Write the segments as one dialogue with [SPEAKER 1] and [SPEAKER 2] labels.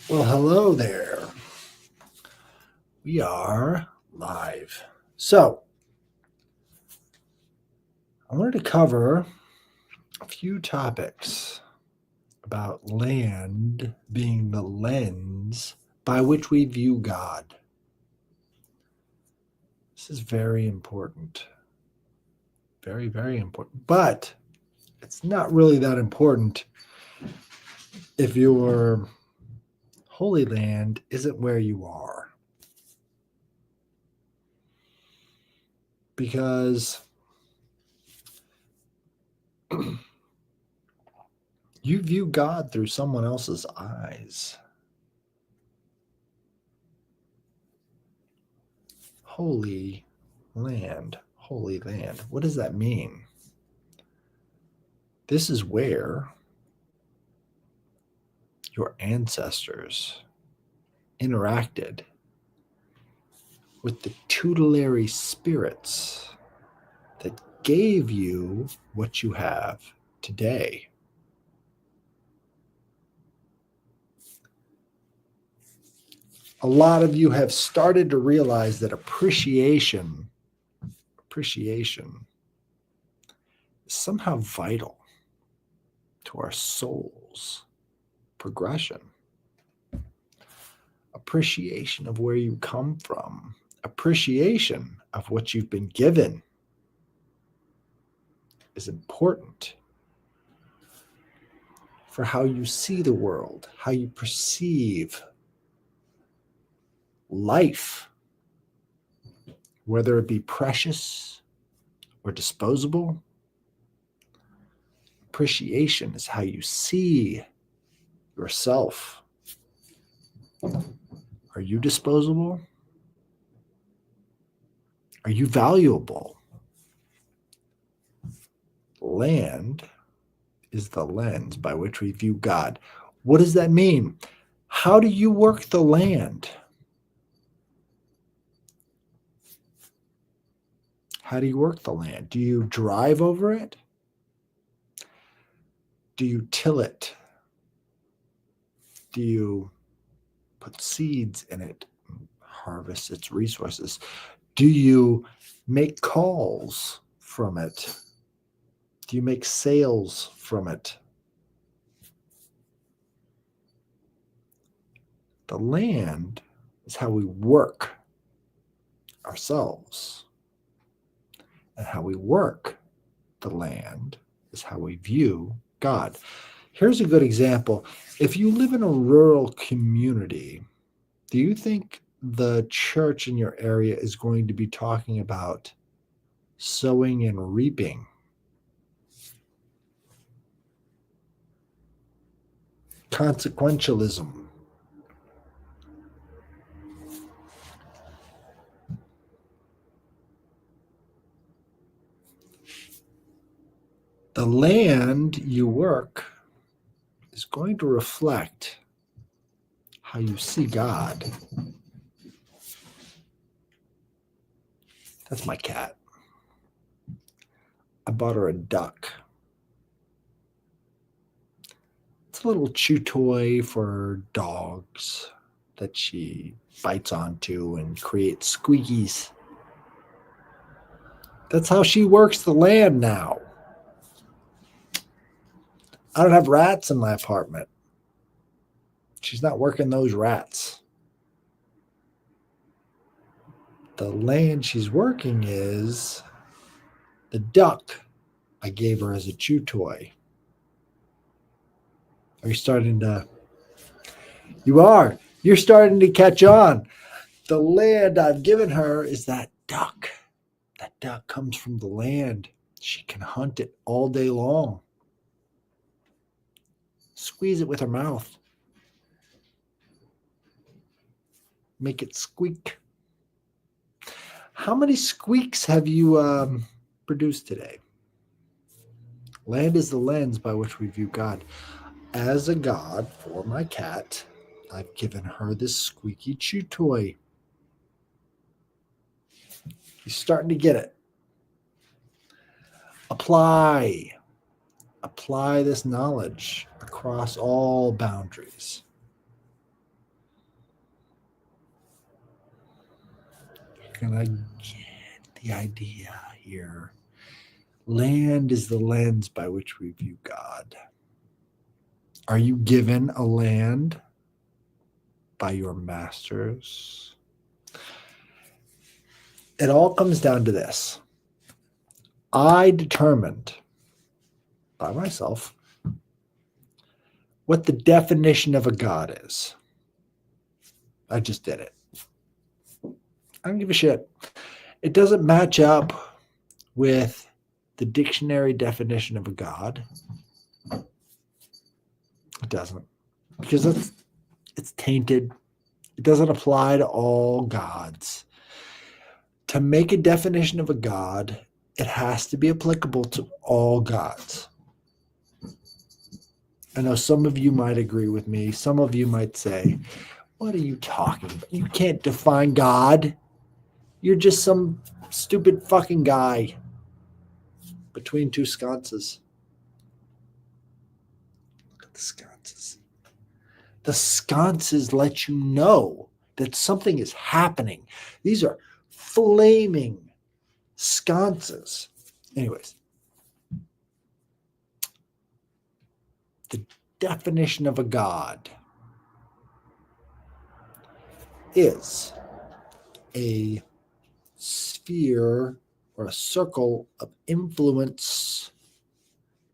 [SPEAKER 1] Well, hello there. We are live. So, I wanted to cover a few topics about land being the lens by which we view God. This is very important. Very, very important. But it's not really that important if your holy land isn't where you are. Because you view God through someone else's eyes. Holy land. Holy land. What does that mean? This is where your ancestors interacted with the tutelary spirits that gave you what you have today. A lot of you have started to realize that appreciation is somehow vital to our soul's progression. Appreciation of where you come from, appreciation of what you've been given is important for how you see the world, how you perceive life, whether it be precious or disposable. Appreciation is how you see yourself. Are you disposable? Are you valuable? Land is the lens by which we view God. What does that mean? How do you work the land? How do you work the land? Do you drive over it? Do you till it? Do you put seeds in it, harvest its resources? Do you make calls from it? Do you make sales from it? The land is how we work ourselves. And how we work the land is how we view God. Here's a good example. If you live in a rural community, do you think the church in your area is going to be talking about sowing and reaping? Consequentialism. The land you work is going to reflect how you see God. That's my cat. I bought her a duck. It's a little chew toy for dogs that she bites onto and creates squeakies. That's how she works the land now. I don't have rats in my apartment. She's not working those rats. The land she's working is the duck I gave her as a chew toy. Are you starting to? You are. You're starting to catch on. The land I've given her is that duck. That duck comes from the land. She can hunt it all day long. Squeeze it with her mouth. Make it squeak. How many squeaks have you produced today? Land is the lens by which we view God. As a God for my cat, I've given her this squeaky chew toy. He's starting to get it. Apply this knowledge across all boundaries. gonna get the idea here. Land is the lens by which we view God. Are you given a land by your masters? It all comes down to this. I determined by myself what the definition of a God is. I just did it. I don't give a shit. It doesn't match up with the dictionary definition of a God. It doesn't. Because it's tainted. It doesn't apply to all gods. To make a definition of a God, it has to be applicable to all gods. I know some of you might agree with me. Some of you might say, what are you talking about? You can't define God. You're just some stupid fucking guy between two sconces. Look at the sconces. The sconces let you know that something is happening. These are flaming sconces. Anyways, the definition of a God is a sphere or a circle of influence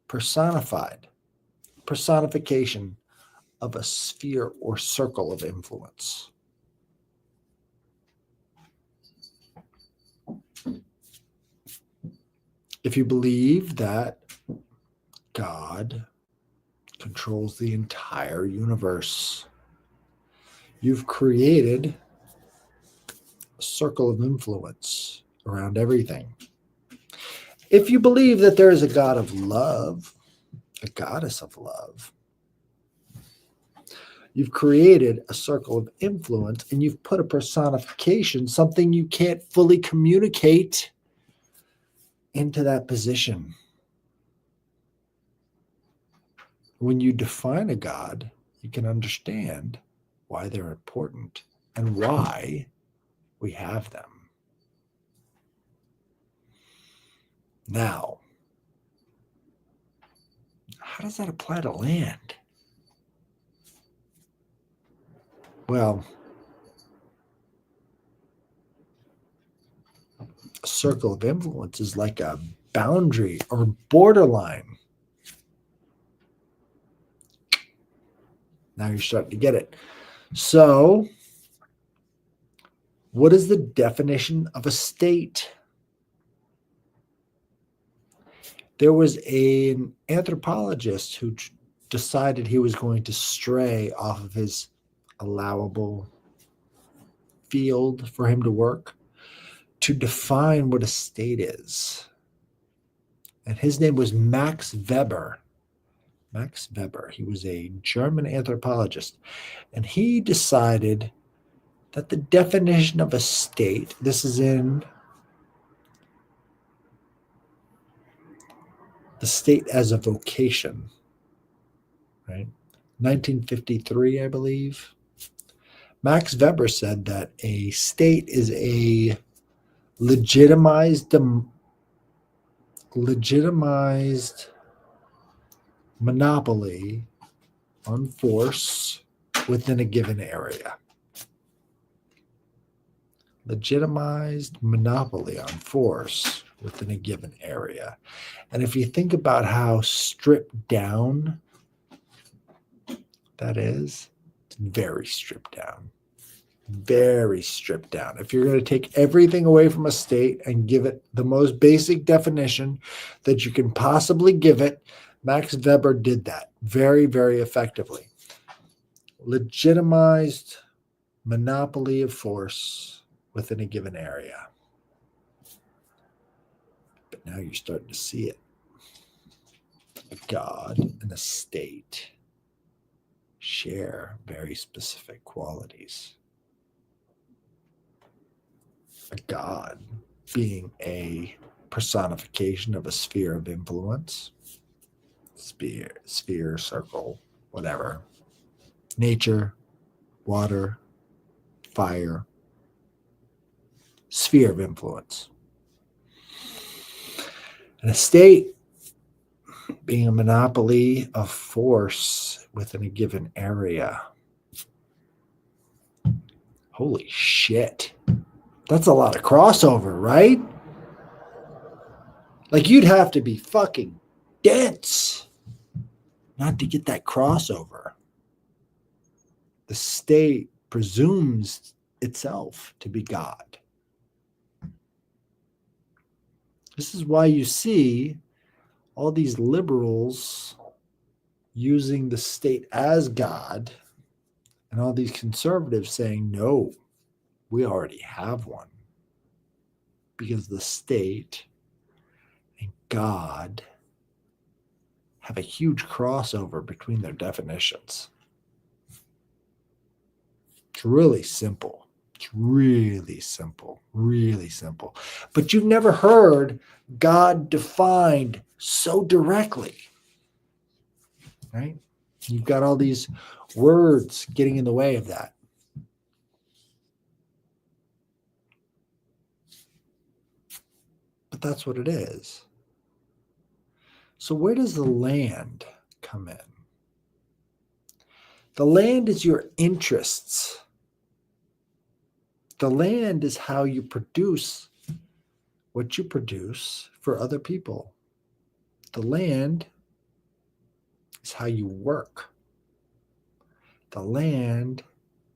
[SPEAKER 1] personified, personification of a sphere or circle of influence. If you believe that God controls the entire universe, you've created a circle of influence around everything. If you believe that there is a God of love, a goddess of love, you've created a circle of influence and you've put a personification, something you can't fully communicate, into that position. When you define a God, you can understand why they're important and why we have them. Now, how does that apply to land? Well, a circle of influence is like a boundary or borderline. Now you're starting to get it. So, what is the definition of a state? There was an anthropologist who decided he was going to stray off of his allowable field for him to work to define what a state is. And his name was Max Weber. Max Weber. He was a German anthropologist. And he decided that the definition of a state, this is in The State as a Vocation, right? 1953, I believe. Max Weber said that a state is a legitimized monopoly on force within a given area. Legitimized monopoly on force within a given area. And if you think about how stripped down that is, it's very stripped down. Very stripped down. If you're going to take everything away from a state and give it the most basic definition that you can possibly give it, Max Weber did that very, very effectively. Legitimized monopoly of force within a given area. But now you're starting to see it. A God and a state share very specific qualities. A God being a personification of a sphere of influence, sphere, circle, whatever. Nature, water, fire. sphere of influence. An estate being a monopoly of force within a given area. Holy shit. That's a lot of crossover, right? Like you'd have to be fucking dense not to get that crossover. The state presumes itself to be God. This is why you see all these liberals using the state as God and all these conservatives saying, no, we already have one. Because the state and God have a huge crossover between their definitions. It's really simple. It's really simple, really simple. But you've never heard God defined so directly, right? You've got all these words getting in the way of that. But that's what it is. So where does the land come in? The land is your interests. The land is how you produce what you produce for other people. The land is how you work. The land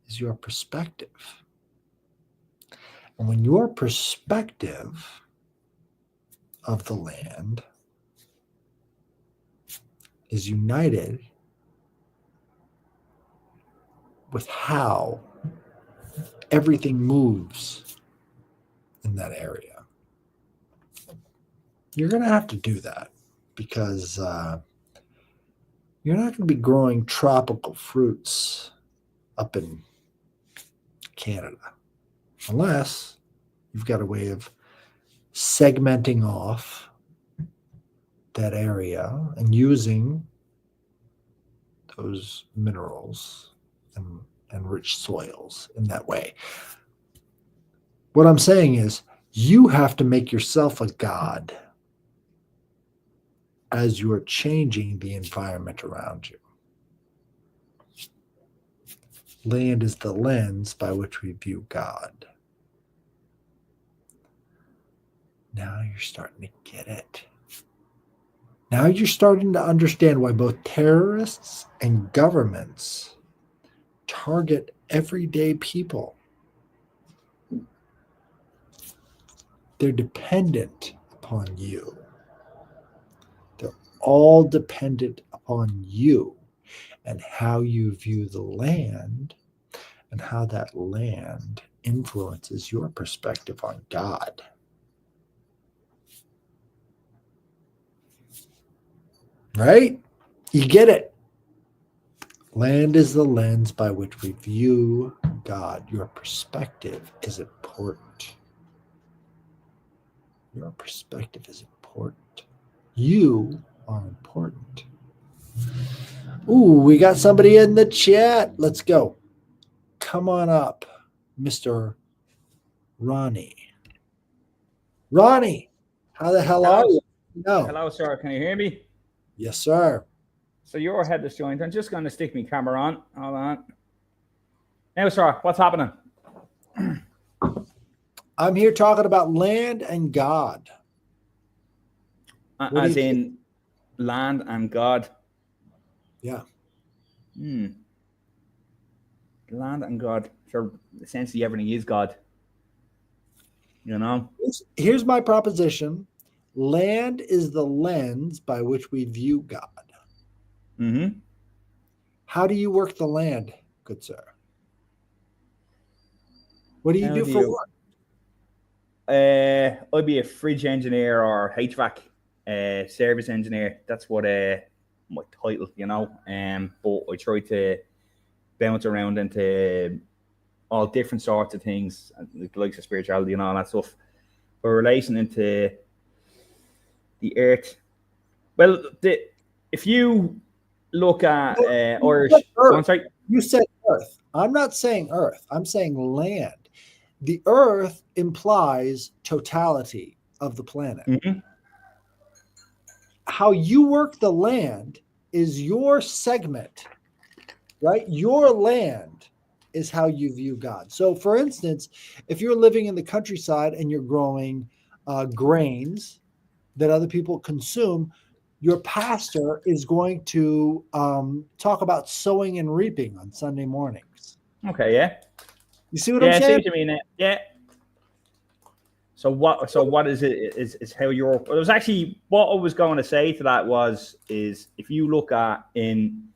[SPEAKER 1] is your perspective. And when your perspective of the land is united with how everything moves in that area, you're going to have to do that because you're not going to be growing tropical fruits up in Canada unless you've got a way of segmenting off that area and using those minerals and rich soils in that way. What I'm saying is you have to make yourself a god as you are changing the environment around you. Land is the lens by which we view God. Now you're starting to get it. Now you're starting to understand why both terrorists and governments target everyday people. They're dependent upon you. They're all dependent upon you and how you view the land and how that land influences your perspective on God. Right? You get it. Land is the lens by which we view God. Your perspective is important. Your perspective is important. You are important. Ooh, we got somebody in the chat. Let's go. Come on up, Mr. Ronnie. Ronnie, how the hell are you?
[SPEAKER 2] No. Hello, sir. Can you hear me?
[SPEAKER 1] Yes, sir.
[SPEAKER 2] So your head is joined. I'm just going to stick my camera on. Hold on. Now, sir, what's happening?
[SPEAKER 1] I'm here talking about land and God.
[SPEAKER 2] As in land and God?
[SPEAKER 1] Yeah.
[SPEAKER 2] Land and God. Sure, essentially everything is God. You know?
[SPEAKER 1] Here's my proposition. Land is the lens by which we view God.
[SPEAKER 2] Mm-hmm.
[SPEAKER 1] How do you work the land, good sir? What do you do for work?
[SPEAKER 2] I'd be a fridge engineer or HVAC service engineer. That's what my title, you know. But I try to bounce around into all different sorts of things, like spirituality and all that stuff. But relation into the earth. Well, if you look at Irish,
[SPEAKER 1] you said earth. I'm not saying earth. I'm saying land. The earth implies totality of the planet.
[SPEAKER 2] Mm-hmm.
[SPEAKER 1] How you work the land is your segment, right? Your land is how you view God. So, for instance, if you're living in the countryside and you're growing grains that other people consume, your pastor is going to talk about sowing and reaping on Sunday mornings.
[SPEAKER 2] Okay, yeah.
[SPEAKER 1] You see what I'm
[SPEAKER 2] Yeah, I see
[SPEAKER 1] saying?
[SPEAKER 2] what you mean. Yeah. So what is it is how you're it was actually what I was going to say to that is if you look at in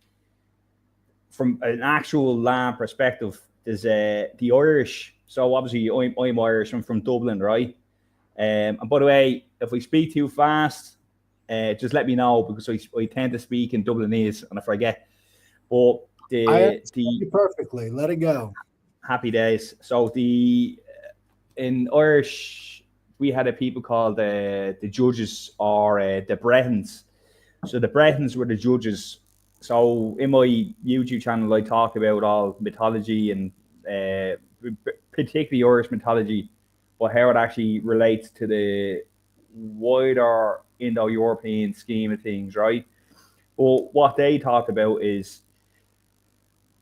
[SPEAKER 2] from an actual land perspective, there's the Irish. So obviously I'm Irish, I'm from Dublin, right? And by the way, if we speak too fast, just let me know because I tend to speak in Dublinese and I forget. But
[SPEAKER 1] I understand
[SPEAKER 2] the
[SPEAKER 1] you perfectly. Let it go.
[SPEAKER 2] happy days. So the in Irish we had a people called the judges or the Bretons. So the Bretons were the judges. So in my YouTube channel, I talk about all mythology and particularly Irish mythology, but how it actually relates to the wider Indo-European scheme of things, right? But what they talked about is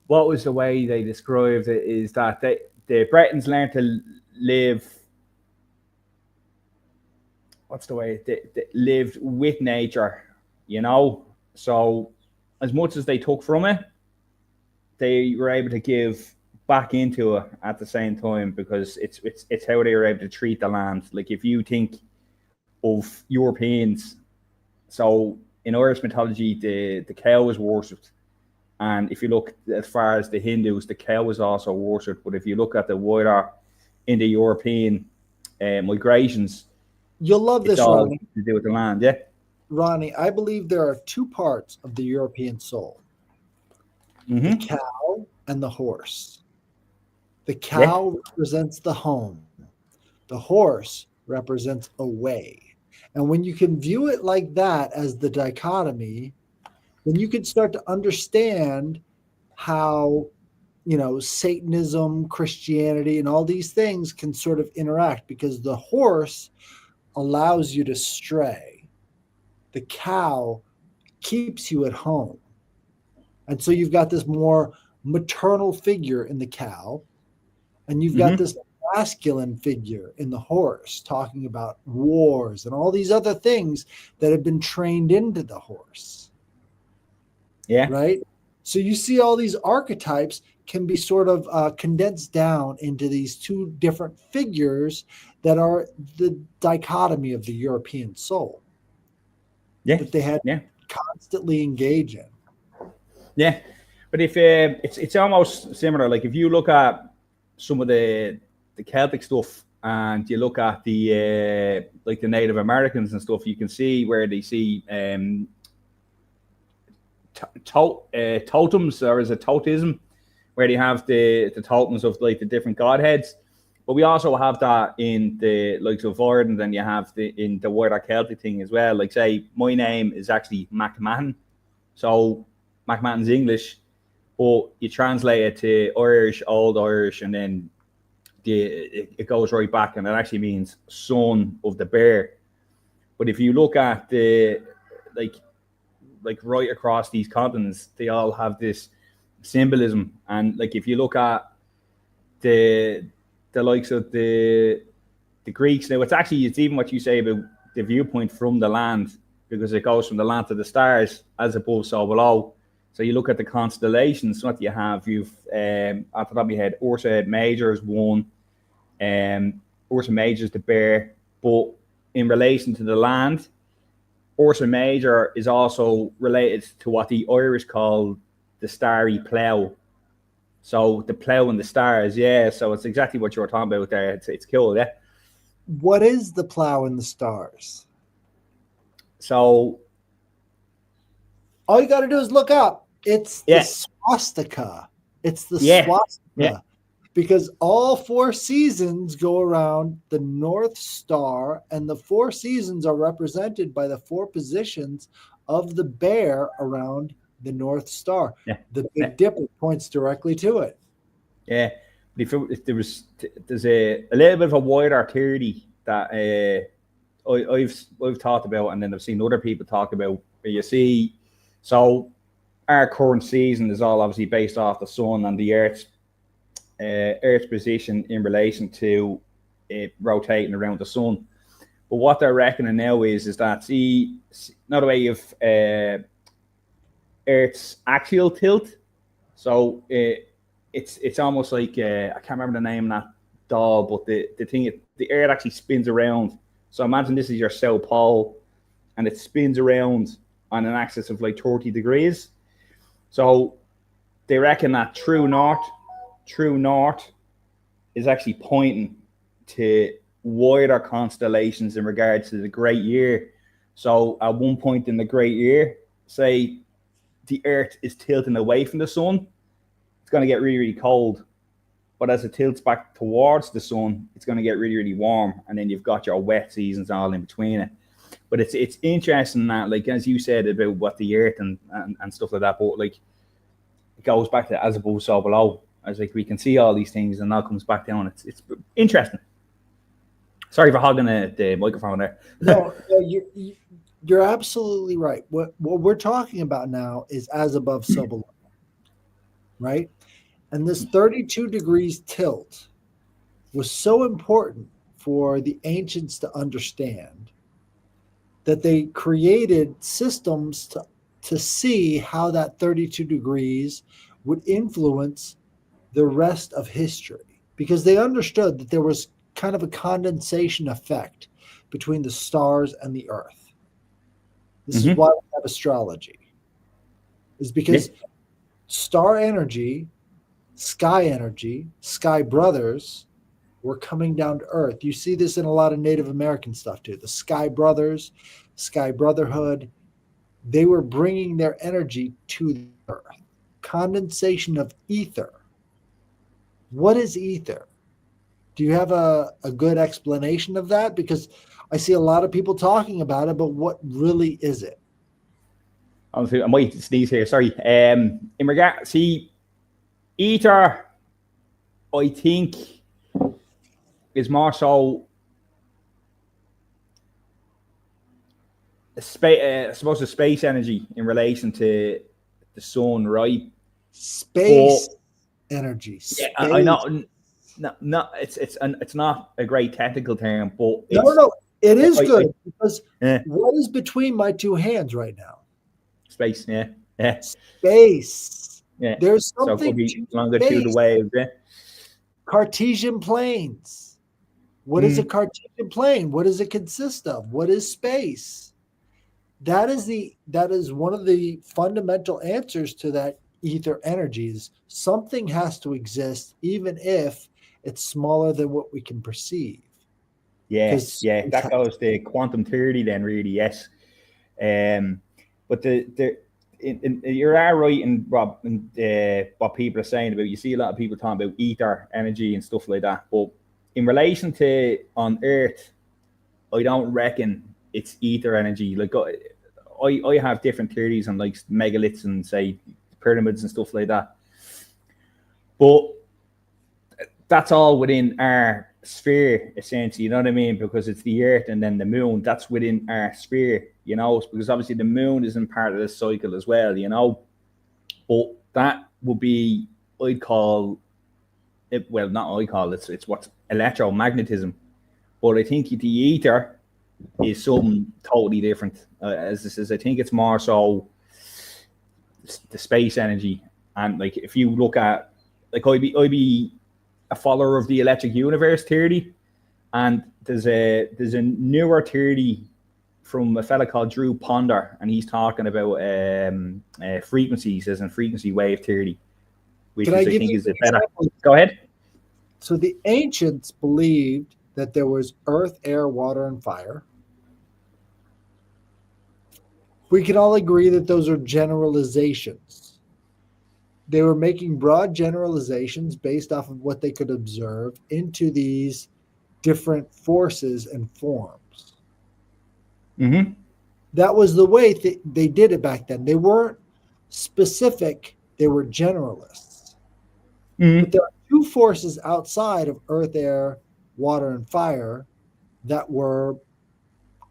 [SPEAKER 2] what was the way they described it is that the Bretons learned to live. What's the way they lived with nature, you know? So as much as they took from it, they were able to give back into it at the same time because it's how they were able to treat the land. Like if you think of Europeans, so in Irish mythology, the cow was worshipped, and if you look as far as the Hindus, the cow was also worshipped. But if you look at the wider Indo-European migrations,
[SPEAKER 1] You'll love
[SPEAKER 2] it's
[SPEAKER 1] this,
[SPEAKER 2] all
[SPEAKER 1] Ronnie.
[SPEAKER 2] to do with the land. Yeah.
[SPEAKER 1] Ronnie, I believe there are two parts of the European soul: the
[SPEAKER 2] Mm-hmm.
[SPEAKER 1] cow and the horse. The
[SPEAKER 2] Yeah.
[SPEAKER 1] cow represents the home, the horse represents a way. And when you can view it like that as the dichotomy, then you can start to understand how, Satanism, Christianity, and all these things can sort of interact because the horse allows you to stray, the cow keeps you at home. And so you've got this more maternal figure in the cow, and you've got
[SPEAKER 2] Mm-hmm.
[SPEAKER 1] this masculine figure in the horse talking about wars and all these other things that have been trained into the horse,
[SPEAKER 2] Yeah.
[SPEAKER 1] right? So you see all these archetypes can be sort of condensed down into these two different figures that are the dichotomy of the European soul
[SPEAKER 2] Yeah.
[SPEAKER 1] that they had
[SPEAKER 2] Yeah.
[SPEAKER 1] to constantly engage in.
[SPEAKER 2] Yeah. But if it's almost similar. Like if you look at some of the Celtic stuff and you look at the like the Native Americans and stuff, you can see where they see totems, or is it totemism, where they have the totems of like the different godheads. But we also have that in the likes of Ireland, and you have in the wider Celtic thing as well. Like say, my name is actually McMahon, so McMahon's English, but you translate it to Irish, Old Irish, and then it goes right back, and it actually means son of the bear. But if you look at the like right across these continents, they all have this symbolism. And like if you look at the likes of the Greeks, now it's even what you say about the viewpoint from the land, because it goes from the land to the stars as above so below. So you look at the constellations, what you have, you've off the top of your head, Ursa Major is one, Ursa Major is the bear, but in relation to the land, Ursa Major is also related to what the Irish call the starry plough. So the plough and the stars, yeah. So it's exactly what you were talking about there. It's cool, yeah.
[SPEAKER 1] What is the plow and the stars?
[SPEAKER 2] So
[SPEAKER 1] All you got to do is look up. It's the
[SPEAKER 2] yeah,
[SPEAKER 1] swastika. It's the
[SPEAKER 2] yeah, yeah,
[SPEAKER 1] swastika because all four seasons go around the North Star, and the four seasons are represented by the four positions of the bear around the North Star.
[SPEAKER 2] yeah,
[SPEAKER 1] The
[SPEAKER 2] yeah,
[SPEAKER 1] Big Dipper points directly to it.
[SPEAKER 2] yeah. there's a little bit of a wider theory that I've talked about, and then I've seen other people talk about. Where you see, so our current season is all obviously based off the sun and the Earth's position in relation to it rotating around the sun. But what they're reckoning now is that not a way of Earth's axial tilt. So it's almost like I can't remember the name of that doll, but the thing, the Earth actually spins around. So imagine this is your South Pole, and it spins around on an axis of like 30 degrees. So they reckon that true north is actually pointing to wider constellations in regards to the great year. So at one point in the great year, say the Earth is tilting away from the sun, it's going to get really, really cold. But as it tilts back towards the sun, it's going to get really, really warm. And then you've got your wet seasons all in between it. But it's interesting that, like, as you said about what the Earth and stuff like that, but like it goes back to as above, so below. As like we can see all these things and now comes back down. It's interesting. Sorry for hogging the microphone there.
[SPEAKER 1] No, you're absolutely right. What we're talking about now is as above, so below, right? And this 32 degrees tilt was so important for the ancients to understand that they created systems to see how that 32 degrees would influence the rest of history, because they understood that there was kind of a condensation effect between the stars and the earth. This is why we have astrology, is because star energy, sky brothers were coming down to earth. You see this in a lot of Native American stuff too. The sky brothers, sky brotherhood, they were bringing their energy to the earth. Condensation of ether. What is ether? Do you have a good explanation of that? Because I see a lot of people talking about it, but what really is it?
[SPEAKER 2] I might sneeze here. Sorry. In regard, see, ether, I think, is more so I suppose the space energy in relation to the sun, right?
[SPEAKER 1] Space energy. Space.
[SPEAKER 2] Yeah, I know. No, it's not a great technical term, but
[SPEAKER 1] no, it is good because what is between my two hands right now?
[SPEAKER 2] Space, yeah.
[SPEAKER 1] Space.
[SPEAKER 2] Yeah.
[SPEAKER 1] There's
[SPEAKER 2] So
[SPEAKER 1] something
[SPEAKER 2] it could be longitude waves, yeah.
[SPEAKER 1] Cartesian planes. What is a Cartesian plane? What does it consist of? What is space? That is one of the fundamental answers to that ether energies. Something has to exist, even if it's smaller than what we can perceive.
[SPEAKER 2] Yeah, that goes to quantum theory then, really, yes. But you're right in Rob, what people are saying about. You see a lot of people talking about ether energy and stuff like that. But in relation to on Earth, I don't reckon it's ether energy. Like I have different theories on like megaliths and say pyramids and stuff like that. But that's all within our sphere, essentially, you know what I mean? Because it's the Earth and then the moon, that's within our sphere, you know, because obviously the moon isn't part of this cycle as well, you know. But that would be, I'd call it, well, not I call it, it's what's electromagnetism. But I think the ether is something totally different. As this is, I think it's more so the space energy. And like, if you look at, like, I'd be a follower of the electric universe theory, and there's a newer theory from a fella called Drew Ponder, and he's talking about frequencies as in frequency wave theory, which I think is a better. Go ahead.
[SPEAKER 1] So the ancients believed that there was earth, air, water, and fire. We can all agree that those are generalizations. They were making broad generalizations based off of what they could observe into these different forces and forms.
[SPEAKER 2] Mm-hmm.
[SPEAKER 1] That was the way they did it back then. They weren't specific, they were generalists.
[SPEAKER 2] Mm-hmm.
[SPEAKER 1] But there are two forces outside of earth, air, water, and fire that were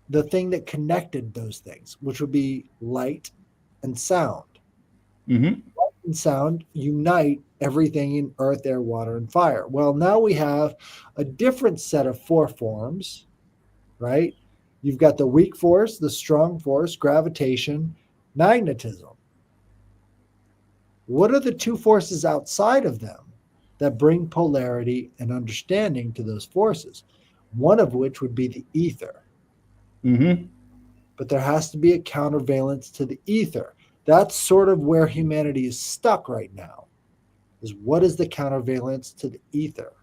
[SPEAKER 1] the thing that connected those things, which would be light and sound.
[SPEAKER 2] Mm-hmm.
[SPEAKER 1] Light and sound unite everything in earth, air, water, and fire. Well, now we have a different set of four forms, right? You've got the weak force, the strong force, gravitation, magnetism. What are the two forces outside of them that bring polarity and understanding to those forces? One of which would be the ether.
[SPEAKER 2] Mm-hmm.
[SPEAKER 1] But there has to be a countervalence to the ether. That's sort of where humanity is stuck right now. Is what is the countervalence to the ether?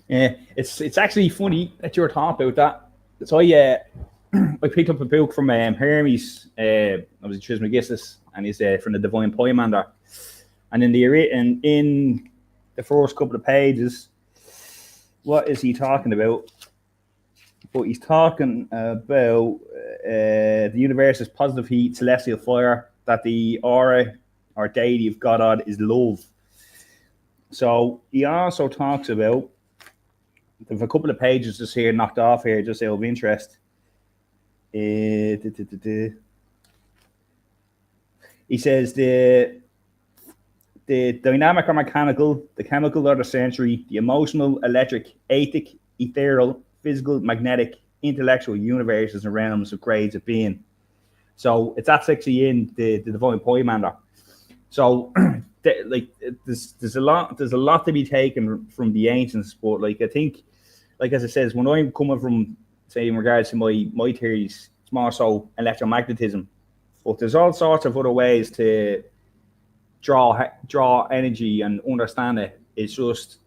[SPEAKER 2] Yeah, it's actually funny that you're talking about that. So I picked up a book from Hermes. I was Trismegistus, and he's from the Divine Poemander. And in the first couple of pages, what is he talking about? But he's talking about the universe is positive heat, celestial fire, that the aura or deity of God is love. So he also talks about, there's a couple of pages just here knocked off here, just out of interest. He says the dynamic or mechanical, the chemical or the sensory, the emotional, electric, ethic, ethereal, physical, magnetic, intellectual universes and realms of grades of being. So it's actually in the Divine Poemander. So there's a lot to be taken from the ancients, but like I think, like as it says, when I'm coming from, say, in regards to my theories, it's more so electromagnetism. But there's all sorts of other ways to draw energy and understand it. It's just.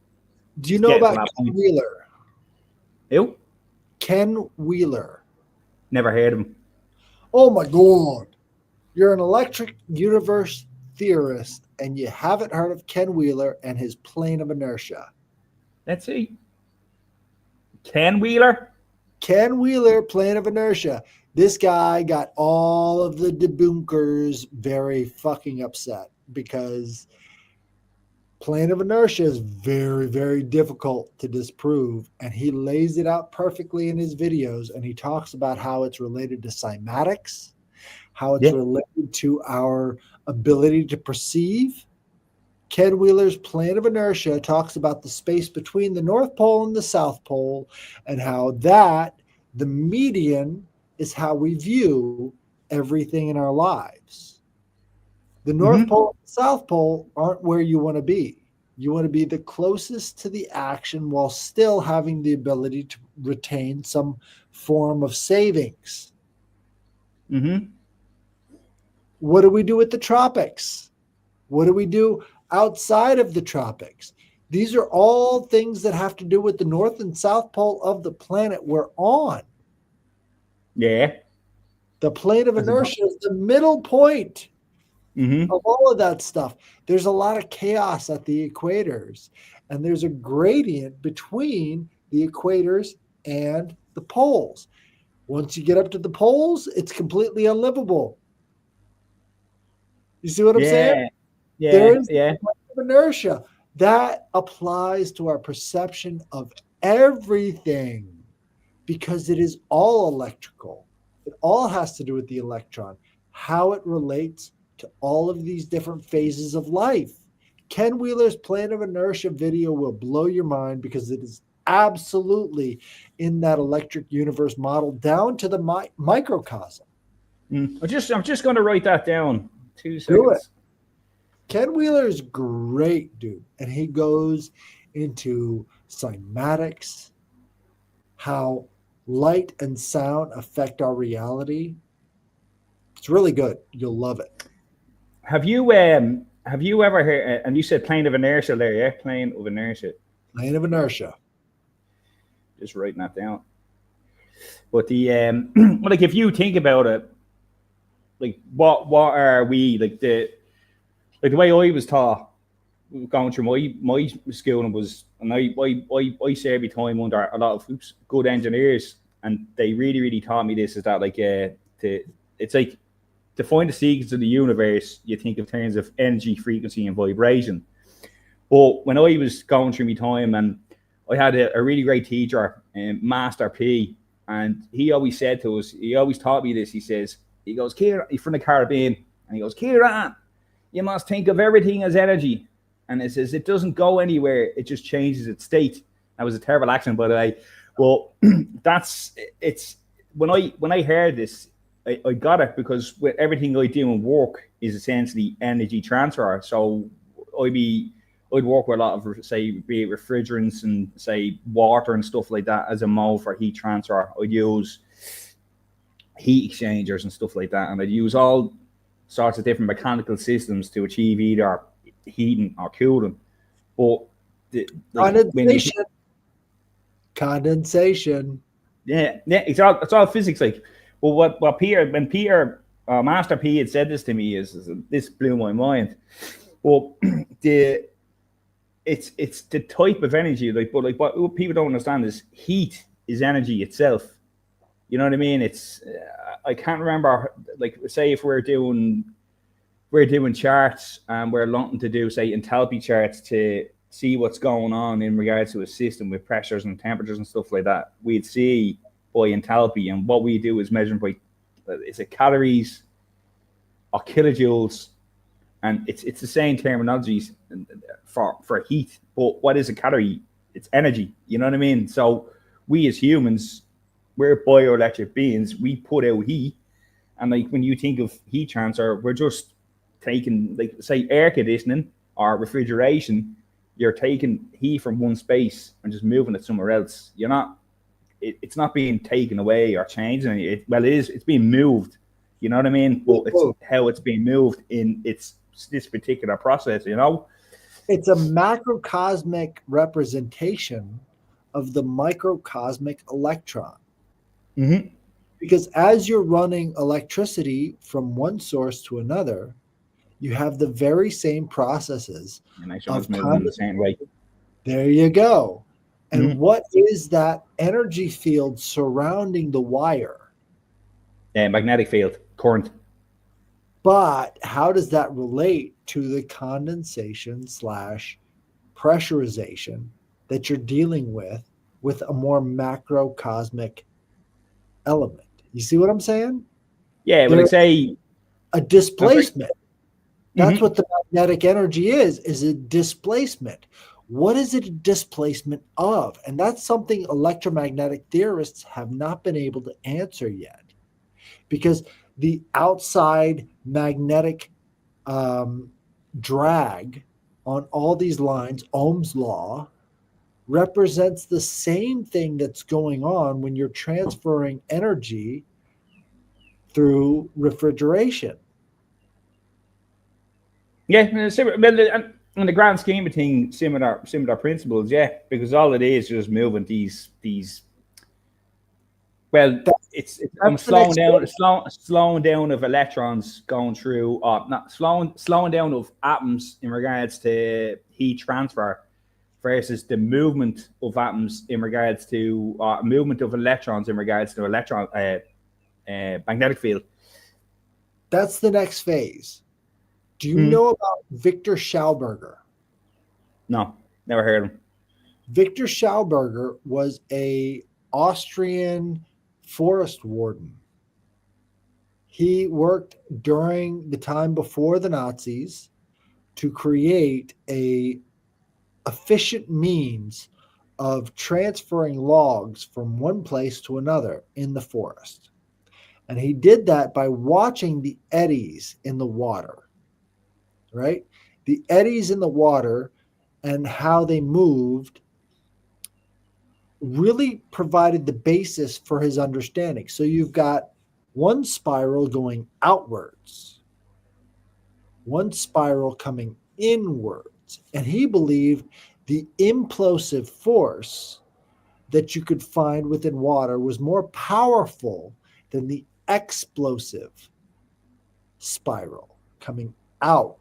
[SPEAKER 1] Do you know about Ken Wheeler?
[SPEAKER 2] Who?
[SPEAKER 1] Ken Wheeler.
[SPEAKER 2] Never heard of him.
[SPEAKER 1] Oh my God. You're an electric universe theorist and you haven't heard of Ken Wheeler and his plane of inertia.
[SPEAKER 2] Let's see. Ken Wheeler?
[SPEAKER 1] Ken Wheeler, plane of inertia. This guy got all of the debunkers very fucking upset because plane of inertia is very, very difficult to disprove. And he lays it out perfectly in his videos. And he talks about how it's related to cymatics, how it's related to our ability to perceive. Ken Wheeler's plane of inertia talks about the space between the North Pole and the South Pole and how that, the median, is how we view everything in our lives. The North Pole and the South Pole aren't where you want to be. You want to be the closest to the action while still having the ability to retain some form of savings.
[SPEAKER 2] Mm-hmm.
[SPEAKER 1] What do we do with the tropics? What do we do outside of the tropics? These are all things that have to do with the North and South Pole of the planet we're on.
[SPEAKER 2] Yeah.
[SPEAKER 1] The plane of inertia is the middle point of all of that stuff. There's a lot of chaos at the equators, and there's a gradient between the equators and the poles. Once you get up to the poles, it's completely unlivable. You see what I'm saying?
[SPEAKER 2] Yeah.
[SPEAKER 1] There's the plane of inertia. That applies to our perception of everything because it is all electrical. It all has to do with the electron, how it relates to all of these different phases of life. Ken Wheeler's plane of inertia video will blow your mind because it is absolutely in that electric universe model down to the microcosm.
[SPEAKER 2] I'm just going to write that down. 2 seconds.
[SPEAKER 1] Do it. Ken Wheeler is great, dude. And he goes into cymatics, how light and sound affect our reality. It's really good. You'll love it.
[SPEAKER 2] Have you ever heard, and you said plane of inertia there, yeah? Plane of inertia.
[SPEAKER 1] Plane of inertia.
[SPEAKER 2] Just writing that down. But the like if you think about it, like what are we, like the way I was taught going through my schooling was, and I served my time under a lot of good engineers, and they really taught me this, is that like it's like to find the secrets of the universe, you think in terms of energy, frequency, and vibration. But when I was going through my time, and I had a really great teacher, Master P, and he always said to us, he always taught me this. He goes, Kieran, he's from the Caribbean, and he goes, Kieran, you must think of everything as energy. And it says it doesn't go anywhere; it just changes its state. That was a terrible accent, by the way. Well, it's when I heard this, I got it, because with everything I do in work is essentially energy transfer. So I'd be I'd work with a lot of, say, be it refrigerants and, say, water and stuff like that as a mode for heat transfer. I'd use heat exchangers and stuff like that, and I'd use all sorts of different mechanical systems to achieve either heating or cooling. But
[SPEAKER 1] condensation, condensation.
[SPEAKER 2] Yeah, it's all physics, like. But what Peter, Master P, had said this to me, is this blew my mind. Well, it's the type of energy, like, but like what people don't understand is heat is energy itself. You know what I mean? It's I can't remember, like, say if we're doing charts, and we're looking to do, say, enthalpy charts to see what's going on in regards to a system with pressures and temperatures and stuff like that. We'd see by enthalpy, and what we do is measured by, is it calories or kilojoules, and it's the same terminologies for heat. But what is a calorie? It's energy. You know what I mean? So we as humans, we're bioelectric beings. We put out heat, and like when you think of heat transfer, we're just taking, like, say, air conditioning or refrigeration. You're taking heat from one space and just moving it somewhere else. You're not. It's not being taken away or changing it. Well, it is. It's being moved. You know what I mean? But it's how it's being moved in this particular process. You know,
[SPEAKER 1] it's a macrocosmic representation of the microcosmic electron.
[SPEAKER 2] Mm-hmm.
[SPEAKER 1] Because as you're running electricity from one source to another, you have the very same processes
[SPEAKER 2] of moving the same way.
[SPEAKER 1] There you go. And what is that energy field surrounding the wire?
[SPEAKER 2] Magnetic field, current.
[SPEAKER 1] But how does that relate to the condensation / pressurization that you're dealing with a more macrocosmic element? You see what I'm saying?
[SPEAKER 2] Yeah, when I say
[SPEAKER 1] a displacement. That's what the magnetic energy is a displacement. What is it a displacement of? And that's something electromagnetic theorists have not been able to answer yet, because the outside magnetic drag on all these lines, Ohm's law, represents the same thing that's going on when you're transferring energy through refrigeration.
[SPEAKER 2] Yeah, in the grand scheme of things, similar principles, yeah, because all it is just moving these. Well, it's slowing down of electrons going through, not slowing down of atoms in regards to heat transfer, versus the movement of atoms in regards to movement of electrons in regards to magnetic field.
[SPEAKER 1] That's the next phase. Do you know about Victor Schauberger?
[SPEAKER 2] No, never heard of him.
[SPEAKER 1] Victor Schauberger was an Austrian forest warden. He worked during the time before the Nazis to create an efficient means of transferring logs from one place to another in the forest. And he did that by watching the eddies in the water. Right? The eddies in the water and how they moved really provided the basis for his understanding. So you've got one spiral going outwards, one spiral coming inwards. And he believed the implosive force that you could find within water was more powerful than the explosive spiral coming out.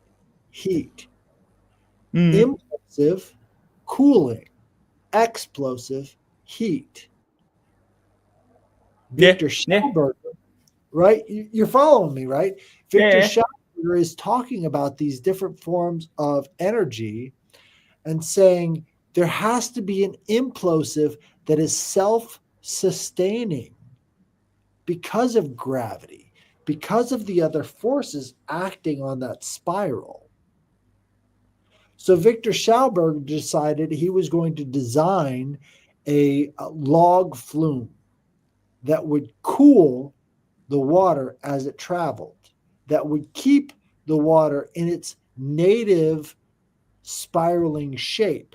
[SPEAKER 1] Heat, impulsive, cooling, explosive, heat. Victor Schauberger, right? You're following me, right? Victor Schauberger is talking about these different forms of energy and saying there has to be an implosive that is self-sustaining because of gravity, because of the other forces acting on that spiral. So Victor Schauberger decided he was going to design a log flume that would cool the water as it traveled, that would keep the water in its native spiraling shape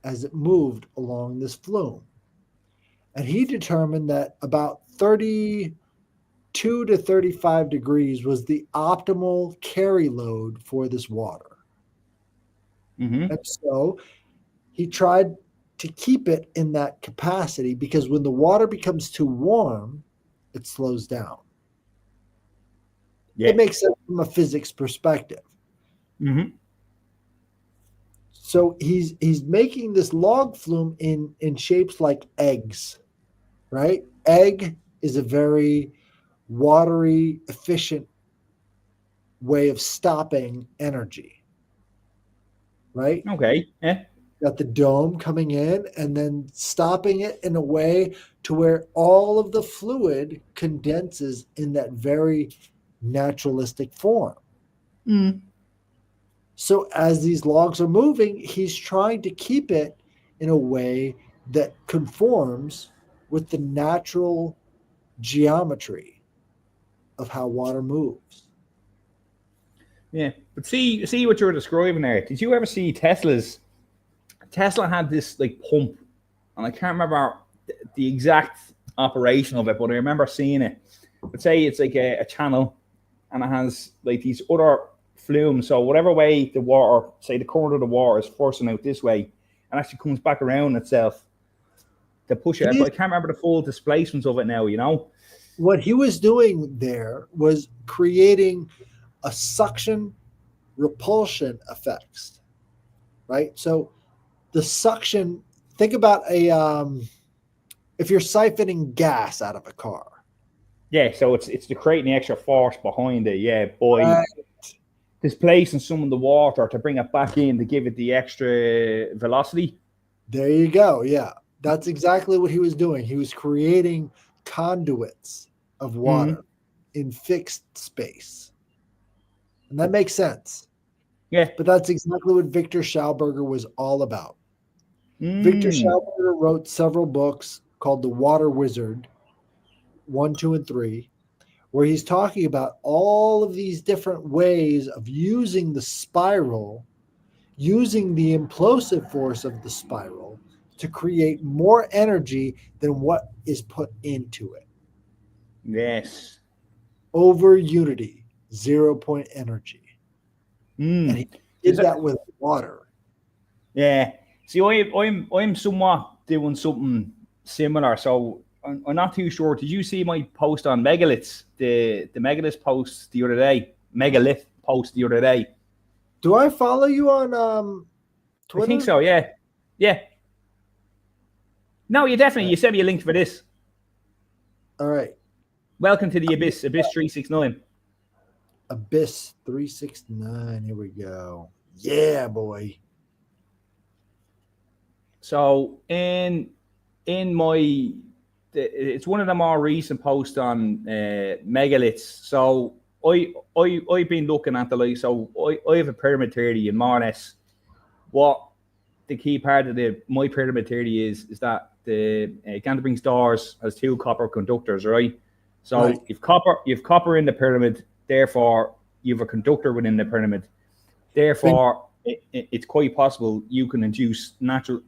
[SPEAKER 1] as it moved along this flume. And he determined that about 32 to 35 degrees was the optimal carry load for this water.
[SPEAKER 2] Mm-hmm.
[SPEAKER 1] And so he tried to keep it in that capacity because when the water becomes too warm, it slows down.
[SPEAKER 2] Yeah.
[SPEAKER 1] It makes sense from a physics perspective.
[SPEAKER 2] Mm-hmm.
[SPEAKER 1] So he's making this log flume in shapes like eggs, right? Egg is a very watery, efficient way of stopping energy, right?
[SPEAKER 2] Okay. Yeah.
[SPEAKER 1] Got the dome coming in and then stopping it in a way to where all of the fluid condenses in that very naturalistic form.
[SPEAKER 2] Mm.
[SPEAKER 1] So as these logs are moving, he's trying to keep it in a way that conforms with the natural geometry of how water moves.
[SPEAKER 2] Yeah. But see what you were describing there. Did you ever see Tesla's? Tesla had this like pump, and I can't remember the exact operation of it, but I remember seeing it. Let's say it's like a channel, and it has like these other flumes. So whatever way the water, say the current of the water is forcing out this way, and actually comes back around itself to push it. But I can't remember the full displacements of it now. You know.
[SPEAKER 1] What he was doing there was creating a suction repulsion effects, right? So the suction, think about if you're siphoning gas out of a car.
[SPEAKER 2] Yeah, so it's the creating the extra force behind it, yeah, by
[SPEAKER 1] Right.
[SPEAKER 2] displacing some of the water to bring it back in to give it the extra velocity.
[SPEAKER 1] There you go. Yeah. That's exactly what he was doing. He was creating conduits of water in fixed space. And that makes sense.
[SPEAKER 2] Yeah.
[SPEAKER 1] But that's exactly what Victor Schauberger was all about. Victor
[SPEAKER 2] Mm.
[SPEAKER 1] Schauberger wrote several books called The Water Wizard, 1, 2, and 3, where he's talking about all of these different ways of using the spiral, using the implosive force of the spiral to create more energy than what is put into it.
[SPEAKER 2] Yes.
[SPEAKER 1] Over unity, 0 point energy. And he did that with water.
[SPEAKER 2] Yeah. See, I'm somewhat doing something similar. So I'm not too sure. Did you see my post on megaliths? The megalith post the other day. Megalith post the other day.
[SPEAKER 1] Do I follow you on Twitter?
[SPEAKER 2] I think so. Yeah. Yeah. No, you definitely. You sent me a link for this.
[SPEAKER 1] All right.
[SPEAKER 2] Welcome to the Abyss. Abyss 369.
[SPEAKER 1] Abyss 369. Here we go. Yeah, boy.
[SPEAKER 2] So in my, it's one of the more recent posts on megaliths. So I've been looking at the like. So I have a pyramid theory, and more or less what the key part of my pyramid theory is that the Canterbury's doors has 2 copper conductors, right? So
[SPEAKER 1] Right.
[SPEAKER 2] you've copper in the pyramid, therefore you have a conductor within the pyramid. Therefore, it's quite possible you can induce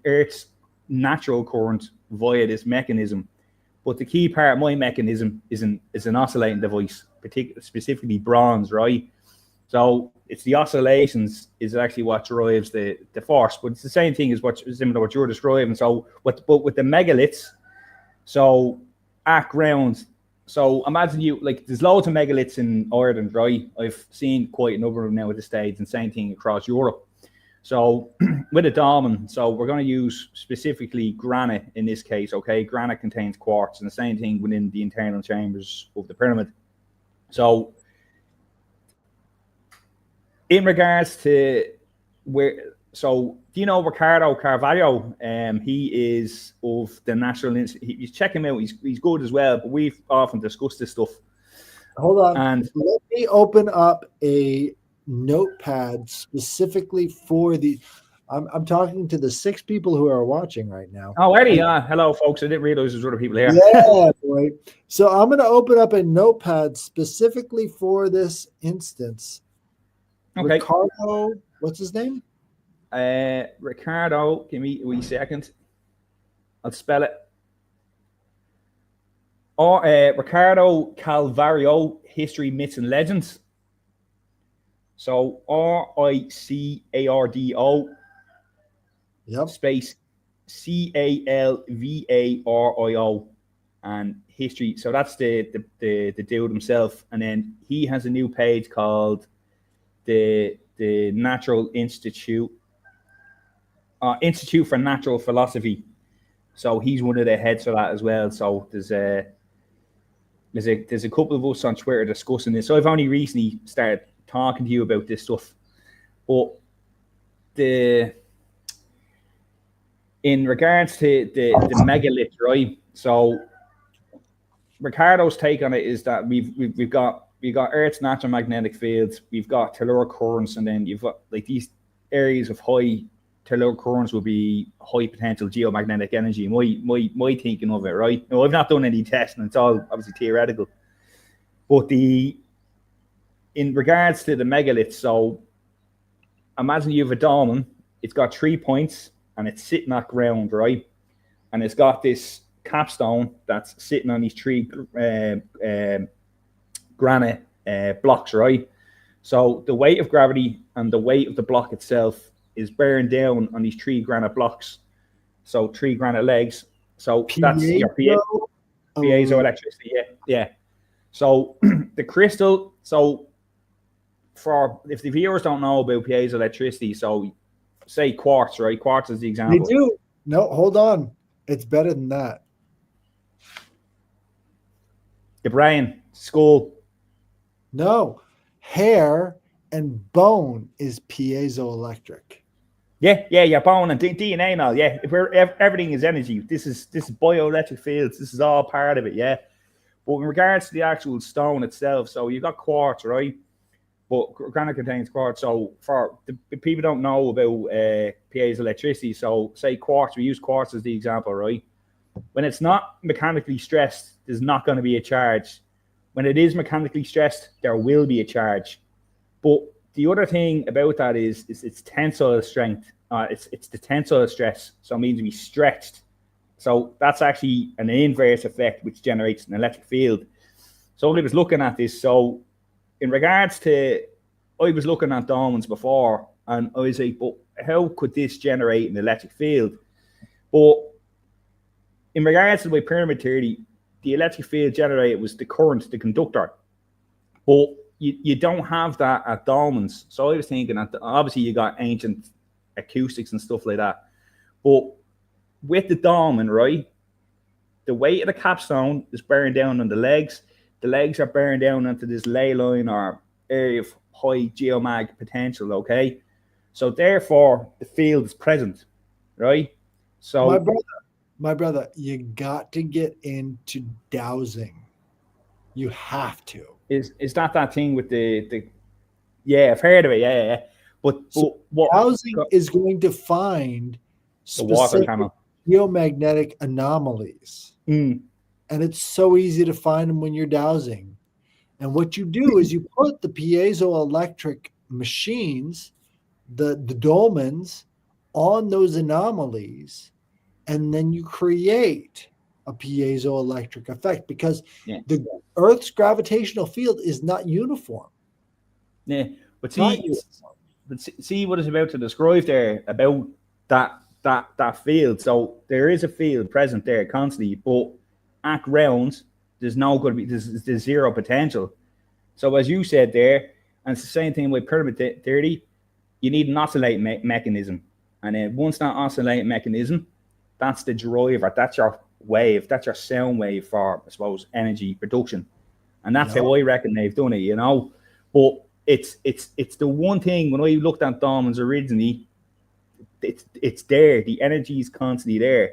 [SPEAKER 2] Earth's natural current via this mechanism. But the key part of my mechanism is an oscillating device, specifically bronze, right? So it's the oscillations is actually what drives the force. But it's the same thing as similar to what you're describing. So but with the megaliths, so at ground. So imagine there's loads of megaliths in Ireland, right? I've seen quite a number of them now at the States, and same thing across Europe. So with a dolmen, so we're going to use specifically granite in this case, okay? Granite contains quartz, and the same thing within the internal chambers of the pyramid. So in regards to So do you know Ricardo Carvalho? He is of the National Institute. You check him out. He's good as well. But we've often discussed this stuff.
[SPEAKER 1] Hold on.
[SPEAKER 2] And
[SPEAKER 1] let me open up a notepad specifically for the. I'm talking to the 6 people who are watching right now.
[SPEAKER 2] oh, Eddie, hello, folks. I didn't realize there's other people here.
[SPEAKER 1] Yeah, boy. So I'm going to open up a notepad specifically for this instance.
[SPEAKER 2] Okay.
[SPEAKER 1] Ricardo, what's his name?
[SPEAKER 2] Ricardo, give me a wee second. I'll spell it. Ricardo Calvario, History, Myths and Legends. So Ricardo,
[SPEAKER 1] Yep.
[SPEAKER 2] space Calvario, and history. So that's the dude himself. And then he has a new page called the Natural Institute for Natural Philosophy. So he's one of the heads for that as well. So there's a couple of us on Twitter discussing this. So I've only recently started talking to you about this stuff. But in regards to the megalith, right? So Ricardo's take on it is that we've got Earth's natural magnetic fields, we've got telluric currents, and then you've got like these areas of high telluric currents will be high potential geomagnetic energy. My thinking of it, right? No, I've not done any testing, it's all obviously theoretical. But in regards to the megalith, so imagine you have a dolmen, it's got 3 points and it's sitting at ground, right? And it's got this capstone that's sitting on these 3 granite blocks, right? So the weight of gravity and the weight of the block itself is bearing down on these 3 granite blocks. So 3 granite legs. So that's your piezoelectricity. Yeah. So the crystal. So if the viewers don't know about piezoelectricity, so say quartz, right? Quartz is the example.
[SPEAKER 1] They do. No, hold on. It's better than that.
[SPEAKER 2] The brain, skull.
[SPEAKER 1] No, hair and bone is piezoelectric.
[SPEAKER 2] Yeah, your bone and DNA and all. Yeah, everything is energy. This is bioelectric fields. This is all part of it. Yeah, but in regards to the actual stone itself, so you got quartz, right? But granite contains quartz. So for the people don't know about piezoelectricity, so say quartz, we use quartz as the example, right? When it's not mechanically stressed, there's not going to be a charge. When it is mechanically stressed, there will be a charge. But the other thing about that is it's tensile strength. It's the tensile stress. So it means we stretched. So that's actually an inverse effect which generates an electric field. So I was looking at this. So in regards to, I was looking at dolmens before, and I was like, but how could this generate an electric field? But in regards to my pyramid theory, the electric field generated was the current, the conductor. But you don't have that at dolmens. So I was thinking that obviously you got ancient acoustics and stuff like that. But with the dolmen, right, the weight of the capstone is bearing down on the legs. The legs are bearing down onto this ley line or area of high geomag potential, okay? So therefore, the field is present, right? So
[SPEAKER 1] my brother, you got to get into dowsing. You have to.
[SPEAKER 2] Is that thing with the yeah, I've heard of it, yeah. But what
[SPEAKER 1] dowsing is going to find
[SPEAKER 2] the water
[SPEAKER 1] specific
[SPEAKER 2] channel
[SPEAKER 1] geomagnetic anomalies. And it's so easy to find them when you're dowsing. And what you do is you put the piezoelectric machines, the dolmens, on those anomalies, and then you create a piezoelectric effect because the Earth's gravitational field is not uniform.
[SPEAKER 2] Yeah, but see what is about to describe there about that field. So there is a field present there constantly, but at ground there's no going to be there's zero potential. So as you said there, and it's the same thing with pyramid theory, you need an oscillating mechanism, and then once that oscillating mechanism, that's the driver, that's your wave, that's your sound wave for, I suppose, energy production, and that's how I reckon they've done it, you know. But it's the one thing when I looked at dolmens originally, it's there. The energy is constantly there.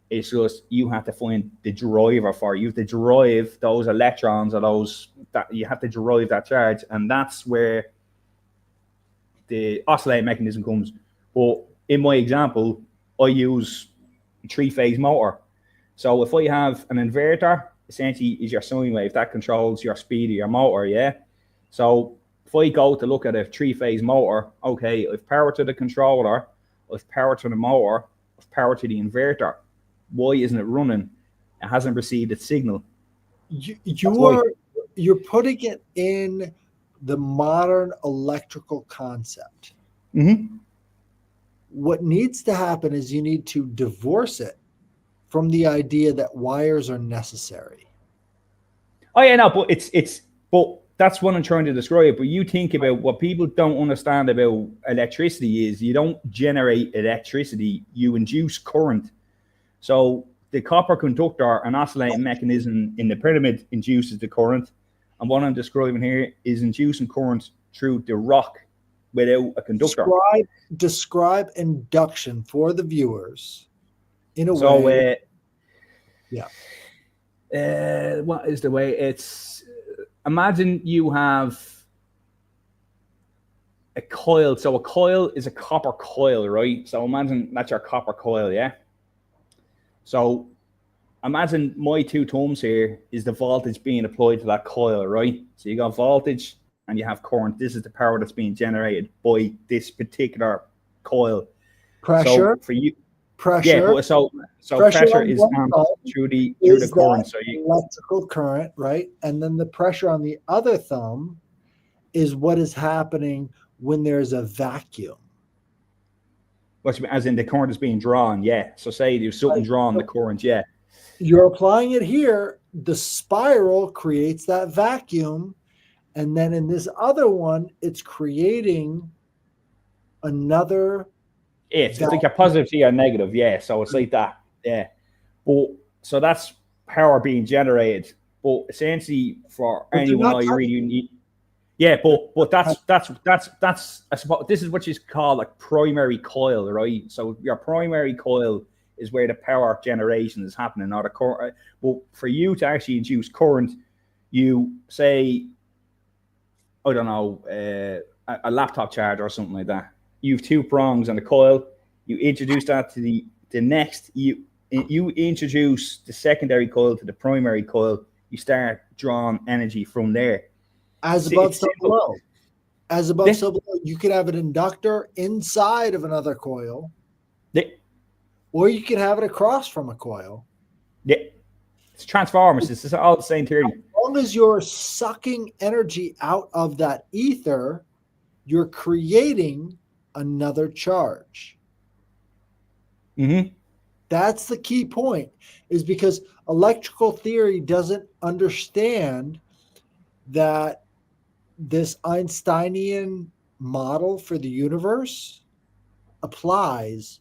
[SPEAKER 2] It's just you have to find the driver for it. You have to drive those electrons or those that you have to drive that charge, and that's where the oscillating mechanism comes. But in my example, I use a three-phase motor. So if I have an inverter, essentially is your sine wave that controls your speed of your motor, yeah? So if I go to look at a three-phase motor, okay, I've power to the controller, I've power to the motor, I've power to the inverter. Why isn't it running? It hasn't received its signal.
[SPEAKER 1] You're putting it in the modern electrical concept.
[SPEAKER 2] Mm-hmm.
[SPEAKER 1] What needs to happen is you need to divorce it from the idea that wires are necessary.
[SPEAKER 2] Oh yeah, no, but that's what I'm trying to describe. But you think about what people don't understand about electricity is you don't generate electricity, you induce current. So the copper conductor, an oscillating mechanism in the pyramid, induces the current. And what I'm describing here is inducing current through the rock without a conductor.
[SPEAKER 1] Describe induction for the viewers in a way.
[SPEAKER 2] What is the way? It's imagine you have a coil. So a coil is a copper coil, right? So imagine that's your copper coil, yeah? So imagine my two thumbs here is the voltage being applied to that coil, right? So you got voltage and you have current. This is the power that's being generated by this particular coil.
[SPEAKER 1] Pressure.
[SPEAKER 2] So for you,
[SPEAKER 1] pressure.
[SPEAKER 2] Yeah, but so pressure is through the current. So you
[SPEAKER 1] electrical current, right? And then the pressure on the other thumb is what is happening when there's a vacuum.
[SPEAKER 2] As in the current is being drawn, yeah. So say there's something drawing the current, yeah.
[SPEAKER 1] You're applying it here. The spiral creates that vacuum. And then in this other one, it's creating another.
[SPEAKER 2] It's like a positive to your negative, yeah. So it's like that, yeah. But so that's power being generated. But essentially, for anyone you really need, yeah. But that's I suppose this is what you call like primary coil, right? So your primary coil is where the power generation is happening, not a current. But for you to actually induce current, you say, I don't know, a laptop charger or something like that. You have two prongs on the coil. You introduce that to the next. You introduce the secondary coil to the primary coil. You start drawing energy from there.
[SPEAKER 1] As above, so below. As above, so below. You could have an inductor inside of another coil. Or you can have it across from a coil.
[SPEAKER 2] Yeah. It's transformers. It's all the same theory.
[SPEAKER 1] As long as you're sucking energy out of that ether, you're creating another charge.
[SPEAKER 2] Mm-hmm.
[SPEAKER 1] That's the key point, is because electrical theory doesn't understand that this Einsteinian model for the universe applies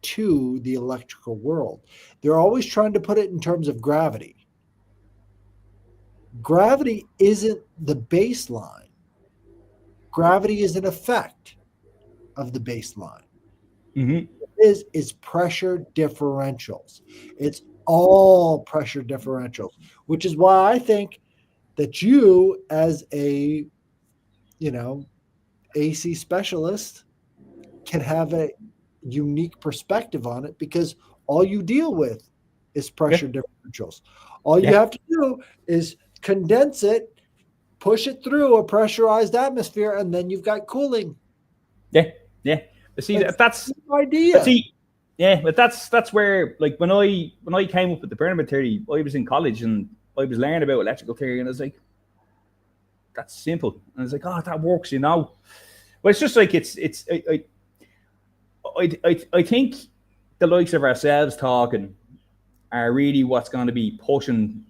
[SPEAKER 1] to the electrical world. They're always trying to put it in terms of gravity. Gravity isn't the baseline. Gravity is an effect of the baseline.
[SPEAKER 2] Mm-hmm.
[SPEAKER 1] It is pressure differentials. It's all pressure differentials, which is why I think that you, as a AC specialist, can have a unique perspective on it, because all you deal with is pressure differentials. All you have to do is condense it, push it through a pressurized atmosphere, and then you've got cooling.
[SPEAKER 2] Yeah. But see, that's
[SPEAKER 1] the idea.
[SPEAKER 2] But that's where, like, when I came up with the pyramid theory, I was in college and I was learning about electrical theory, and I was like, that's simple. And I was like, oh, that works, But it's just like I think the likes of ourselves talking are really what's going to be pushing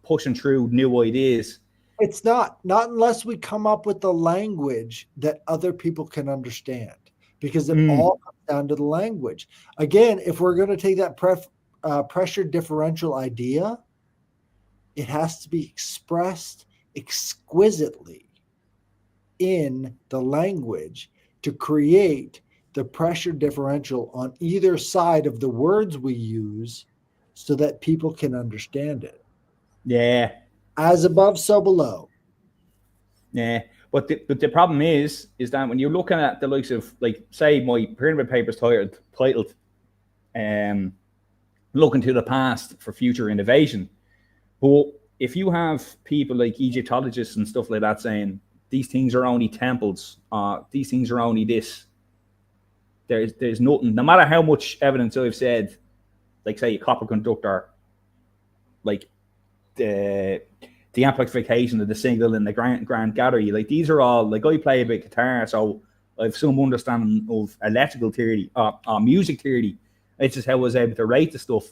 [SPEAKER 2] through new ideas.
[SPEAKER 1] It's not unless we come up with the language that other people can understand, because it all comes down to the language. Again, if we're going to take that pressure differential idea, it has to be expressed exquisitely in the language to create the pressure differential on either side of the words we use so that people can understand it.
[SPEAKER 2] Yeah.
[SPEAKER 1] As above, so below.
[SPEAKER 2] Yeah. But the problem is that when you're looking at the likes of, like, say, my pyramid paper is titled looking to the past for future innovation. But if you have people like Egyptologists and stuff like that saying these things are only temples, these things are only this, there's nothing. No matter how much evidence I've said, like, say, a copper conductor, like the amplification of the signal in the grand gallery, like, these are all, like, I play a bit guitar, so I have some understanding of electrical theory, music theory. It's just how I was able to rate the stuff.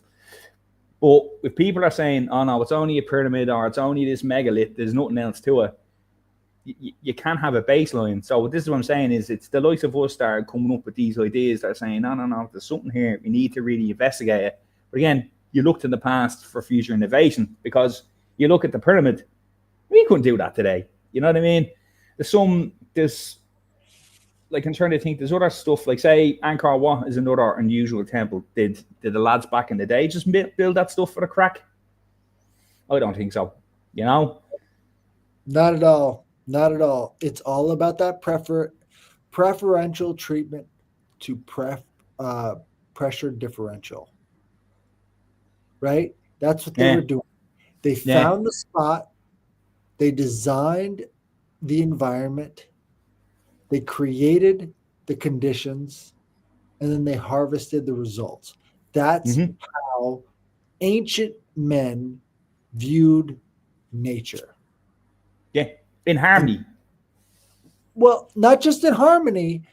[SPEAKER 2] But if people are saying, oh no, it's only a pyramid, or it's only this megalith, there's nothing else to it, you can't have a baseline. So this is what I'm saying, is it's the likes of us that are coming up with these ideas that are saying, no, there's something here, we need to really investigate it. But again, you look to the past for future innovation, because you look at the pyramid, we couldn't do that today. You know what I mean? There's like, I'm trying to think, there's other stuff, like, say, Angkor Wat is another unusual temple. Did the lads back in the day just build that stuff for the crack? I don't think so. You know?
[SPEAKER 1] Not at all. Not at all. It's all about that preferential treatment to pressure differential. Right? That's what they were doing. They found the spot. They designed the environment. They created the conditions, and then they harvested the results. That's how ancient men viewed nature.
[SPEAKER 2] Yeah, in harmony.
[SPEAKER 1] Well, not just in harmony,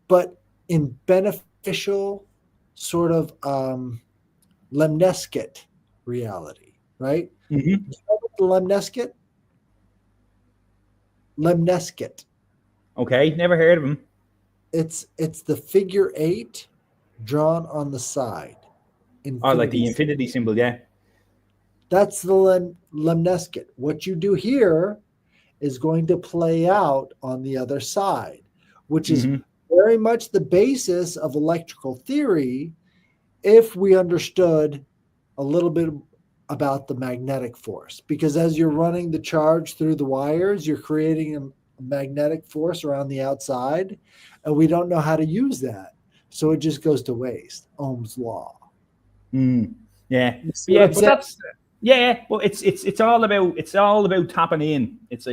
[SPEAKER 1] but in beneficial sort of lemniscate reality, right?
[SPEAKER 2] Mm-hmm.
[SPEAKER 1] Do you know what the lemniscate? Lemniscate.
[SPEAKER 2] Okay, never heard of him.
[SPEAKER 1] It's the figure 8 drawn on the side.
[SPEAKER 2] Like the infinity symbol, yeah.
[SPEAKER 1] That's the lemniscate. What you do here is going to play out on the other side, which is very much the basis of electrical theory if we understood a little bit about the magnetic force. Because as you're running the charge through the wires, you're creating a magnetic force around the outside, and we don't know how to use that. So it just goes to waste. Ohm's law.
[SPEAKER 2] Yeah. But that's but it's all about tapping in. It's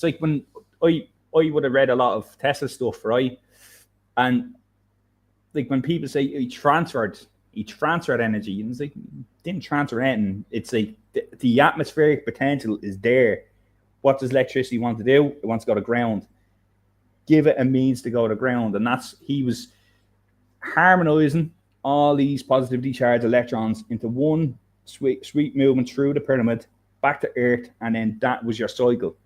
[SPEAKER 2] like when I would have read a lot of Tesla stuff, right? And like when people say he transferred energy, and it's like, didn't transfer anything. It's like the atmospheric potential is there. What does electricity want to do? It wants to go to ground. Give it a means to go to ground, and he was harmonizing all these positively charged electrons into one sweet movement through the pyramid back to Earth, and then that was your cycle.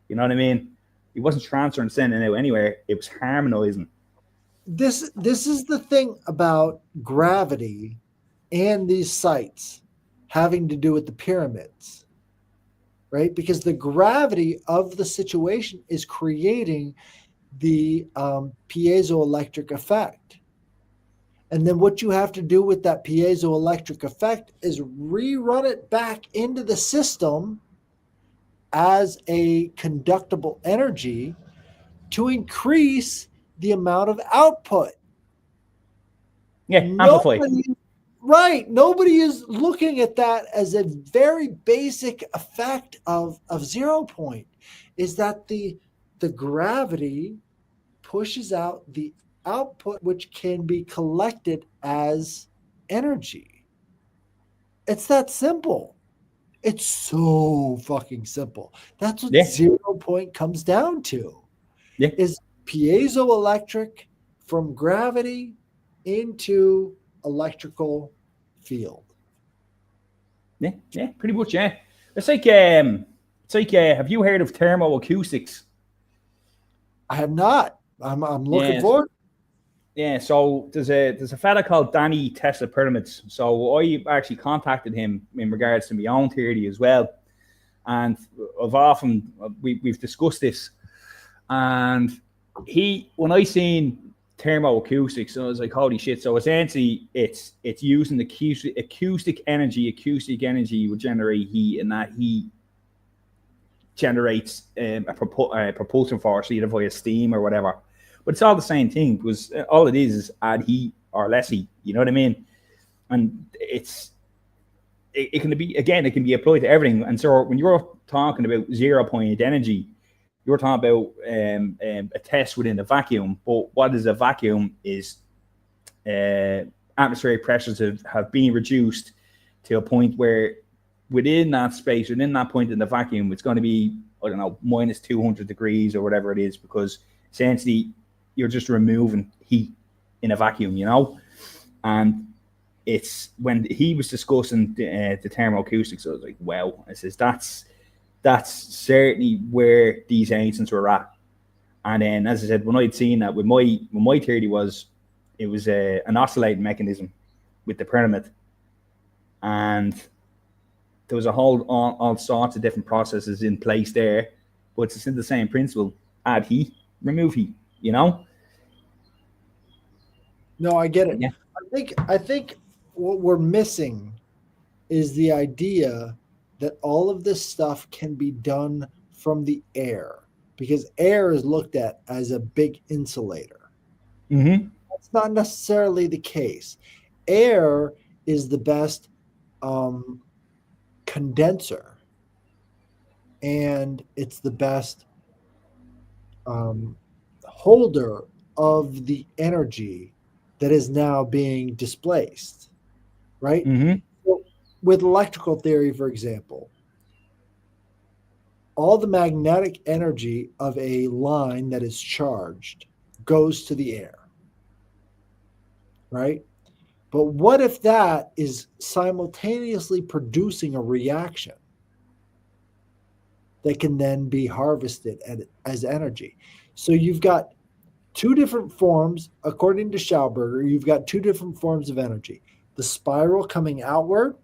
[SPEAKER 2] You know what I mean? He wasn't transferring, sending it out anywhere. It was harmonizing.
[SPEAKER 1] This is the thing about gravity and these sites having to do with the pyramids, right? Because the gravity of the situation is creating the piezoelectric effect. And then what you have to do with that piezoelectric effect is rerun it back into the system as a conductible energy to increase the amount of output.
[SPEAKER 2] Yeah, amplify.
[SPEAKER 1] Nobody is looking at that as a very basic effect of 0 point, is that the gravity pushes out the output, which can be collected as energy. It's that simple. It's so fucking simple. That's what 0 point comes down to. Is piezoelectric from gravity into electrical field.
[SPEAKER 2] Yeah, pretty much. Yeah, it's like have you heard of thermoacoustics?
[SPEAKER 1] I have not. I'm looking for it.
[SPEAKER 2] Yeah, so there's a fella called Danny Tesla Pyramids. So I actually contacted him in regards to my own theory as well, and we've discussed this. And when I seen thermoacoustics. So it's like, holy shit. So essentially it's using the acoustic energy will generate heat, and that heat generates a propulsion force either via steam or whatever. But it's all the same thing, because all it is add heat or less heat. You know what I mean? And it can be, again, it can be applied to everything. And so when you're talking about 0 point energy, you're talking about a test within a vacuum. But what is a vacuum is atmospheric pressures have been reduced to a point where within that space, within that point in the vacuum, it's going to be, I don't know, minus 200 degrees or whatever it is, because essentially you're just removing heat in a vacuum, you know? And it's when he was discussing the thermoacoustics, I was like, wow. I says, that's certainly where these ancients were at. And then, as I said, when I'd seen that, with my theory was, it was an oscillating mechanism with the pyramid. And there was a whole all sorts of different processes in place there, but it's in the same principle: add heat, remove heat. You know?
[SPEAKER 1] No, I get it.
[SPEAKER 2] Yeah.
[SPEAKER 1] I think what we're missing is the idea that all of this stuff can be done from the air, because air is looked at as a big insulator.
[SPEAKER 2] Mm-hmm.
[SPEAKER 1] That's not necessarily the case. Air is the best condenser, and it's the best holder of the energy that is now being displaced, right?
[SPEAKER 2] Mm-hmm.
[SPEAKER 1] So with electrical theory, for example, all the magnetic energy of a line that is charged goes to the air, right? But what if that is simultaneously producing a reaction that can then be harvested as energy? So you've got two different forms, according to Schauberger, you've got two different forms of energy: the spiral coming outward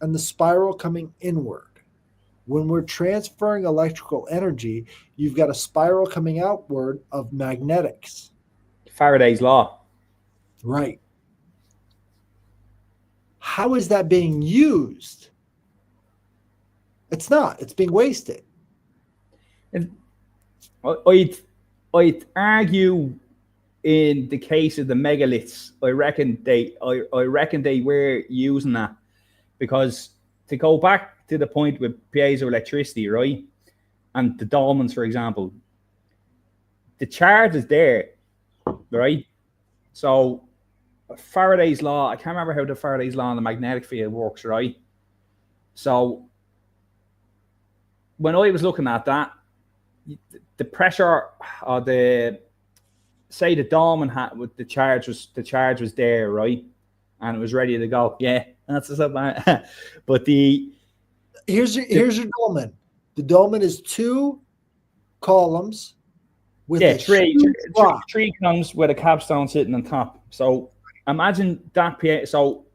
[SPEAKER 1] and the spiral coming inward. When we're transferring electrical energy, you've got a spiral coming outward of magnetics.
[SPEAKER 2] Faraday's law.
[SPEAKER 1] Right. How is that being used? It's not. It's being wasted.
[SPEAKER 2] And I'd argue, in the case of the megaliths, I reckon they were using that, because to go back to the point with piezoelectricity, right, and the dolmens, for example, the charge is there, right? So Faraday's law, I can't remember how the Faraday's law on the magnetic field works, right? So when I was looking at that, the pressure, or the dolmen had with the charge was there, right, and it was ready to go. Yeah, that's what's up. But
[SPEAKER 1] here's your dolmen. The dolmen is two columns with a
[SPEAKER 2] tree comes with a capstone sitting on top. So imagine that. So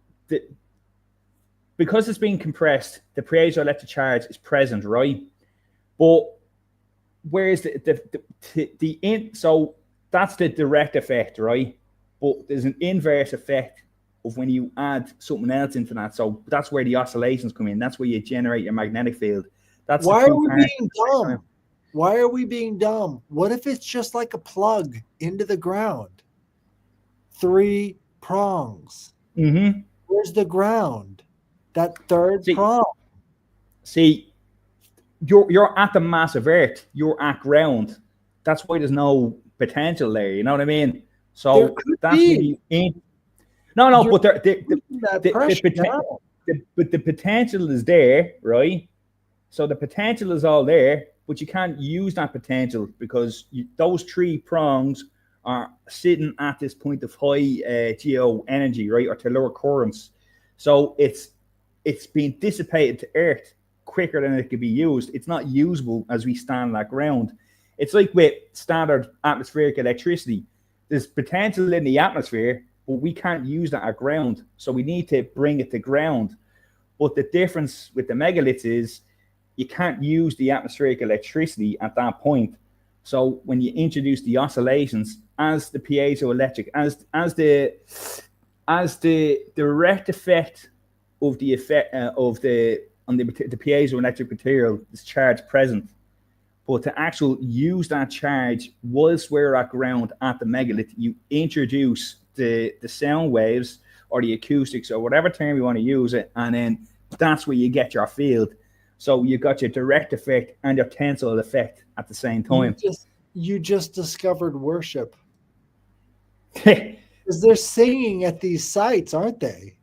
[SPEAKER 2] because it's being compressed, the piezoelectric charge is present, right? But where's so that's the direct effect, right? But there's an inverse effect of when you add something else into that. So that's where the oscillations come in. That's where you generate your magnetic field. That's
[SPEAKER 1] why are we being dumb? Why are we being dumb? What if it's just like a plug into the ground? 3 prongs.
[SPEAKER 2] Mm-hmm.
[SPEAKER 1] Where's the ground? That third prong.
[SPEAKER 2] See, you're at the mass of Earth. You're at ground. That's why there's no potential there. You know what I mean? So that's really no. But the potential is there, right? So the potential is all there, but you can't use that potential because those 3 prongs are sitting at this point of high geo energy, right, or to lower currents. So it's being dissipated to Earth quicker than it could be used. It's not usable as we stand on that ground. It's like with standard atmospheric electricity. There's potential in the atmosphere, but we can't use that at ground. So we need to bring it to ground. But the difference with the megaliths is you can't use the atmospheric electricity at that point. So when you introduce the oscillations as the piezoelectric, as the direct effect of the effect of the piezoelectric material is charge present, but to actually use that charge whilst we're at ground at the megalith, you introduce the sound waves or the acoustics or whatever term you want to use it, and then that's where you get your field. So you got your direct effect and your tensile effect at the same time.
[SPEAKER 1] You just discovered worship. Because they're singing at these sites, aren't they?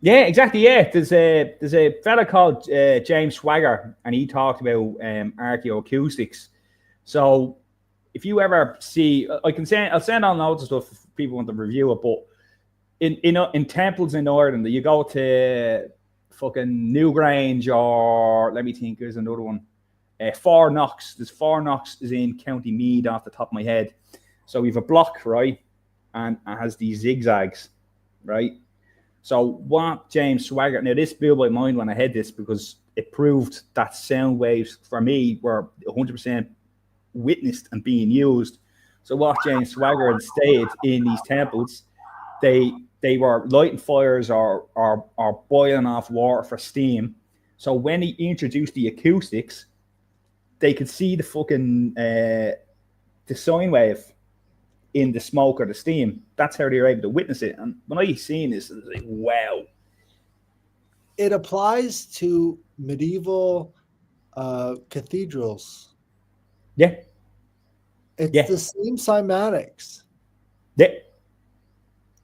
[SPEAKER 2] Yeah, exactly. Yeah, there's a fella called James Swagger, and he talked about archaeoacoustics. So if you ever see, I'll send on loads of stuff if people want to review it. But in temples in Ireland, you go to fucking Newgrange, or let me think, there's another one. Four Knox. There's Four Knox is in County Meath off the top of my head. So we have a block, right, and it has these zigzags, right. So what James Swagger, now this blew my mind when I heard this, because it proved that sound waves for me were 100% witnessed and being used. So what James Swagger had stayed in these temples, they were lighting fires or boiling off water for steam. So when he introduced the acoustics, they could see the fucking the sine wave in the smoke or the steam. That's how they were able to witness it. And when I seen this, I was like, wow.
[SPEAKER 1] It applies to medieval cathedrals.
[SPEAKER 2] Yeah.
[SPEAKER 1] It's the same cymatics.
[SPEAKER 2] Yeah.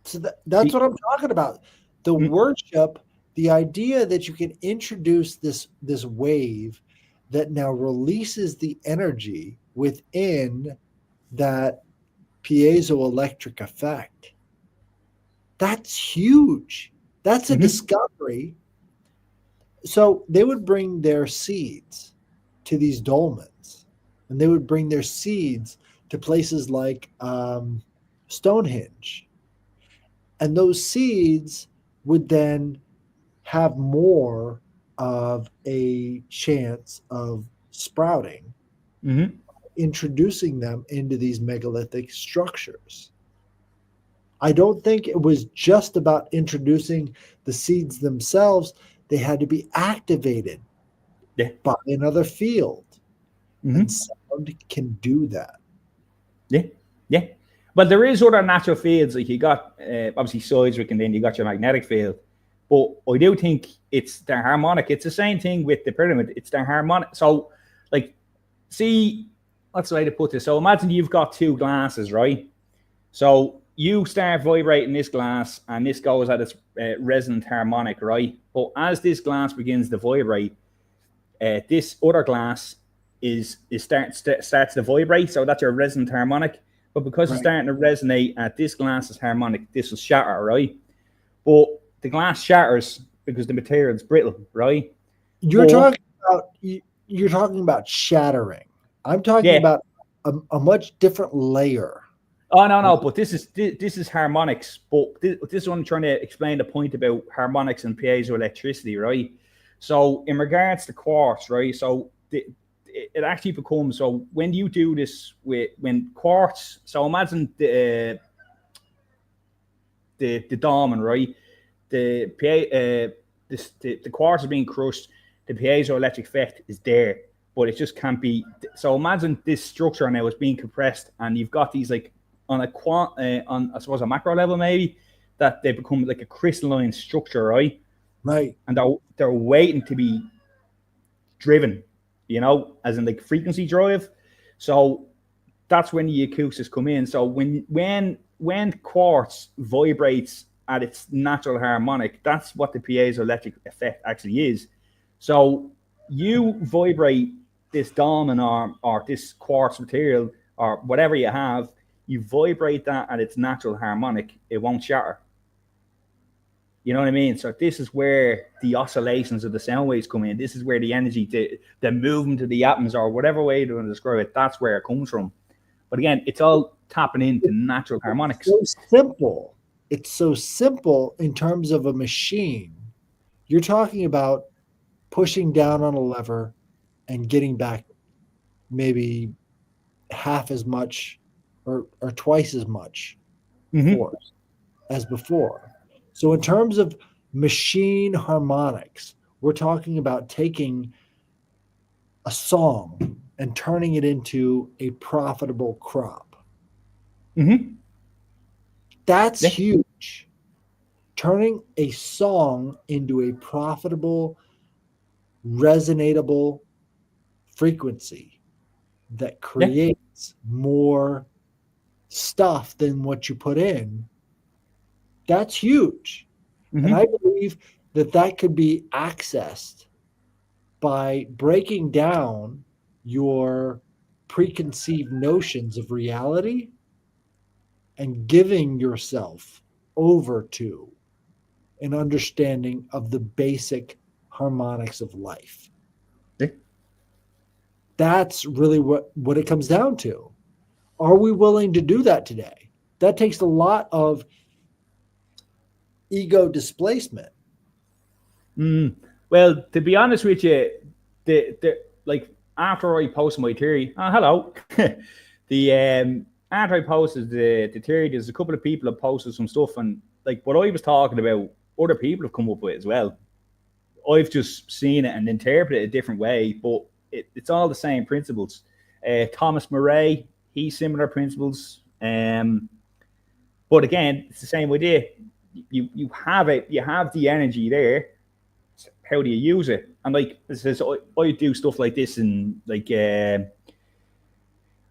[SPEAKER 1] So that's what I'm talking about. The worship, the idea that you can introduce this wave that now releases the energy within that piezoelectric effect. That's huge. That's a discovery. So they would bring their seeds to these dolmens, and they would bring their seeds to places like Stonehenge. And those seeds would then have more of a chance of sprouting, introducing them into these megalithic structures. I don't think it was just about introducing the seeds themselves. They had to be activated by another field. And sound can do that.
[SPEAKER 2] Yeah, yeah. Well, there is other natural fields. Like you got obviously seismic, and then you got your magnetic field. But I do think it's the harmonic. It's the same thing with the pyramid. It's the harmonic. So, like, see, what's the way to put this? So imagine you've got two glasses, right? So you start vibrating this glass, and this goes at its resonant harmonic, right? But as this glass begins to vibrate, this other glass starts to vibrate. So that's your resonant harmonic. But because it's starting to resonate at this glass's harmonic, this will shatter, right? But the glass shatters because the material is brittle, right?
[SPEAKER 1] You're talking about shattering. I'm talking about a much different layer.
[SPEAKER 2] Oh no! But this is harmonics. But this is what I'm trying to explain, the point about harmonics and piezoelectricity, right? So in regards to quartz, right? So it actually becomes, so when you do this when quartz, so imagine the diamond, right? The quartz is being crushed, the piezoelectric effect is there, but it just can't be. So imagine this structure now is being compressed, and you've got these, like, on on I suppose a macro level maybe, that they become like a crystalline structure, right?
[SPEAKER 1] Right.
[SPEAKER 2] And they're waiting to be driven, you know, as in like frequency drive. So that's when the acoustics come in. So when quartz vibrates at its natural harmonic, that's what the piezoelectric effect actually is. So you vibrate this diamond or this quartz material or whatever you have, you vibrate that at its natural harmonic, it won't shatter. You know what I mean? So this is where the oscillations of the sound waves come in. This is where the energy, the movement of the atoms, or whatever way you want to describe it, that's where it comes from. But again, it's all tapping into natural harmonics.
[SPEAKER 1] It's so simple. It's so simple in terms of a machine. You're talking about pushing down on a lever and getting back maybe half as much or twice as much
[SPEAKER 2] Mm-hmm.
[SPEAKER 1] force as before. So, in terms of machine harmonics, we're talking about taking a song and turning it into a profitable crop.
[SPEAKER 2] Mm-hmm.
[SPEAKER 1] That's
[SPEAKER 2] Yeah.
[SPEAKER 1] huge. Turning a song into a profitable, resonatable frequency that
[SPEAKER 2] Yeah.
[SPEAKER 1] creates more stuff than what you put in, that's huge. And I
[SPEAKER 2] Mm-hmm.
[SPEAKER 1] believe that that could be accessed by breaking down your preconceived notions of reality and giving yourself over to an understanding of the basic harmonics of life.
[SPEAKER 2] Yeah.
[SPEAKER 1] That's really what it comes down to. Are we willing to do that today? That takes a lot of ego displacement.
[SPEAKER 2] Mm. Well, to be honest with you, the like after I posted my theory, hello, the after I posted the theory, there's a couple of people that posted some stuff, and like what I was talking about, other people have come up with as well. I've just seen it and interpreted it a different way, but it's all the same principles. Thomas Murray, he's similar principles. But again, it's the same idea. You have it, you have the energy there. How do you use it? And like this is, I do stuff like this, and like,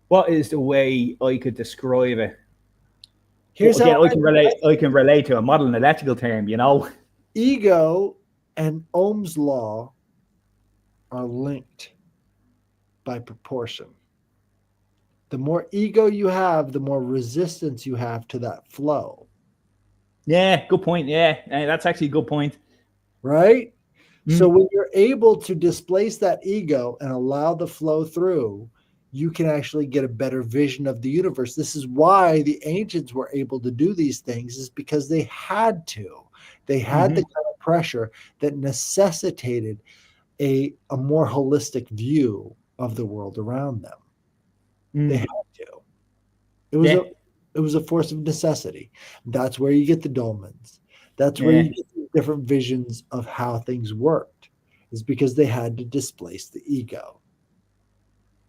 [SPEAKER 2] what is the way I could describe it? But
[SPEAKER 1] Here's how
[SPEAKER 2] again, I can relate. I can relate to a model and electrical term. You know.
[SPEAKER 1] ego and Ohm's law are linked by proportion. The more ego you have, the more resistance you have to that flow,
[SPEAKER 2] Yeah, good point. Yeah, that's actually a good point.
[SPEAKER 1] right? So
[SPEAKER 2] Mm.
[SPEAKER 1] when you're able to displace that ego and allow the flow through, you can actually get a better vision of the universe. This is why the ancients were able to do these things, is because they had to. They had the
[SPEAKER 2] Mm-hmm.
[SPEAKER 1] kind of pressure that necessitated a more holistic view of the world around them. They had
[SPEAKER 2] Mm.
[SPEAKER 1] to. It was
[SPEAKER 2] Yeah,
[SPEAKER 1] a it was a force of necessity. That's where you get the dolmens. That's where
[SPEAKER 2] yeah,
[SPEAKER 1] you get different visions of how things worked. Is because they had to displace the ego.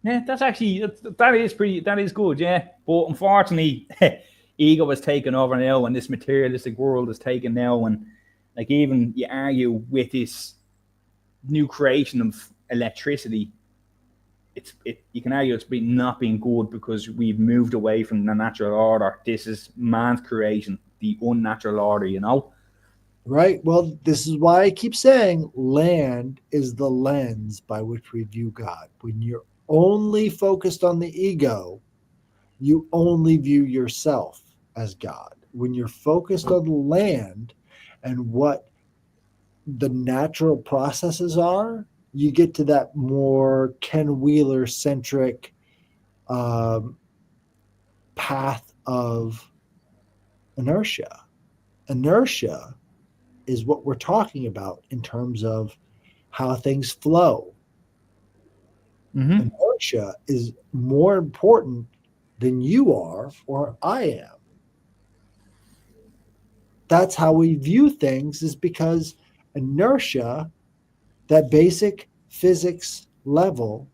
[SPEAKER 2] yeah. That's actually that is pretty. That is good. Yeah, but unfortunately, ego has taken over now, and this materialistic world is taken now, and like even you argue with this new creation of electricity, you can argue it's been not being good because we've moved away from the natural order. This is man's creation, the unnatural order. You know.
[SPEAKER 1] Right? Well, this is why I keep saying land is the lens by which we view God. When you're only focused on the ego, you only view yourself as God. When you're focused on the land and what the natural processes are, you get to that more Ken Wheeler centric um, path of inertia. Inertia is what we're talking about in terms of how things flow.
[SPEAKER 2] Mm-hmm.
[SPEAKER 1] Inertia is more important than you are or I am. That's how we view things, is because inertia, that basic physics level,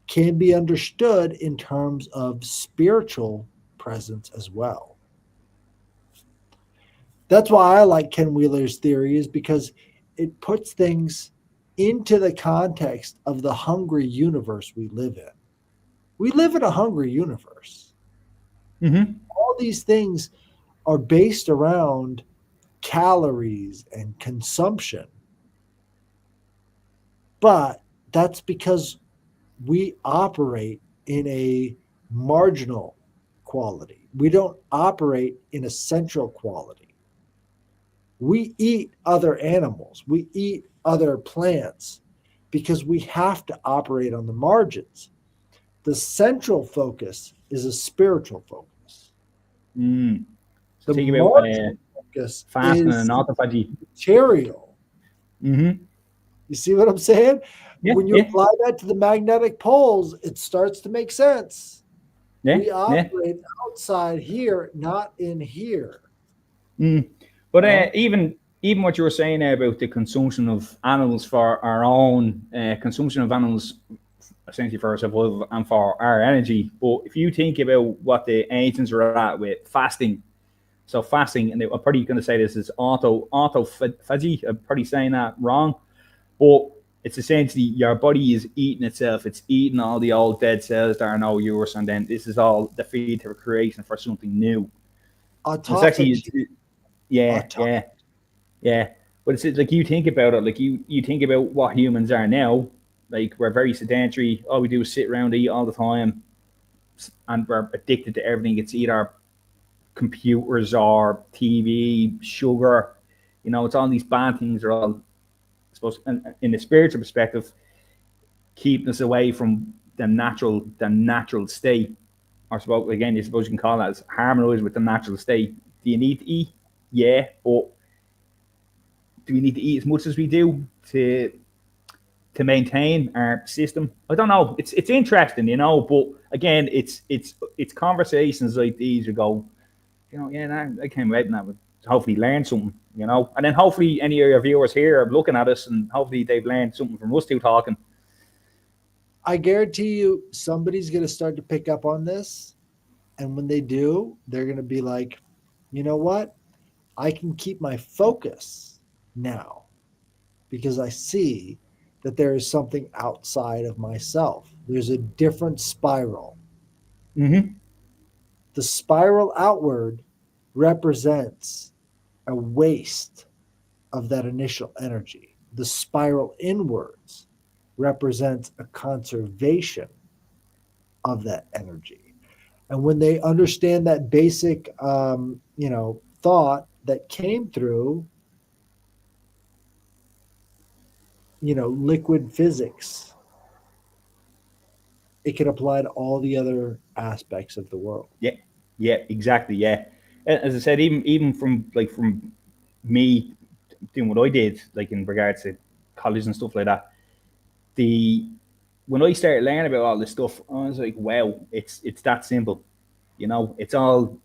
[SPEAKER 1] can be understood in terms of spiritual presence as well. That's why I like Ken Wheeler's theory, is because it puts things into the context of the hungry universe we live in. We live in a hungry universe.
[SPEAKER 2] Mm-hmm.
[SPEAKER 1] All these things are based around calories and consumption. But that's because we operate in a marginal quality. We don't operate in a central quality. We eat other animals, we eat other plants because we have to operate on the margins. The central focus is a spiritual focus.
[SPEAKER 2] Mm. So
[SPEAKER 1] The
[SPEAKER 2] think about
[SPEAKER 1] marginal focus
[SPEAKER 2] fasting and
[SPEAKER 1] is
[SPEAKER 2] autophagy.
[SPEAKER 1] material.
[SPEAKER 2] Mm-hmm.
[SPEAKER 1] You see what I'm saying?
[SPEAKER 2] Yeah,
[SPEAKER 1] When you
[SPEAKER 2] yeah,
[SPEAKER 1] apply that to the magnetic poles, it starts to make sense.
[SPEAKER 2] yeah,
[SPEAKER 1] We
[SPEAKER 2] yeah.
[SPEAKER 1] operate outside here, not in here.
[SPEAKER 2] Mm.
[SPEAKER 1] You
[SPEAKER 2] But
[SPEAKER 1] know?
[SPEAKER 2] even what you were saying there about the consumption of animals for our own consumption of animals, essentially for our survival and for our energy. But if you think about what the ancients were at with fasting, so fasting, and I'm probably going to say this is autophagy. I'm probably saying that wrong, but it's essentially your body is eating itself. It's eating all the old dead cells that are now yours, and then this is all the feed to creation for something new. And it's actually,
[SPEAKER 1] Autophagy.
[SPEAKER 2] yeah,
[SPEAKER 1] Auto-
[SPEAKER 2] yeah, yeah. But it's like you think about it, like you think about what humans are now. Like we're very sedentary. All we do is sit around, eat all the time, and we're addicted to everything. It's either computers or TV, sugar. You know, it's all these bad things are all supposed, in the spiritual perspective, keeping us away from the natural state. Or suppose again, you suppose you can call that as harmonize with the natural state. Do you need to eat? Yeah, but do we need to eat as much as we do to maintain our system? I don't know. It's interesting, but again, it's conversations like these. You go, yeah, nah, I came out and that would hopefully learn something, and then hopefully any of your viewers here are looking at us, and hopefully they've learned something from us two talking.
[SPEAKER 1] I guarantee you somebody's going to start to pick up on this. And when they do, they're going to be like, you know what? I can keep my focus now because I see that there is something outside of myself. There's a different spiral.
[SPEAKER 2] Mm-hmm.
[SPEAKER 1] The spiral outward represents a waste of that initial energy. The spiral inwards represents a conservation of that energy. And when they understand that basic, thought that came through, liquid physics, it can apply to all the other aspects of the world.
[SPEAKER 2] Yeah, yeah, exactly. Yeah, as I said, even from me doing what I did, like in regards to college and stuff like that, the when I started learning about all this stuff, I was like, wow, it's that simple. It's all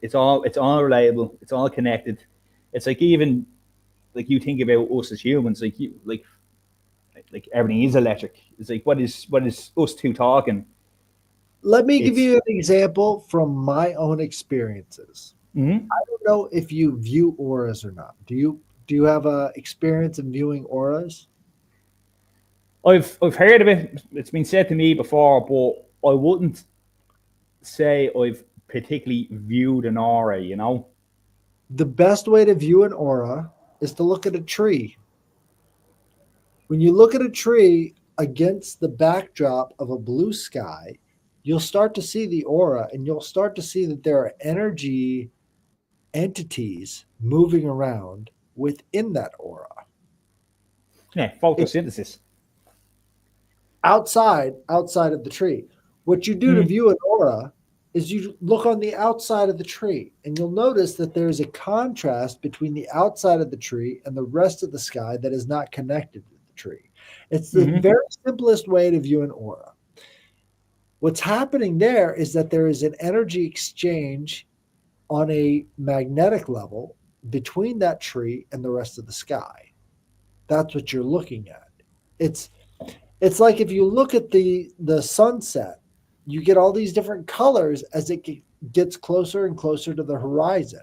[SPEAKER 2] reliable. It's all connected. It's like even like you think about us as humans, like everything is electric. It's like what is us two talking?
[SPEAKER 1] Let me give
[SPEAKER 2] It's
[SPEAKER 1] you an example from my own experiences.
[SPEAKER 2] mm-hmm.
[SPEAKER 1] I don't know if you view auras or not. Do you have a experience in viewing auras?
[SPEAKER 2] I've heard of it. It's been said to me before, but I wouldn't say I've particularly viewed an aura.
[SPEAKER 1] The best way to view an aura is to look at a tree. When you look at a tree against the backdrop of a blue sky, you'll start to see the aura and you'll start to see that there are energy entities moving around within that aura.
[SPEAKER 2] Yeah,
[SPEAKER 1] It,
[SPEAKER 2] photosynthesis.
[SPEAKER 1] outside of the tree. What you do to
[SPEAKER 2] Mm,
[SPEAKER 1] view an aura is you look on the outside of the tree and you'll notice that there's a contrast between the outside of the tree and the rest of the sky that is not connected to the tree. It's the
[SPEAKER 2] mm-hmm,
[SPEAKER 1] very simplest way to view an aura. What's happening there is that there is an energy exchange on a magnetic level between that tree and the rest of the sky. That's what you're looking at. It's it's like if you look at the sunset, you get all these different colors as it gets closer and closer to the horizon.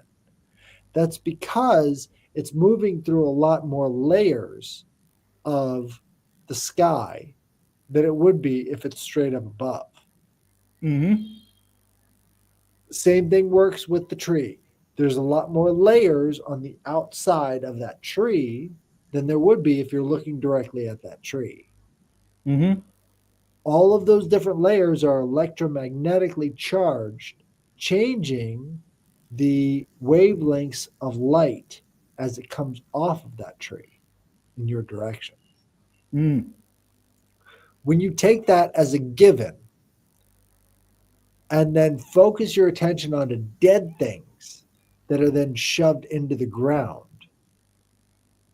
[SPEAKER 1] That's because it's moving through a lot more layers of the sky than it would be if it's straight up above.
[SPEAKER 2] mm-hmm,
[SPEAKER 1] Same thing works with the tree. There's a lot more layers on the outside of that tree than there would be if you're looking directly at that tree.
[SPEAKER 2] mm-hmm,
[SPEAKER 1] All of those different layers are electromagnetically charged, changing the wavelengths of light as it comes off of that tree in your direction.
[SPEAKER 2] mm,
[SPEAKER 1] When you take that as a given and then focus your attention onto dead things that are then shoved into the ground,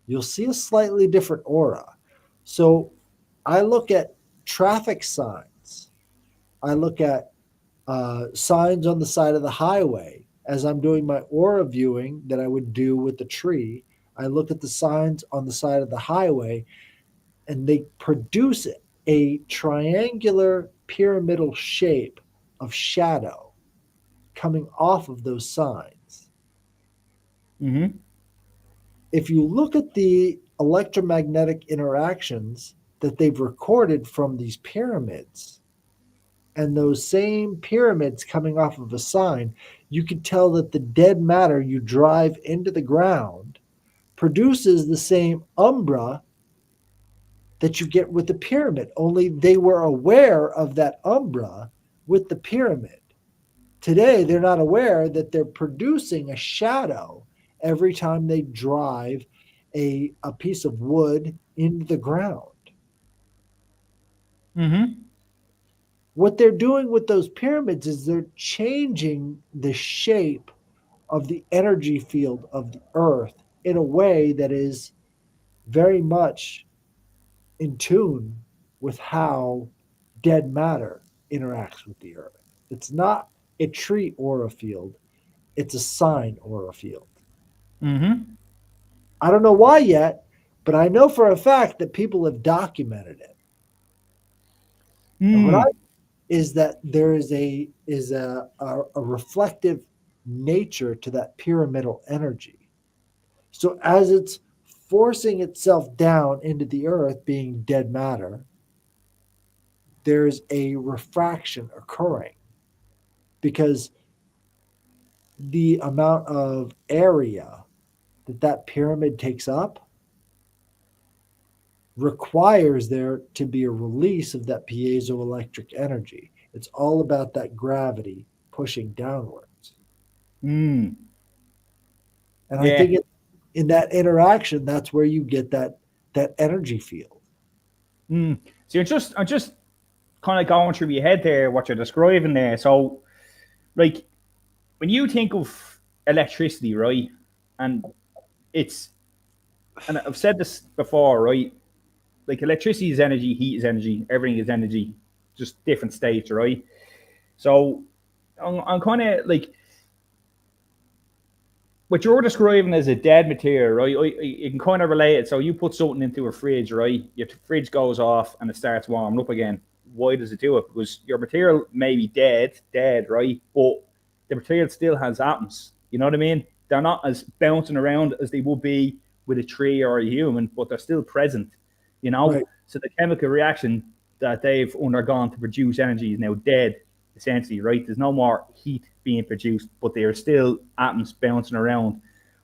[SPEAKER 1] you'll see a slightly different aura. So I look at traffic signs. I look at signs on the side of the highway as I'm doing my aura viewing that I would do with the tree. I look at the signs on the side of the highway, and they produce a triangular pyramidal shape of shadow coming off of those signs.
[SPEAKER 2] Mm-hmm.
[SPEAKER 1] If you look at the electromagnetic interactions that they've recorded from these pyramids, and those same pyramids coming off of a sign, you could tell that the dead matter you drive into the ground produces the same umbra that you get with the pyramid, only they were aware of that umbra with the pyramid. Today, they're not aware that they're producing a shadow every time they drive a piece of wood into the ground.
[SPEAKER 2] Mm-hmm.
[SPEAKER 1] What they're doing with those pyramids is they're changing the shape of the energy field of the earth in a way that is very much in tune with how dead matter interacts with the earth. It's not a tree aura field, it's a sign aura field.
[SPEAKER 2] Mm-hmm.
[SPEAKER 1] I don't know why yet, but I know for a fact that people have documented it. And what I
[SPEAKER 2] Mm.
[SPEAKER 1] is that there is a reflective nature to that pyramidal energy. So as it's forcing itself down into the earth, being dead matter, there's a refraction occurring because the amount of area that pyramid takes up requires there to be a release of that piezoelectric energy. It's all about that gravity pushing downwards.
[SPEAKER 2] Mm.
[SPEAKER 1] And I
[SPEAKER 2] Yeah.
[SPEAKER 1] think in that interaction, that's where you get that energy field.
[SPEAKER 2] Mm. So I'm just kind of going through your head there, what you're describing there. So, like, when you think of electricity, right, and it's, and I've said this before, right, like electricity is energy, heat is energy, everything is energy, just different states, right? So, I'm kind of like, what you're describing as a dead material, right? You can kind of relate it. So you put something into a fridge, right? Your fridge goes off and it starts warming up again. Why does it do it? Because your material may be dead, right? But the material still has atoms. You know what I mean? They're not as bouncing around as they would be with a tree or a human, but they're still present. You know,
[SPEAKER 1] Right.
[SPEAKER 2] so the chemical reaction that they've undergone to produce energy is now dead, essentially, right? There's no more heat being produced, but they are still atoms bouncing around.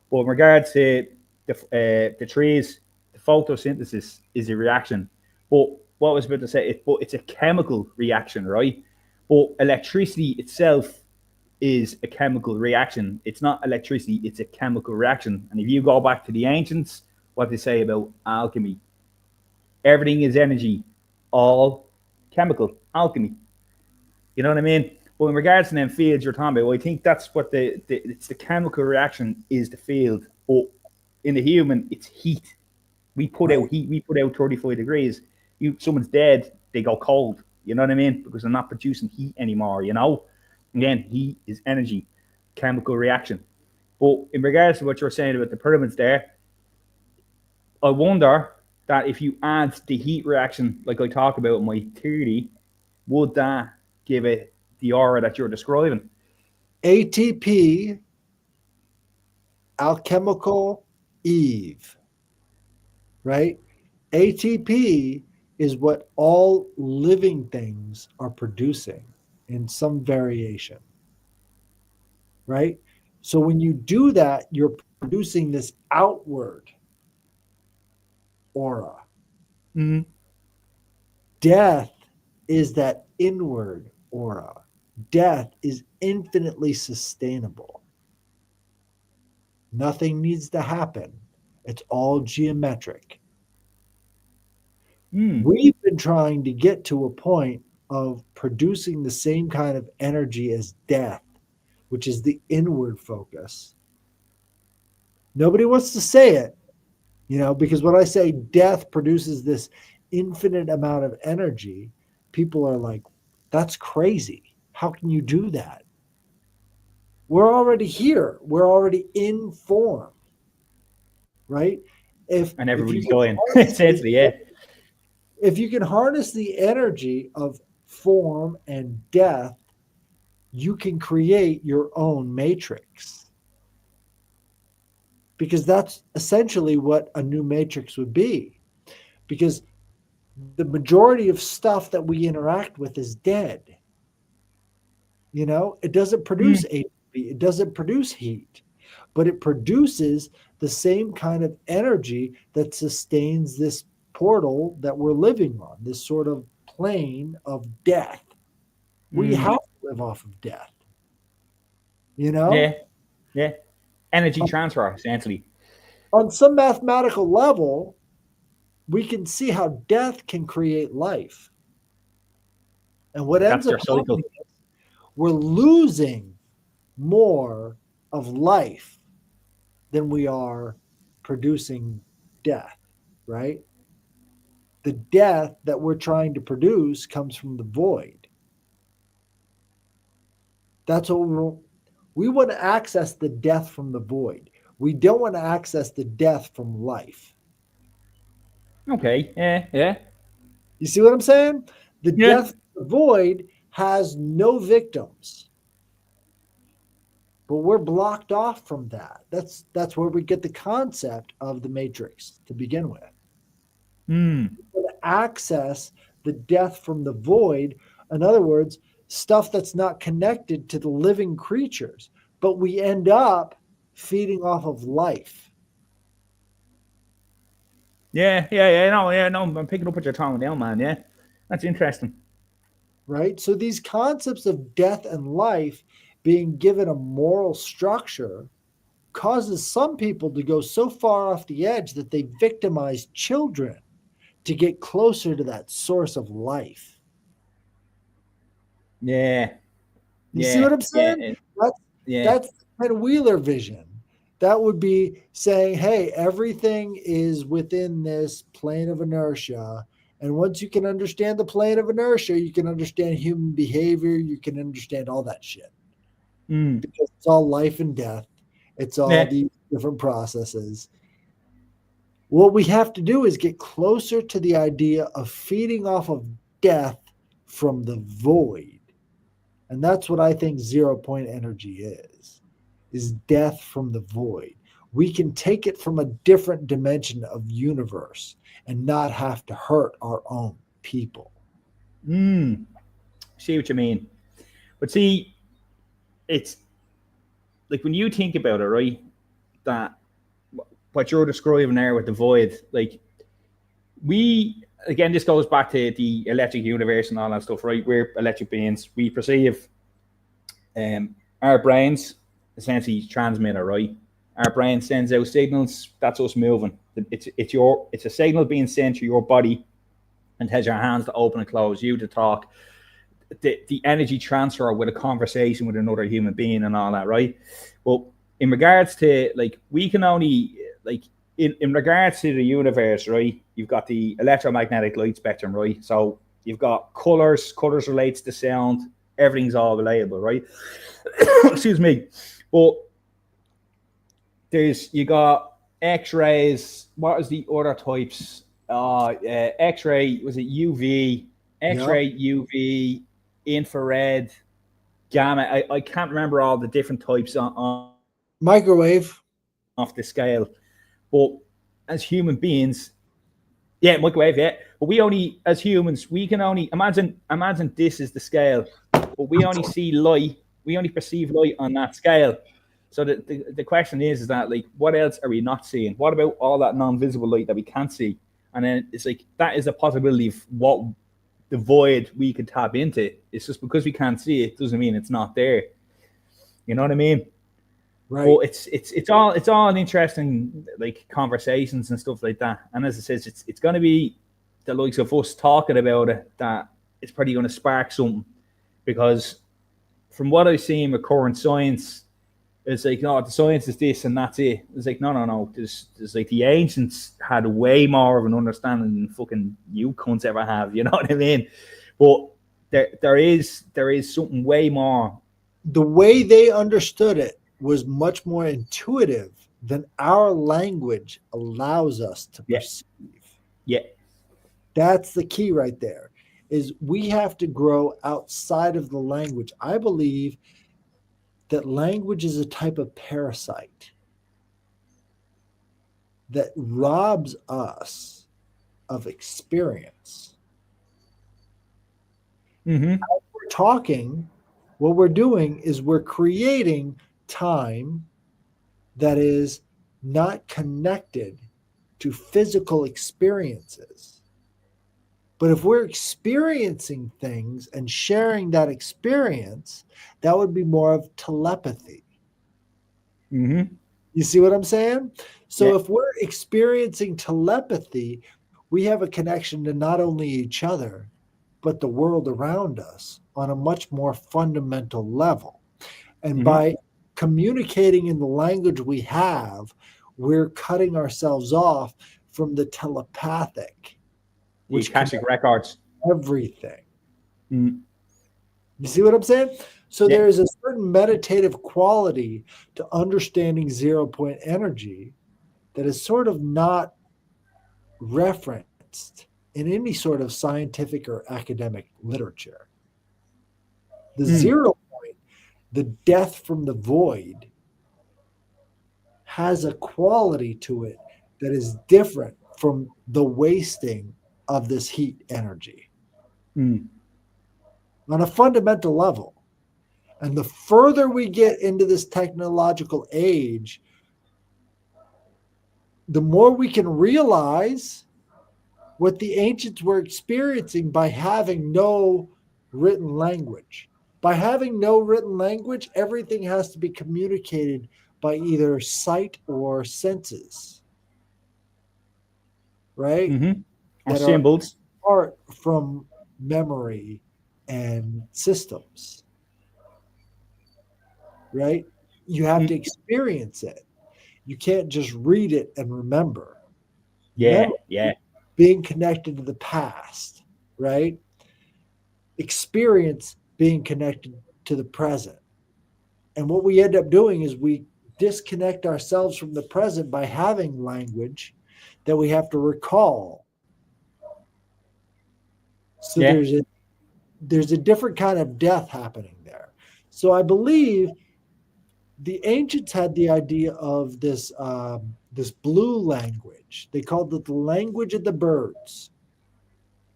[SPEAKER 2] But in regards to the trees, the photosynthesis is a reaction. But what I was about to say, but it's a chemical reaction, right? But electricity itself is a chemical reaction. It's not electricity, it's a chemical reaction. And if you go back to the ancients, what they say about alchemy, everything is energy, all chemical alchemy. You know what I mean? But in regards to them fields you're talking about, well, I think that's what it's the chemical reaction is the field. But in the human, it's heat. We put
[SPEAKER 1] Right.
[SPEAKER 2] out heat. We put out 35 degrees. Someone's dead, they go cold. You know what I mean? Because they're not producing heat anymore. You know, again, heat is energy, chemical reaction. But in regards to what you're saying about the pyramids, there, I wonder that if you add the heat reaction, like I talk about in my theory, would that give it the aura that you're describing?
[SPEAKER 1] ATP, alchemical Eve, right? ATP is what all living things are producing in some variation, right? So when you do that, you're producing this outward aura.
[SPEAKER 2] Mm-hmm.
[SPEAKER 1] Death is that inward aura. Death is infinitely sustainable. Nothing needs to happen. It's all geometric.
[SPEAKER 2] Mm.
[SPEAKER 1] We've been trying to get to a point of producing the same kind of energy as death, which is the inward focus. Nobody wants to say it, because when I say death produces this infinite amount of energy, people are like, that's crazy. How can you do that? We're already here. We're already in form, right?
[SPEAKER 2] And
[SPEAKER 1] If you
[SPEAKER 2] everybody's
[SPEAKER 1] can
[SPEAKER 2] dying.
[SPEAKER 1] harness the,
[SPEAKER 2] Essentially, yeah.
[SPEAKER 1] if you can harness the energy of form and death, you can create your own matrix. Because that's essentially what a new matrix would be. Because the majority of stuff that we interact with is dead. You know, it doesn't produce
[SPEAKER 2] Mm.
[SPEAKER 1] ATP, it doesn't produce heat, but it produces the same kind of energy that sustains this portal that we're living on, this sort of plane of death. We
[SPEAKER 2] Mm.
[SPEAKER 1] have to live off of death, you know?
[SPEAKER 2] Yeah, yeah. Energy transfer, essentially.
[SPEAKER 1] On some mathematical level, we can see how death can create life. And what ends
[SPEAKER 2] That's
[SPEAKER 1] up
[SPEAKER 2] their cycle.
[SPEAKER 1] happening is we're losing more of life than we are producing death, right? The death that we're trying to produce comes from the void. That's what we want to access the death from the void. We don't want to access the death from life.
[SPEAKER 2] Okay, yeah, yeah.
[SPEAKER 1] You see what I'm saying? The
[SPEAKER 2] Yeah.
[SPEAKER 1] death from the void has no victims, but we're blocked off from that. That's where we get the concept of the matrix to begin with.
[SPEAKER 2] Mm.
[SPEAKER 1] Access the death from the void. In other words, stuff that's not connected to the living creatures, but we end up feeding off of life,
[SPEAKER 2] Yeah, yeah, yeah. No, yeah, no. I'm picking up what you're talking now, man. Yeah, that's interesting.
[SPEAKER 1] right? So these concepts of death and life being given a moral structure causes some people to go so far off the edge that they victimize children to get closer to that source of life.
[SPEAKER 2] Yeah,
[SPEAKER 1] You see
[SPEAKER 2] yeah,
[SPEAKER 1] what I'm
[SPEAKER 2] yeah,
[SPEAKER 1] saying? That's
[SPEAKER 2] yeah.
[SPEAKER 1] that's Ted Wheeler vision. That would be saying, hey, everything is within this plane of inertia. And once you can understand the plane of inertia, you can understand human behavior, you can understand all that shit.
[SPEAKER 2] Mm.
[SPEAKER 1] Because it's all life and death. It's all
[SPEAKER 2] Yeah.
[SPEAKER 1] these different processes. What we have to do is get closer to the idea of feeding off of death from the void. And that's what I think 0 point energy is death from the void. We can take it from a different dimension of universe and not have to hurt our own people.
[SPEAKER 2] Mm. See what you mean. But see, it's like when you think about it, right? That what you're describing there with the void, like we again, this goes back to the electric universe and all that stuff, right? We're electric beings. We perceive our brains essentially transmit it, right? Our brain sends out signals. That's us moving. It's a signal being sent to your body and tells your hands to open and close, you to talk. The energy transfer with a conversation with another human being and all that, right? Well, in regards to like we can only like in regards to the universe, right? You've got the electromagnetic light spectrum, right? So you've got colors relates to sound, everything's all relatable, right? Excuse me. But there's you got X-rays. What is the other types? X-ray, was it UV?
[SPEAKER 1] Yeah.
[SPEAKER 2] X-ray, UV, infrared, gamma. I can't remember all the different types
[SPEAKER 1] Microwave.
[SPEAKER 2] off the scale. But as human beings, yeah, microwave, yeah. But we only, as humans, we can only imagine this is the scale, but we only see light, we only perceive light on that scale. So the question is that like, what else are we not seeing? What about all that non-visible light that we can't see? And then it's like that is a possibility of what the void we could tap into. It's just because we can't see it doesn't mean it's not there. You know what I mean? But
[SPEAKER 1] Right.
[SPEAKER 2] it's all an interesting like conversations and stuff like that. And as I said, it's going to be the likes of us talking about it that it's probably going to spark something because from what I've seen with current science, It's like, no, the science is this and that's it. It's like, no. There's like the ancients had way more of an understanding than fucking you cunts ever have. You know what I mean? But there is something way more.
[SPEAKER 1] The way they understood it was much more intuitive than our language allows us to
[SPEAKER 2] Yeah,
[SPEAKER 1] perceive.
[SPEAKER 2] yeah.
[SPEAKER 1] That's the key right there. Is we have to grow outside of the language. I believe that language is a type of parasite that robs us of experience.
[SPEAKER 2] Mm-hmm.
[SPEAKER 1] As we're talking, what we're doing is we're creating time that is not connected to physical experiences. But if we're experiencing things and sharing that experience, that would be more of telepathy.
[SPEAKER 2] Mm-hmm.
[SPEAKER 1] You see what I'm saying?
[SPEAKER 2] Yeah.
[SPEAKER 1] So if we're experiencing telepathy, we have a connection to not only each other, but the world around us on a much more fundamental level. And
[SPEAKER 2] Mm-hmm.
[SPEAKER 1] by communicating in the language we have, we're cutting ourselves off from the telepathic,
[SPEAKER 2] The
[SPEAKER 1] which
[SPEAKER 2] Akashic
[SPEAKER 1] connects
[SPEAKER 2] records.
[SPEAKER 1] everything.
[SPEAKER 2] Mm.
[SPEAKER 1] You see what I'm saying? So
[SPEAKER 2] Yeah.
[SPEAKER 1] there is a certain meditative quality to understanding zero point energy that is sort of not referenced in any sort of scientific or academic literature. The
[SPEAKER 2] Mm.
[SPEAKER 1] zero point, the death from the void, has a quality to it that is different from the wasting of this heat energy
[SPEAKER 2] Mm.
[SPEAKER 1] on a fundamental level. And the further we get into this technological age, the more we can realize what the ancients were experiencing by having no written language. By having no written language, everything has to be communicated by either sight or senses, right?
[SPEAKER 2] Mm-hmm. Or
[SPEAKER 1] That are
[SPEAKER 2] symbols.
[SPEAKER 1] apart from memory and systems, right? You have to
[SPEAKER 2] Mm.
[SPEAKER 1] experience it. You can't just read it and remember.
[SPEAKER 2] Yeah.
[SPEAKER 1] Memory,
[SPEAKER 2] Yeah.
[SPEAKER 1] being connected to the past, right? Experience being connected to the present. And what we end up doing is we disconnect ourselves from the present by having language that we have to recall. So
[SPEAKER 2] Yeah.
[SPEAKER 1] there's a different kind of death happening there. So I believe the ancients had the idea of this blue language. They called it the language of the birds,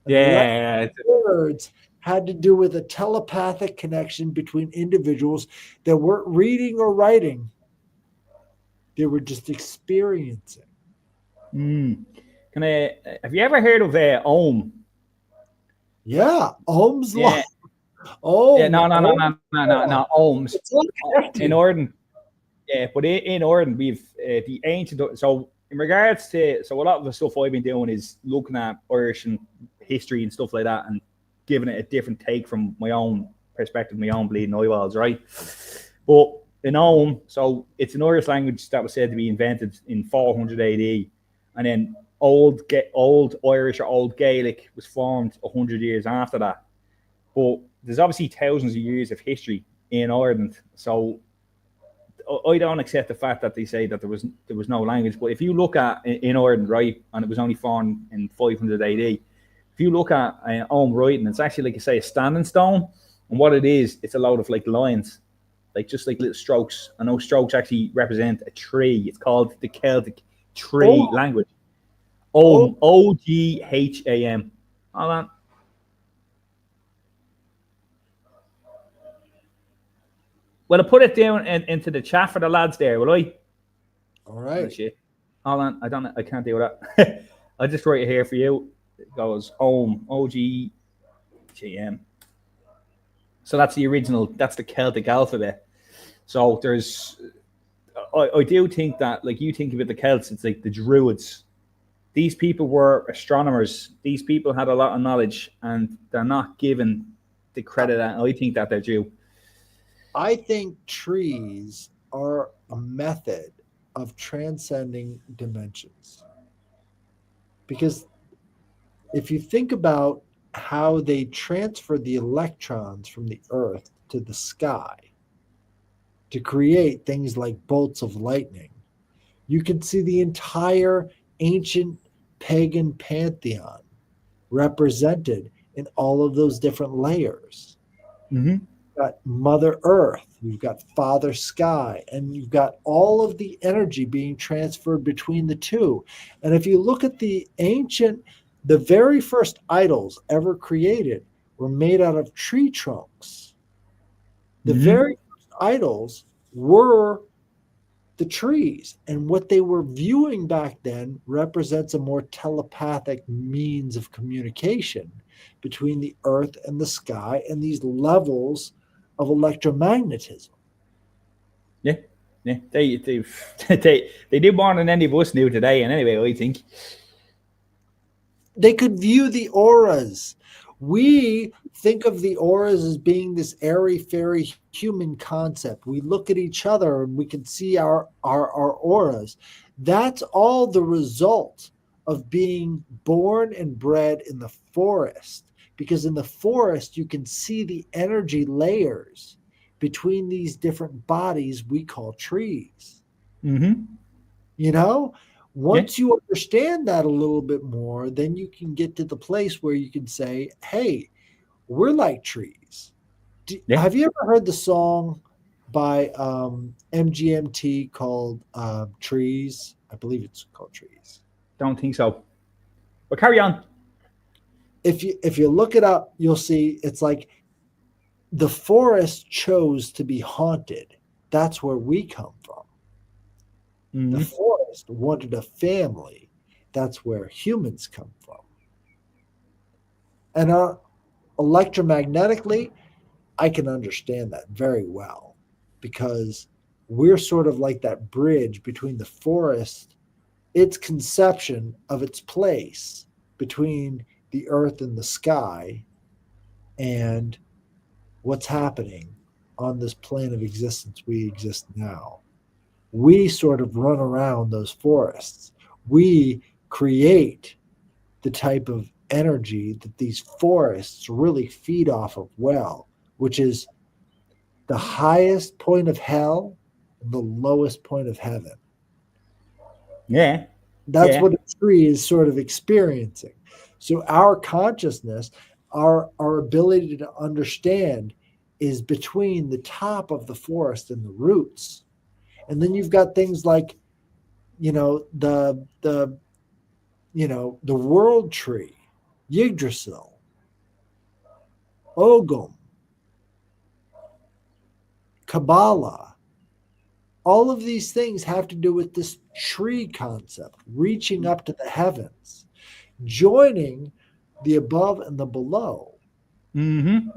[SPEAKER 1] and the language
[SPEAKER 2] Yeah.
[SPEAKER 1] of the birds had to do with a telepathic connection between individuals that weren't reading or writing; they were just experiencing.
[SPEAKER 2] Mm. Can I? Have you ever heard of Ohm?
[SPEAKER 1] Yeah, Ohm's law.
[SPEAKER 2] Yeah. Yeah.
[SPEAKER 1] Ohm, Ohm's
[SPEAKER 2] No.
[SPEAKER 1] law.
[SPEAKER 2] Ohms.
[SPEAKER 1] It's all
[SPEAKER 2] In
[SPEAKER 1] connected.
[SPEAKER 2] Orden. Yeah, but in Orden, we've the ancient. So in regards to, so a lot of the stuff I've been doing is looking at Irish and history and stuff like that, and giving it a different take from my own perspective, my own bleeding eyeballs, right? But in Ogham, so it's an Irish language that was said to be invented in 400 AD, and then old Irish or Old Gaelic was formed 100 years after that. But there's obviously thousands of years of history in Ireland, so I don't accept the fact that they say that there was no language. But if you look at in Ireland, right, and it was only formed in 500 AD, if you look at Ogham writing, it's actually like you say a standing stone, and what it is, it's a load of like lines, like just like little strokes, and those strokes actually represent a tree. It's called the Celtic tree
[SPEAKER 1] Oh,
[SPEAKER 2] language.
[SPEAKER 1] oh,
[SPEAKER 2] Ogham. Hold on. Well, I put it down into the chat for the lads there, will I?
[SPEAKER 1] all
[SPEAKER 2] Oh
[SPEAKER 1] right.
[SPEAKER 2] shit. Hold on, I don't know. I can't do that. I'll just write it here for you. It goes OGM. So that's the original, that's the Celtic alphabet. So I do think that, like you think about the Celts, it's like the Druids. These people were astronomers. These people had a lot of knowledge, and they're not given the credit that I think that they're due.
[SPEAKER 1] I think trees are a method of transcending dimensions. Because if you think about how they transfer the electrons from the earth to the sky to create things like bolts of lightning, you can see the entire ancient pagan pantheon represented in all of those different layers.
[SPEAKER 2] Mm-hmm.
[SPEAKER 1] You've got Mother Earth, you've got Father Sky, and you've got all of the energy being transferred between the two. And if you look at the very first idols ever created were made out of tree trunks. The
[SPEAKER 2] Mm-hmm.
[SPEAKER 1] very first idols were the trees. And what they were viewing back then represents a more telepathic means of communication between the earth and the sky and these levels of electromagnetism.
[SPEAKER 2] Yeah. Yeah. They do more than any of us knew today. And anyway, I think.
[SPEAKER 1] They could view the auras. We think of the auras as being this airy fairy human concept. We look at each other and we can see our auras. That's all the result of being born and bred in the forest. Because in the forest, you can see the energy layers between these different bodies we call trees.
[SPEAKER 2] Mm-hmm.
[SPEAKER 1] You know,
[SPEAKER 2] Yeah.
[SPEAKER 1] once you understand that a little bit more, then you can get to the place where you can say, hey, we're like trees.
[SPEAKER 2] Yeah.
[SPEAKER 1] Have you ever heard the song by MGMT called Trees? I believe it's called Trees.
[SPEAKER 2] Don't think so. But carry on.
[SPEAKER 1] If you look it up, you'll see it's like the forest chose to be haunted. That's where we come from. The
[SPEAKER 2] Mm-hmm.
[SPEAKER 1] forest wanted a family. That's where humans come from. And electromagnetically, I can understand that very well because we're sort of like that bridge between the forest, its conception of its place between the earth and the sky, and what's happening on this plane of existence we exist now. We sort of run around those forests. We create the type of energy that these forests really feed off of well, which is the highest point of hell and the lowest point of heaven.
[SPEAKER 2] Yeah.
[SPEAKER 1] That's
[SPEAKER 2] Yeah.
[SPEAKER 1] what a tree is sort of experiencing. So our consciousness, our ability to understand is between the top of the forest and the roots. And then you've got things like, the world tree, Yggdrasil, Ogum, Kabbalah. All of these things have to do with this tree concept, reaching up to the heavens, joining the above and the below.
[SPEAKER 2] Mm-hmm.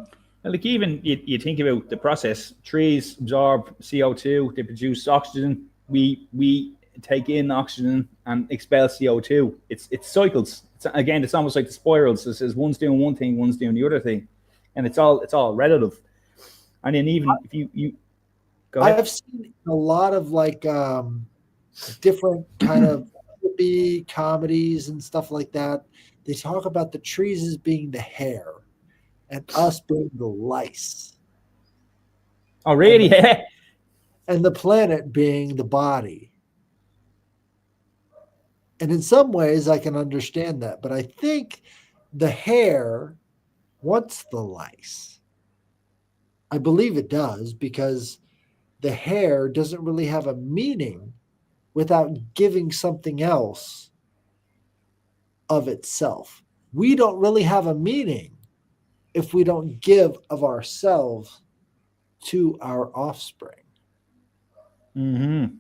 [SPEAKER 2] Like even you think about the process. Trees absorb CO2. They produce oxygen. We take in oxygen and expel CO2. It's cycles. It's almost like the spirals. It says one's doing one thing, one's doing the other thing, and it's all relative. And then even if you go ahead.
[SPEAKER 1] I've seen a lot of like different kind of hippie comedies and stuff like that. They talk about the trees as being the hair and us being the lice,
[SPEAKER 2] Oh
[SPEAKER 1] and
[SPEAKER 2] really?
[SPEAKER 1] the
[SPEAKER 2] Yeah.
[SPEAKER 1] and the planet being the body. And in some ways, I can understand that, but I think the hair wants the lice. I believe it does because the hair doesn't really have a meaning without giving something else of itself. We don't really have a meaning if we don't give of ourselves to our offspring.
[SPEAKER 2] Mm-hmm.
[SPEAKER 1] You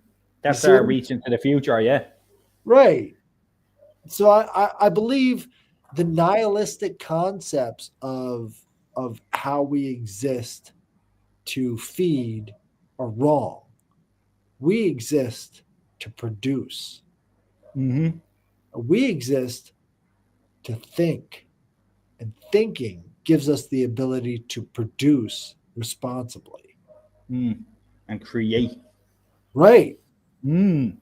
[SPEAKER 2] That's
[SPEAKER 1] see
[SPEAKER 2] our
[SPEAKER 1] what I'm
[SPEAKER 2] reach into the future. Yeah.
[SPEAKER 1] right? So I believe the nihilistic concepts of how we exist to feed are wrong. We exist to produce.
[SPEAKER 2] Mm-hmm.
[SPEAKER 1] We exist to think, and thinking gives us the ability to produce responsibly.
[SPEAKER 2] Mm. And create.
[SPEAKER 1] Right.
[SPEAKER 2] Mm.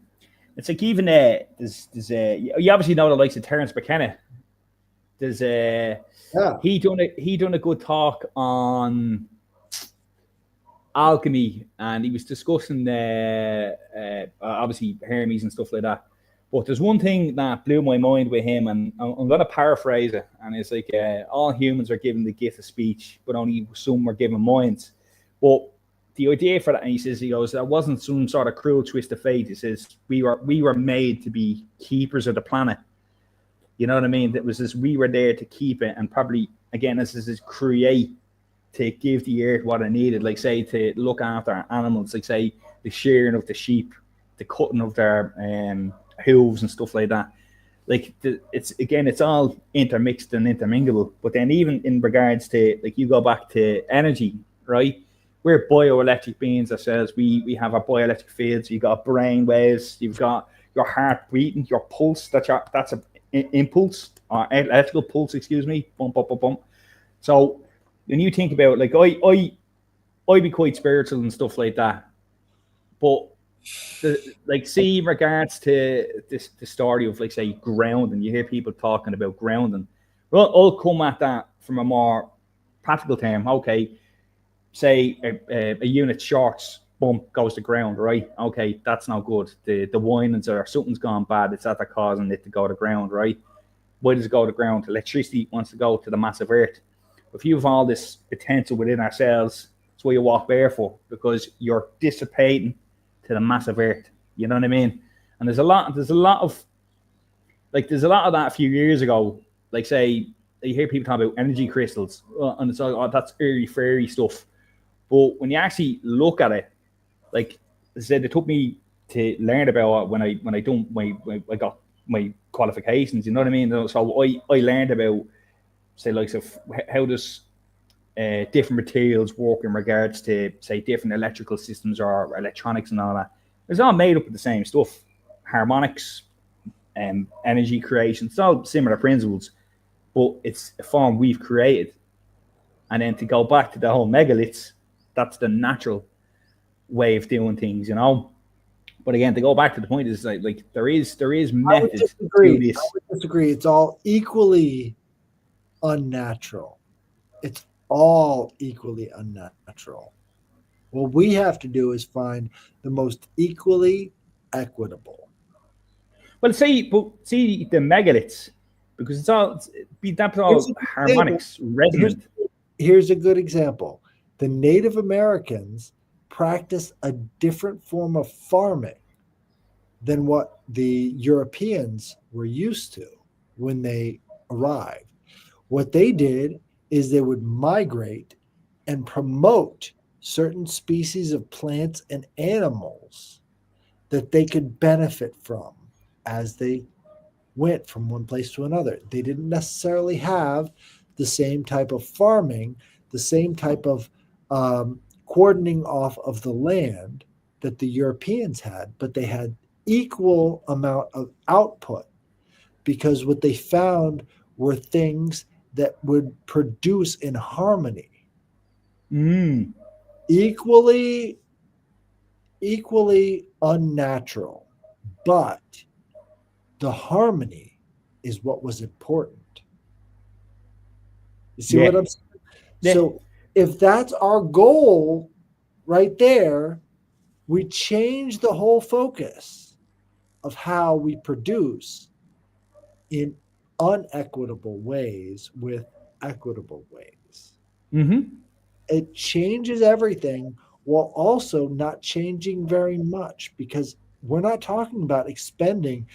[SPEAKER 2] It's like even there's you obviously know the likes of Terence McKenna. There's
[SPEAKER 1] Yeah.
[SPEAKER 2] he done a good talk on alchemy, and he was discussing obviously Hermes and stuff like that. But there's one thing that blew my mind with him, and I'm going to paraphrase it, and it's like all humans are given the gift of speech, but only some were given minds. But the idea for that, and he goes, that wasn't some sort of cruel twist of fate. He says we were made to be keepers of the planet. You know what I mean? That was this, we were there to keep it, and probably again, this is create to give the earth what it needed, like say to look after animals, like say the shearing of the sheep, the cutting of their hooves and stuff like that. Like it's again, it's all intermixed and interminglable. But then even in regards to like you go back to energy, right? We're bioelectric beings ourselves. We have our bioelectric fields. You got brain waves. You've got your heart beating, your pulse. That's a impulse or electrical pulse. Excuse me. Bump, bump, bump, bump. So when you think about like I be quite spiritual and stuff like that, but like see in regards to this the story of like say grounding, you hear people talking about grounding. Well, I'll come at that from a more practical term. Okay, say a unit shorts, boom, goes to ground, right? Okay, that's not good. The windings or something's gone bad. It's that they're causing it to go to ground, right? Why does it go to ground? Electricity wants to go to the massive earth. If you have all this potential within ourselves, that's why you walk barefoot, because you're dissipating to the massive earth. You know what I mean? And there's a lot of that a few years ago. Like say you hear people talk about energy crystals, and it's all that's airy fairy stuff. But when you actually look at it, like I said, it took me to learn about it when I done I got my qualifications. You know what I mean? So I learned about say like so how does different materials work in regards to say different electrical systems or electronics and all that. It's all made up of the same stuff, harmonics and energy creation. It's all similar principles, but it's a form we've created. And then to go back to the whole megaliths, that's the natural way of doing things, you know. But again, to go back to the point is like there is
[SPEAKER 1] I would
[SPEAKER 2] method to
[SPEAKER 1] disagree. I
[SPEAKER 2] this.
[SPEAKER 1] would disagree. It's all equally unnatural. It's all equally unnatural. What we have to do is find the most equally equitable.
[SPEAKER 2] Well, see the megaliths because that's
[SPEAKER 1] Here's
[SPEAKER 2] all
[SPEAKER 1] a good example.
[SPEAKER 2] harmonics
[SPEAKER 1] Here's,
[SPEAKER 2] resonant.
[SPEAKER 1] here's a good example. The Native Americans practice a different form of farming than what the Europeans were used to when they arrived. What they did is they would migrate and promote certain species of plants and animals that they could benefit from as they went from one place to another. They didn't necessarily have the same type of farming, the same type of cordoning off of the land that the Europeans had, but they had equal amount of output because what they found were things that would produce in harmony,
[SPEAKER 2] Mm,
[SPEAKER 1] equally unnatural, but the harmony is what was important. You see
[SPEAKER 2] yeah,
[SPEAKER 1] what I'm saying?
[SPEAKER 2] yeah.
[SPEAKER 1] So if that's our goal right there, we change the whole focus of how we produce in unequitable ways with equitable ways.
[SPEAKER 2] Mm-hmm.
[SPEAKER 1] It changes everything while also not changing very much because we're not talking about expending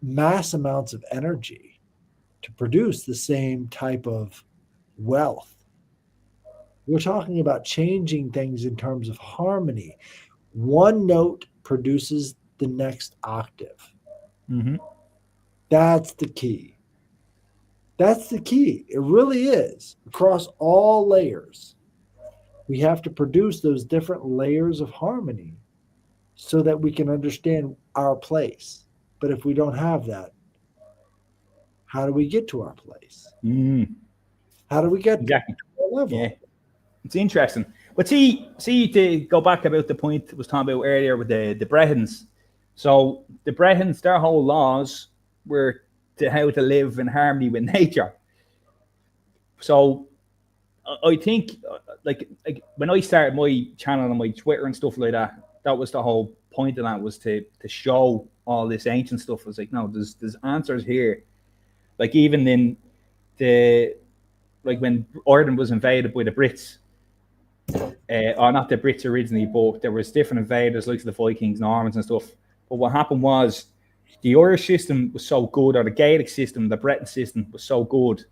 [SPEAKER 1] mass amounts of energy to produce the same type of wealth. We're talking about changing things in terms of harmony. One note produces the next octave.
[SPEAKER 2] Mm-hmm.
[SPEAKER 1] That's the key. That's the key. It really is across all layers. We have to produce those different layers of harmony so that we can understand our place. But if we don't have that, how do we get to our place?
[SPEAKER 2] Mm,
[SPEAKER 1] How do we get to
[SPEAKER 2] exactly.
[SPEAKER 1] our
[SPEAKER 2] Yeah,
[SPEAKER 1] level?
[SPEAKER 2] it's interesting. But see, to go back about the point I was talking about earlier with the Bretons. So the Bretons, their whole laws were to how to live in harmony with nature. So I think like when I started my channel on my Twitter and stuff like that, that was the whole point of that, was to show all this ancient stuff. I was like, no, there's answers here. Like even in the like when Ireland was invaded by the Brits, or not the Brits originally, but there was different invaders like the Vikings, Normans and stuff. But what happened was the Irish system was so good, or the Gaelic system, the Breton system was so good,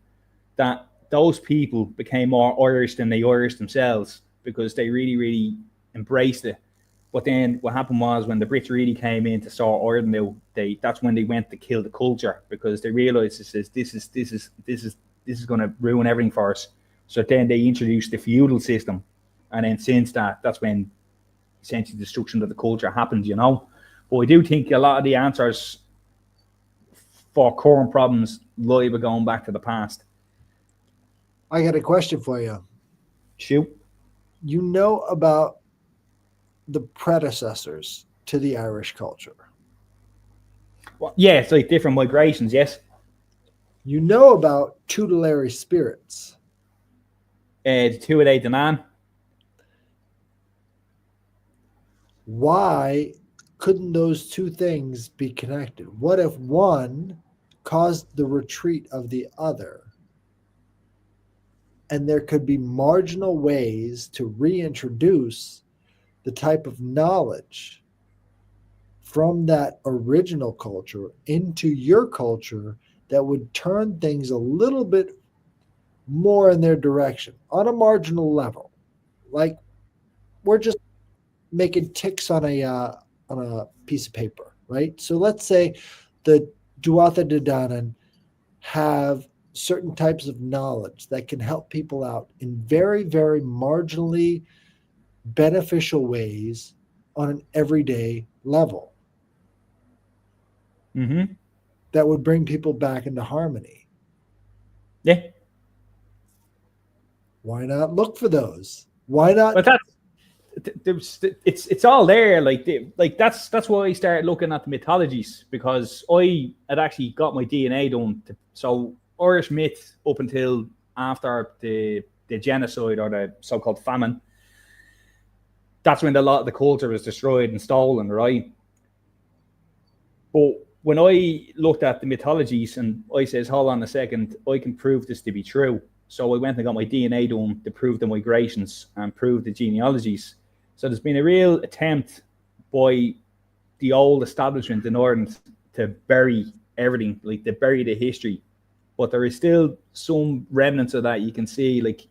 [SPEAKER 2] that those people became more Irish than the Irish themselves, because they really, really embraced it. But then what happened was when the Brits really came in to sort Ireland out, that's when they went to kill the culture, because they realised this is going to ruin everything for us. So then they introduced the feudal system, and then since that's when essentially destruction of the culture happened, you know. But I do think a lot of the answers for current problems lie by going back to the past.
[SPEAKER 1] I got a question for you.
[SPEAKER 2] Shoot.
[SPEAKER 1] You know about the predecessors to the Irish culture.
[SPEAKER 2] Well, yeah, it's like different migrations, yes.
[SPEAKER 1] You know about tutelary spirits.
[SPEAKER 2] The two of eight and nine.
[SPEAKER 1] Why couldn't those two things be connected? What if one caused the retreat of the other? And there could be marginal ways to reintroduce the type of knowledge from that original culture into your culture that would turn things a little bit more in their direction on a marginal level. Like we're just making ticks on a piece of paper, right? So let's say the Duatha De Danann have certain types of knowledge that can help people out in very, very marginally beneficial ways on an everyday level.
[SPEAKER 2] Mm-hmm.
[SPEAKER 1] That would bring people back into harmony.
[SPEAKER 2] Yeah.
[SPEAKER 1] Why not look for those? Why not?
[SPEAKER 2] But it's all there. Like that's why I started looking at the mythologies, because I had actually got my DNA done. So Irish myth up until after the genocide, or the so-called famine, that's when a lot of the culture was destroyed and stolen, right? But when I looked at the mythologies and I says, hold on a second, I can prove this to be true. So I went and got my DNA done to prove the migrations and prove the genealogies. So there's been a real attempt by the old establishment in Ireland to bury everything, like to bury the history. But there is still some remnants of that you can see. Like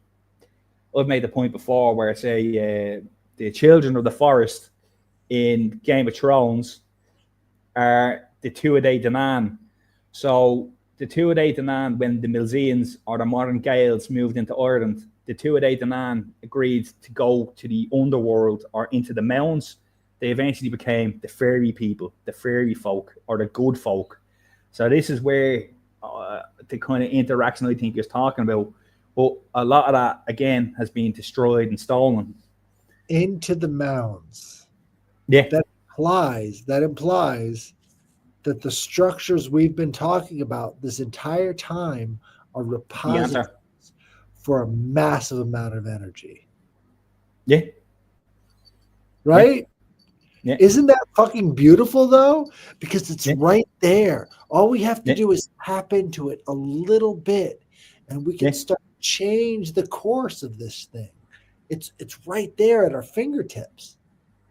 [SPEAKER 2] I've made the point before where I say the children of the forest in Game of Thrones are the Tuatha De Danann. So the Tuatha De Danann, when the Milesians or the modern Gaels moved into Ireland, the Tuatha De Danann agreed to go to the underworld or into the mountains. They eventually became the fairy people, the fairy folk, or the good folk. So this is where the kind of interaction I think you're talking about. But a lot of that, again, has been destroyed and stolen.
[SPEAKER 1] Into the mounds.
[SPEAKER 2] Yeah.
[SPEAKER 1] That implies that the structures we've been talking about this entire time are repositories for a massive amount of energy.
[SPEAKER 2] Yeah.
[SPEAKER 1] Right?
[SPEAKER 2] Yeah.
[SPEAKER 1] Isn't that fucking beautiful though? Because it's right there. All we have to do is tap into it a little bit, and we can start to change the course of this thing. It's right there at our fingertips.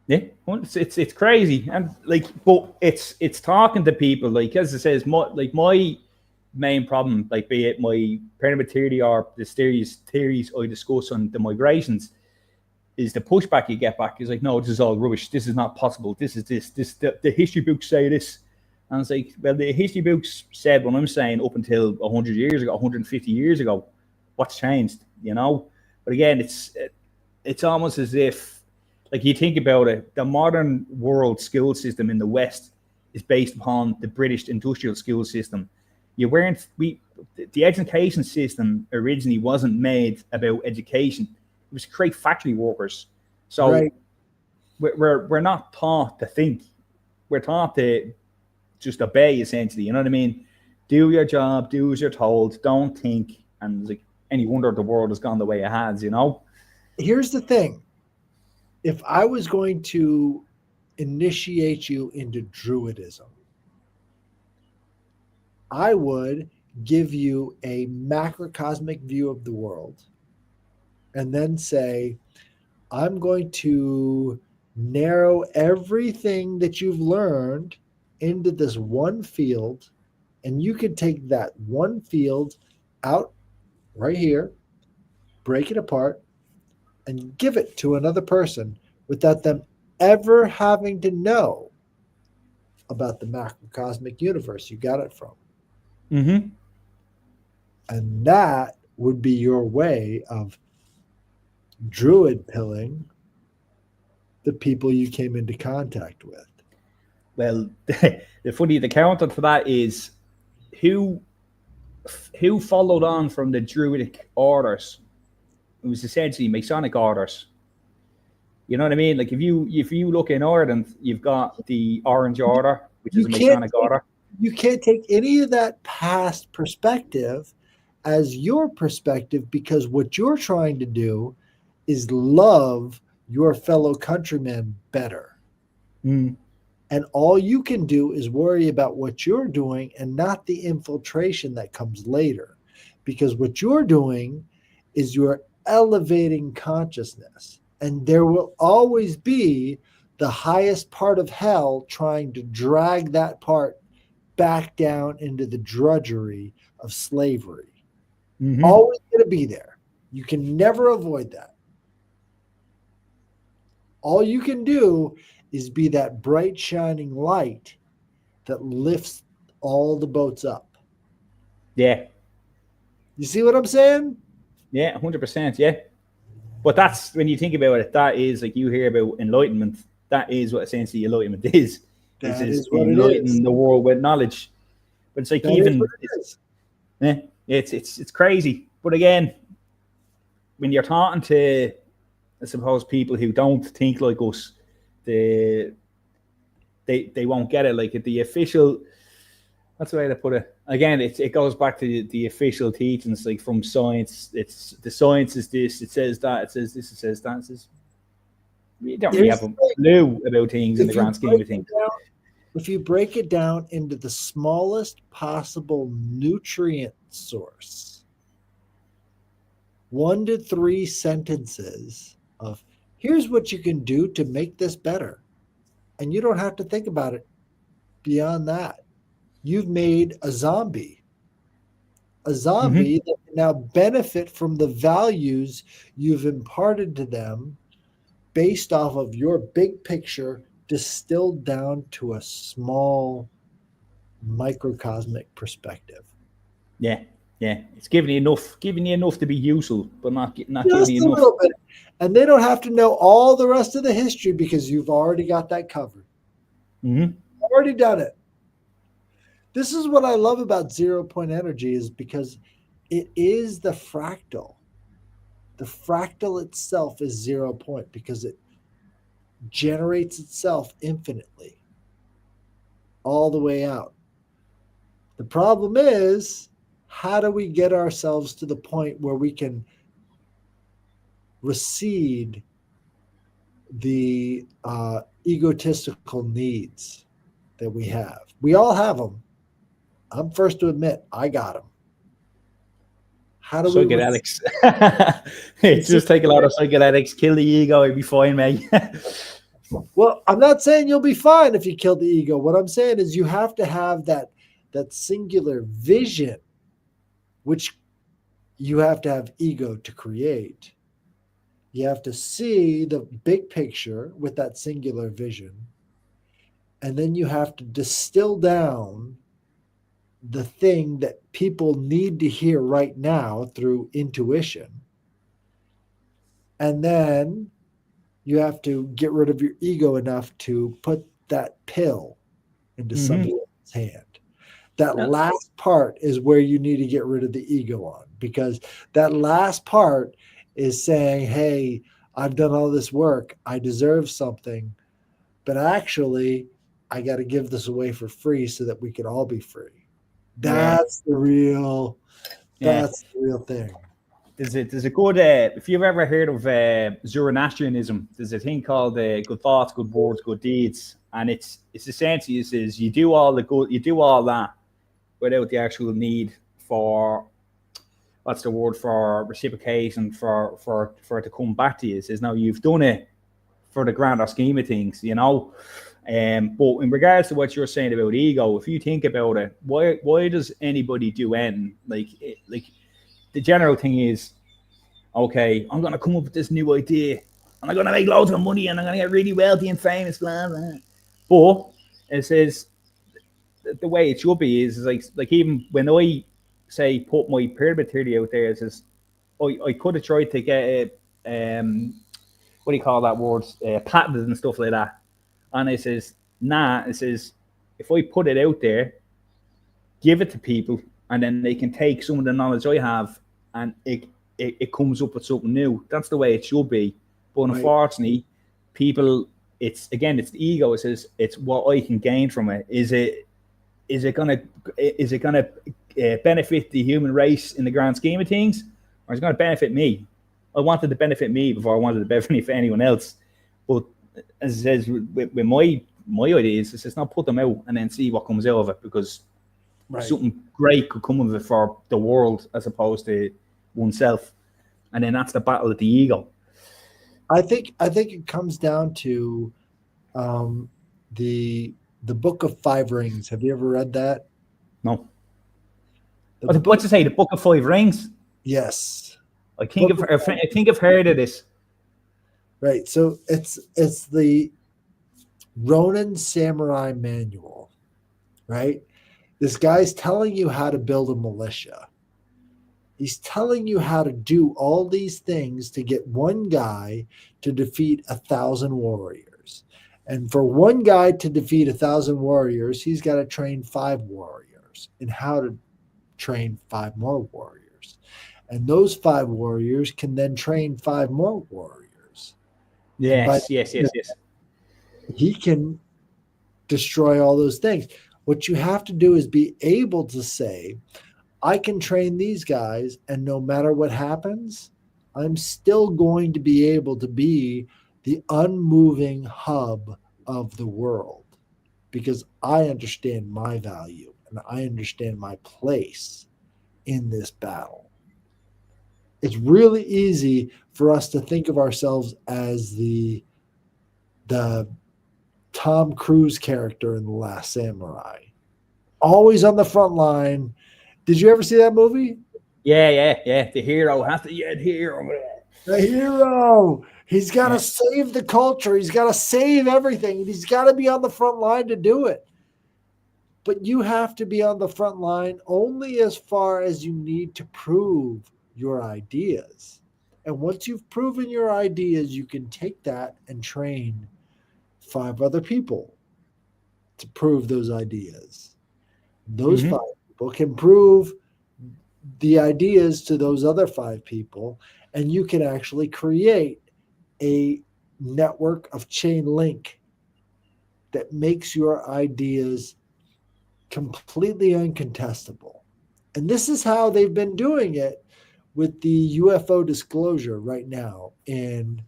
[SPEAKER 2] Yeah, well, it's crazy, and like, but it's talking to people. Like as it says, my main problem, like be it my pyramid theory or the theories I discuss on the migrations, is the pushback you get back is like, no, this is all rubbish. This is not possible. This is the history books say this, and it's like, well, the history books said what I'm saying up until 100 years ago, 150 years ago. What's changed, you know? But again, it's almost as if, like you think about it, the modern world school system in the West is based upon the British industrial school system. The education system originally wasn't made about education. It was to create factory workers. So
[SPEAKER 1] Right.
[SPEAKER 2] we're not taught to think. We're taught to just obey, essentially. You know what I mean? Do your job, do as you're told, don't think. And like, any wonder the world has gone the way it has, you know?
[SPEAKER 1] Here's the thing. If I was going to initiate you into Druidism, I would give you a macrocosmic view of the world and then say, I'm going to narrow everything that you've learned into this one field. And you could take that one field out right here, break it apart, and give it to another person without them ever having to know about the macrocosmic universe you got it from.
[SPEAKER 2] Mm-hmm.
[SPEAKER 1] And that would be your way of druid pilling the people you came into contact with.
[SPEAKER 2] Well, the counter to that is who who followed on from the Druidic orders. It was essentially Masonic orders. You know what I mean? Like if you look in Ireland, you've got the Orange Order, which is
[SPEAKER 1] You
[SPEAKER 2] a
[SPEAKER 1] can't
[SPEAKER 2] Masonic
[SPEAKER 1] take,
[SPEAKER 2] order.
[SPEAKER 1] you can't take any of that past perspective as your perspective, because what you're trying to do is love your fellow countrymen better.
[SPEAKER 2] Mm.
[SPEAKER 1] And all you can do is worry about what you're doing and not the infiltration that comes later. Because what you're doing is you're elevating consciousness. And there will always be the highest part of hell trying to drag that part back down into the drudgery of slavery.
[SPEAKER 2] Mm-hmm.
[SPEAKER 1] Always going to be there. You can never avoid that. All you can do is be that bright, shining light that lifts all the boats up.
[SPEAKER 2] Yeah,
[SPEAKER 1] You see what I'm saying?
[SPEAKER 2] yeah, 100%. Yeah, but that's when you think about it. That is like you hear about enlightenment. That is what essentially enlightenment is.
[SPEAKER 1] That
[SPEAKER 2] Is
[SPEAKER 1] is what it is.
[SPEAKER 2] enlightening the world with knowledge. But it's like
[SPEAKER 1] That is what
[SPEAKER 2] even
[SPEAKER 1] it is.
[SPEAKER 2] it's crazy. But again, when you're talking to, I suppose, people who don't think like us, they they won't get it. Like the official, that's the way to put it. Again, it goes back to the official teachings, like from science. It's the science is this. It says that. It says this. It says that. It says you don't really
[SPEAKER 1] Here's
[SPEAKER 2] have
[SPEAKER 1] the
[SPEAKER 2] a
[SPEAKER 1] thing.
[SPEAKER 2] clue about things in the
[SPEAKER 1] If you
[SPEAKER 2] grand scheme
[SPEAKER 1] break
[SPEAKER 2] of things.
[SPEAKER 1] it down, if you break it down into the smallest possible nutrient source, 1 to 3 sentences of here's what you can do to make this better. And you don't have to think about it beyond that. You've made a zombie
[SPEAKER 2] Mm-hmm.
[SPEAKER 1] that can now benefit from the values you've imparted to them based off of your big picture distilled down to a small microcosmic perspective.
[SPEAKER 2] Yeah, yeah. It's giving you enough to be useful, but not giving
[SPEAKER 1] Just
[SPEAKER 2] you
[SPEAKER 1] a
[SPEAKER 2] enough.
[SPEAKER 1] little bit. And they don't have to know all the rest of the history because you've already got that covered.
[SPEAKER 2] Mm-hmm.
[SPEAKER 1] Already done it. This is what I love about 0 point energy is because it is the fractal. The fractal itself is 0 point because it generates itself infinitely all the way out. The problem is, how do we get ourselves to the point where we can recede the egotistical needs that we have? We all have them. I'm first to admit I got them. How do we recede?
[SPEAKER 2] Psychedelics.
[SPEAKER 1] You
[SPEAKER 2] It's
[SPEAKER 1] see,
[SPEAKER 2] just take a lot of psychedelics, kill the ego, you'll be fine, mate.
[SPEAKER 1] well, I'm not saying you'll be fine if you kill the ego. What I'm saying is you have to have that singular vision, which you have to have ego to create. You have to see the big picture with that singular vision. And then you have to distill down the thing that people need to hear right now through intuition. And then you have to get rid of your ego enough to put that pill into
[SPEAKER 2] Mm-hmm.
[SPEAKER 1] somebody's hand. That
[SPEAKER 2] Yeah.
[SPEAKER 1] last part is where you need to get rid of the ego on, because that last part is saying, hey, I've done all this work, I deserve something, but actually, I got to give this away for free so that we can all be free.
[SPEAKER 2] Yeah,
[SPEAKER 1] That's the real,
[SPEAKER 2] yeah.
[SPEAKER 1] that's the real thing.
[SPEAKER 2] There's a good, if you've ever heard of Zoroastrianism, there's a thing called good thoughts, good words, good deeds. And it's essentially, it says you do all the good, you do all that without the actual need for, what's the word, for reciprocation, for it to come back to you. It says, no, you've done it for the grander scheme of things, you know. But in regards to what you're saying about ego, if you think about it, why does anybody do anything? Like the general thing is, okay, I'm gonna come up with this new idea, and I'm gonna make loads of money, and I'm gonna get really wealthy and famous, blah blah. But it says the way it should be is like even when I say put my pyramid theory out there, it says I could have tried to get a what do you call that word, patented and stuff like that. And it says, nah, it says, if I put it out there, give it to people, and then they can take some of the knowledge I have, and it comes up with something new. That's the way it should be. But
[SPEAKER 1] Right.
[SPEAKER 2] unfortunately, people, it's again, it's the ego. It says it's what I can gain from it. Is it gonna benefit the human race in the grand scheme of things, or is it gonna benefit me? I wanted to benefit me before I wanted to benefit anyone else. But as it says with my ideas, it's just not put them out and then see what comes out of it, because
[SPEAKER 1] Right.
[SPEAKER 2] something great could come of it for the world as opposed to oneself. And then that's the battle of the ego.
[SPEAKER 1] I think it comes down to um, the the Book of Five Rings. Have you ever read that?
[SPEAKER 2] No.
[SPEAKER 1] The
[SPEAKER 2] What's
[SPEAKER 1] book,
[SPEAKER 2] to say? The Book of Five Rings?
[SPEAKER 1] yes,
[SPEAKER 2] I think
[SPEAKER 1] Book
[SPEAKER 2] of
[SPEAKER 1] of Five.
[SPEAKER 2] I think I've heard of this.
[SPEAKER 1] Right. So it's the Ronin Samurai Manual. Right. This guy's telling you how to build a militia. He's telling you how to do all these things to get one guy to defeat 1,000 warriors. And for one guy to defeat 1,000 warriors, he's got to train 5 warriors and how to train 5 more warriors. And those 5 warriors can then train 5 more warriors. And by
[SPEAKER 2] Yes, yes,
[SPEAKER 1] the end
[SPEAKER 2] yes,
[SPEAKER 1] of
[SPEAKER 2] yes.
[SPEAKER 1] it, he can destroy all those things. What you have to do is be able to say, I can train these guys, and no matter what happens, I'm still going to be able to be the unmoving hub of the world because I understand my value and I understand my place in this battle. It's really easy for us to think of ourselves as the Tom Cruise character in The Last Samurai, always on the front line. Did you ever see that movie?
[SPEAKER 2] Yeah, yeah, yeah. The hero has to, yeah, the hero.
[SPEAKER 1] The hero. He's got to
[SPEAKER 2] Yeah.
[SPEAKER 1] save the culture. He's got to save everything. He's got to be on the front line to do it. But you have to be on the front line only as far as you need to prove your ideas. And once you've proven your ideas, you can take that and train 5 other people to prove those ideas. Those
[SPEAKER 2] Mm-hmm.
[SPEAKER 1] 5 people can prove the ideas to those other 5 people, and you can actually create a network of chain link that makes your ideas completely uncontestable. And this is how they've been doing it with the UFO disclosure right now in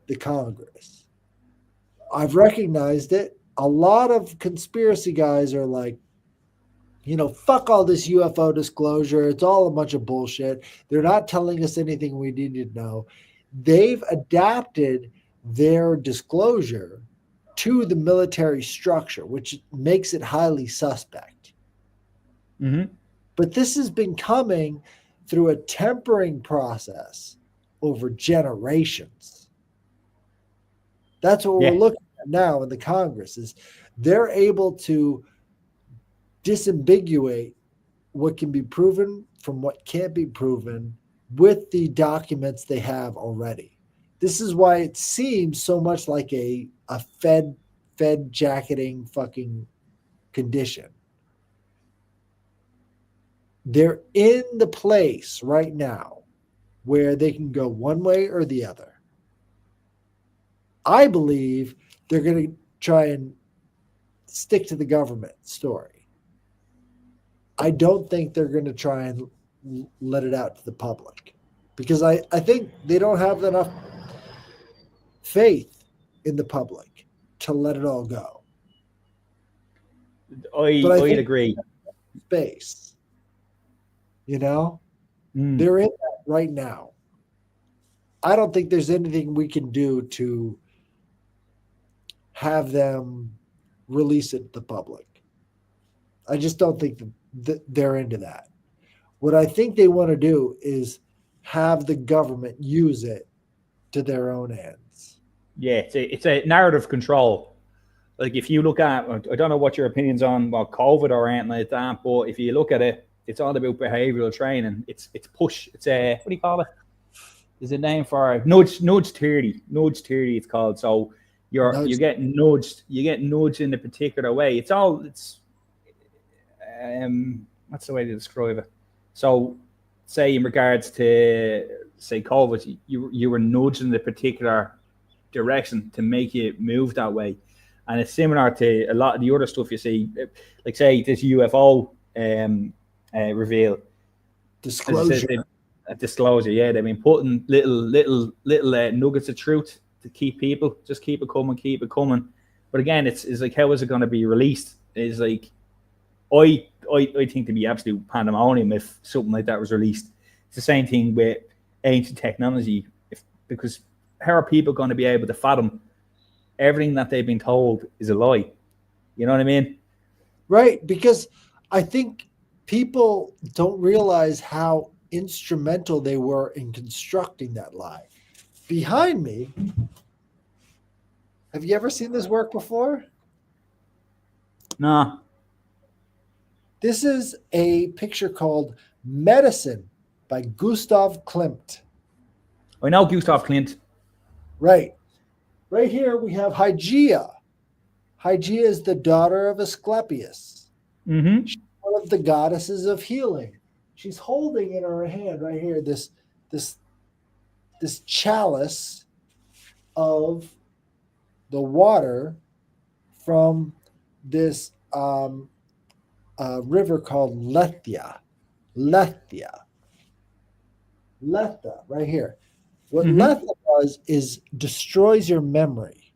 [SPEAKER 1] the Congress. I've recognized it. A lot of conspiracy guys are like, fuck all this UFO disclosure. It's all a bunch of bullshit. They're not telling us anything we need to know. They've adapted their disclosure to the military structure, which makes it highly suspect.
[SPEAKER 2] Mm-hmm.
[SPEAKER 1] But this has been coming through a tempering process over generations. That's what we're
[SPEAKER 2] Yeah.
[SPEAKER 1] looking at now in the Congress is they're able to disambiguate what can be proven from what can't be proven with the documents they have already. This is why it seems so much like a fed jacketing fucking condition. They're in the place right now where they can go one way or the other. I believe they're going to try and stick to the government story. I don't think they're going to try and let it out to the public because I think they don't have enough faith in the public to let it all go. But I
[SPEAKER 2] I'd
[SPEAKER 1] think
[SPEAKER 2] agree.
[SPEAKER 1] space, you know,
[SPEAKER 2] Mm.
[SPEAKER 1] they're in that right now. I don't think there's anything we can do to have them release it to the public. I just don't think that they're into that. What I think they want to do is have the government use it to their own ends.
[SPEAKER 2] Yeah, it's a narrative control. Like if you look at, I don't know what your opinions on COVID or anything like that, but if you look at it, it's all about behavioral training. It's push. It's a, what do you call it? There's a name for it. Nudge 30. Nudge 30 it's called. So you get nudged in a particular way. It's what's the way to describe it? So say in regards to say COVID, you were nudged in a particular direction to make you move that way. And it's similar to a lot of the other stuff you see, like say this UFO reveal.
[SPEAKER 1] Disclosure.
[SPEAKER 2] Disclosure, yeah. They've been putting little nuggets of truth to keep people, just keep it coming. But again, it's like, how is it going to be released? It's like, I think to be absolute pandemonium if something like that was released. It's the same thing with ancient technology, because how are people going to be able to fathom everything that they've been told is a lie? You know what I mean?
[SPEAKER 1] Right, because I think people don't realize how instrumental they were in constructing that lie. Behind me, have you ever seen this work before?
[SPEAKER 2] No.
[SPEAKER 1] This is a picture called Medicine by Gustav Klimt.
[SPEAKER 2] I know Gustav Klimt.
[SPEAKER 1] Right. Right here we have Hygeia. Hygeia is the daughter of Asclepius.
[SPEAKER 2] Mm-hmm.
[SPEAKER 1] She's one of the goddesses of healing. She's holding in her hand right here this chalice of the water from this river called Lethia. Letha, right here. What Letha does is destroys your memory.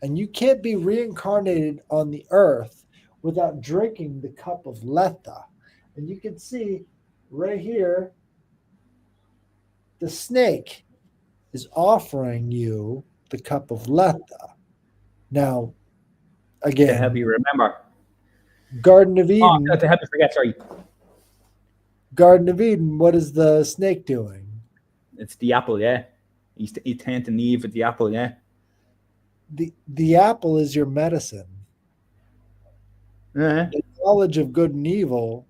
[SPEAKER 1] And you can't be reincarnated on the earth without drinking the cup of Letha. And you can see right here, the snake is offering you the cup of Letha. Now, again,
[SPEAKER 2] to help you remember.
[SPEAKER 1] Garden of Eden.
[SPEAKER 2] To help you forget, sorry.
[SPEAKER 1] Garden of Eden, what is the snake doing?
[SPEAKER 2] It's the apple, yeah. He's tempting Eve with the apple, yeah.
[SPEAKER 1] The apple is your medicine.
[SPEAKER 2] Uh-huh.
[SPEAKER 1] The knowledge of good and evil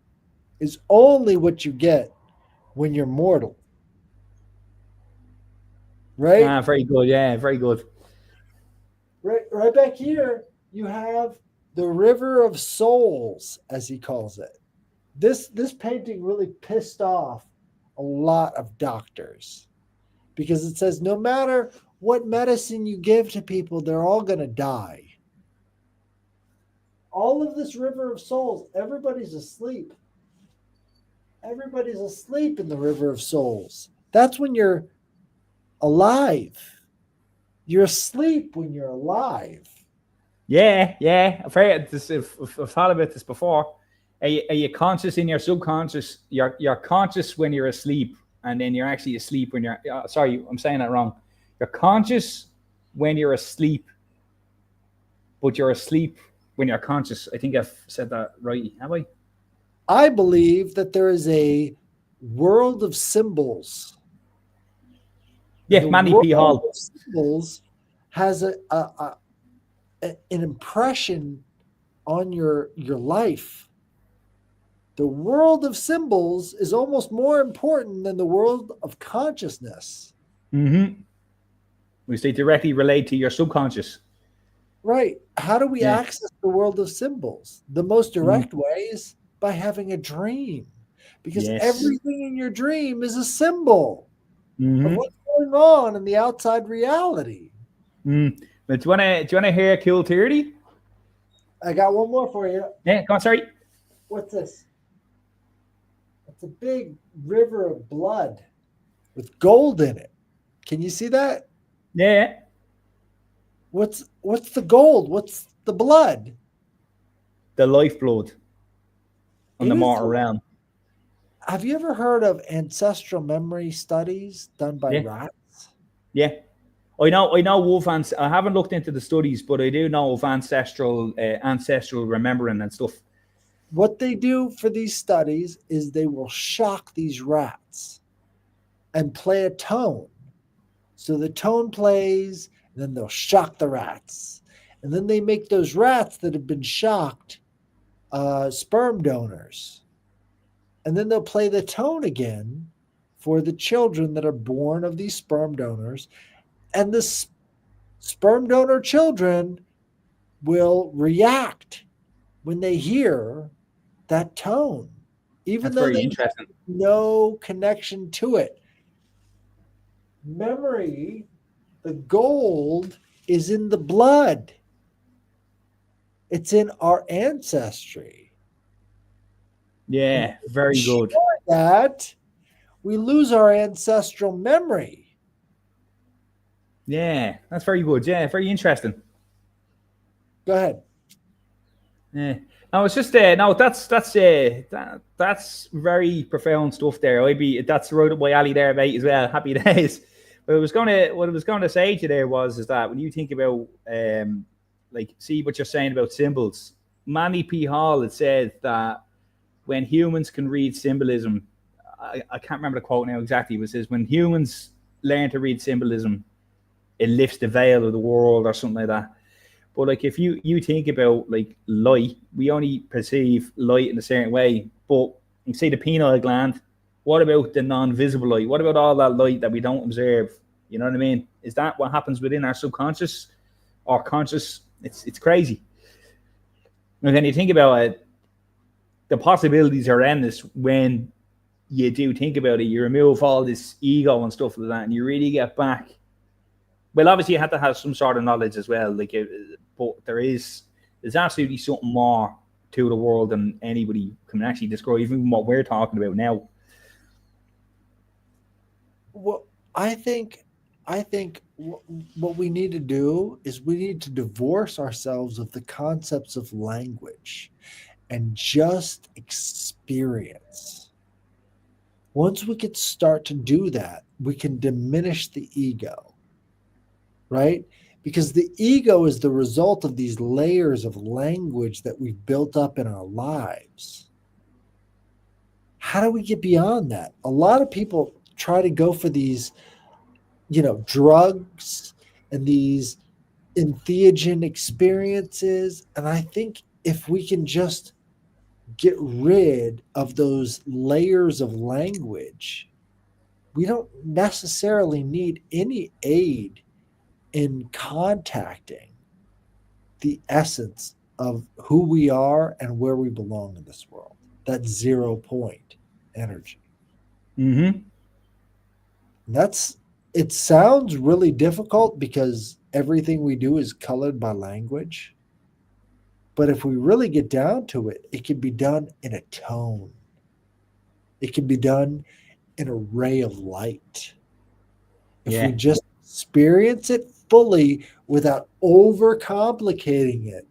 [SPEAKER 1] is only what you get when you're mortal. Right?
[SPEAKER 2] Very good, yeah, very good.
[SPEAKER 1] Right back here, you have the River of Souls, as he calls it. This painting really pissed off a lot of doctors because it says no matter what medicine you give to people, they're all going to die. All of this River of Souls, everybody's asleep. Everybody's asleep in the River of Souls. That's when you're alive. You're asleep when you're alive.
[SPEAKER 2] Yeah. I've heard this. I've thought about this before. Are you conscious in your subconscious? You're conscious when you're asleep, and then you're actually asleep when you're. Sorry, I'm saying that wrong. You're conscious when you're asleep, but you're asleep when you're conscious. I think I've said that right, have I?
[SPEAKER 1] I believe that there is a world of symbols.
[SPEAKER 2] Yeah, Manny P. Hall.
[SPEAKER 1] Symbols has an impression on your life. The world of symbols is almost more important than the world of consciousness.
[SPEAKER 2] Mm-hmm. Which they directly relate to your subconscious.
[SPEAKER 1] Right. How do we access the world of symbols? The most direct way is by having a dream. because
[SPEAKER 2] Yes.
[SPEAKER 1] everything in your dream is a symbol of
[SPEAKER 2] Mm-hmm.
[SPEAKER 1] what's going on in the outside reality.
[SPEAKER 2] But do you wanna hear a cool theory?
[SPEAKER 1] I got one more for you.
[SPEAKER 2] Yeah, go on, sorry.
[SPEAKER 1] What's this? It's a big river of blood with gold in it. Can you see that?
[SPEAKER 2] Yeah.
[SPEAKER 1] What's the gold? What's the blood?
[SPEAKER 2] The lifeblood on
[SPEAKER 1] It
[SPEAKER 2] the
[SPEAKER 1] is.
[SPEAKER 2] mortal realm.
[SPEAKER 1] Have you ever heard of ancestral memory studies done by
[SPEAKER 2] Yeah.
[SPEAKER 1] rats?
[SPEAKER 2] Yeah. I know wolf I haven't looked into the studies, but I do know of ancestral remembering and stuff.
[SPEAKER 1] What they do for these studies is they will shock these rats and play a tone. So the tone plays, and then they'll shock the rats. And then they make those rats that have been shocked sperm donors. And then they'll play the tone again for the children that are born of these sperm donors. And the sperm donor children will react when they hear that tone, even
[SPEAKER 2] That's
[SPEAKER 1] though
[SPEAKER 2] very
[SPEAKER 1] they have
[SPEAKER 2] interesting.
[SPEAKER 1] no connection to it. Memory, the gold is in the blood, it's in our ancestry. And
[SPEAKER 2] Yeah,
[SPEAKER 1] when we
[SPEAKER 2] very
[SPEAKER 1] destroy
[SPEAKER 2] good.
[SPEAKER 1] that, we lose our ancestral memory.
[SPEAKER 2] Yeah, that's very good. Yeah, very interesting.
[SPEAKER 1] Go ahead.
[SPEAKER 2] Yeah. No, it's just no. That's very profound stuff there. That's right up my alley there, mate. As well. Happy days. What I was gonna say to you there is that when you think about like see what you're saying about symbols, Manly P. Hall had said that when humans can read symbolism, I can't remember the quote now exactly, but it says when humans learn to read symbolism, it lifts the veil of the world or something like that. But like if you think about like light, we only perceive light in a certain way. But you say the pineal gland. What about the non-visible light? What about all that light that we don't observe? You know what I mean? Is that what happens within our subconscious or conscious? It's crazy. And then you think about it, the possibilities are endless when you do think about it. You remove all this ego and stuff like that, and you really get back. Well, obviously, you have to have some sort of knowledge as well. But there's absolutely something more to the world than anybody can actually describe, even what we're talking about now.
[SPEAKER 1] Well, I think what we need to do is we need to divorce ourselves of the concepts of language and just experience. Once we can start to do that, we can diminish the ego, right? Because the ego is the result of these layers of language that we've built up in our lives. How do we get beyond that? A lot of people try to go for these, drugs and these entheogen experiences. And I think if we can just get rid of those layers of language, we don't necessarily need any aid in contacting the essence of who we are and where we belong in this world. That 0 point energy.
[SPEAKER 2] Mm-hmm.
[SPEAKER 1] That's it sounds really difficult because everything we do is colored by language. But if we really get down to it, it can be done in a tone. It can be done in a ray of light. If we
[SPEAKER 2] Yeah.
[SPEAKER 1] just experience it fully without overcomplicating it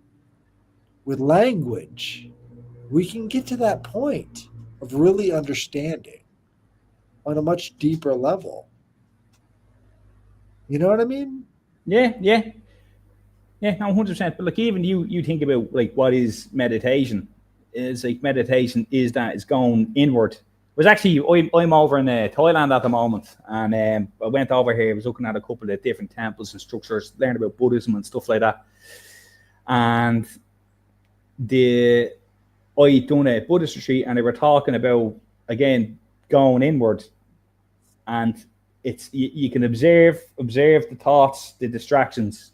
[SPEAKER 1] with language, we can get to that point of really understanding on a much deeper level. You know what I mean?
[SPEAKER 2] Yeah. Yeah. Yeah. No, 100%. But like even you think about like what is meditation? Is like meditation is that it's going inward. It was actually I'm over in Thailand at the moment, and I went over here. I was looking at a couple of different temples and structures, learned about Buddhism and stuff like that. And the I done a Buddhist retreat, and they were talking about again going inward, and you can observe the thoughts, the distractions,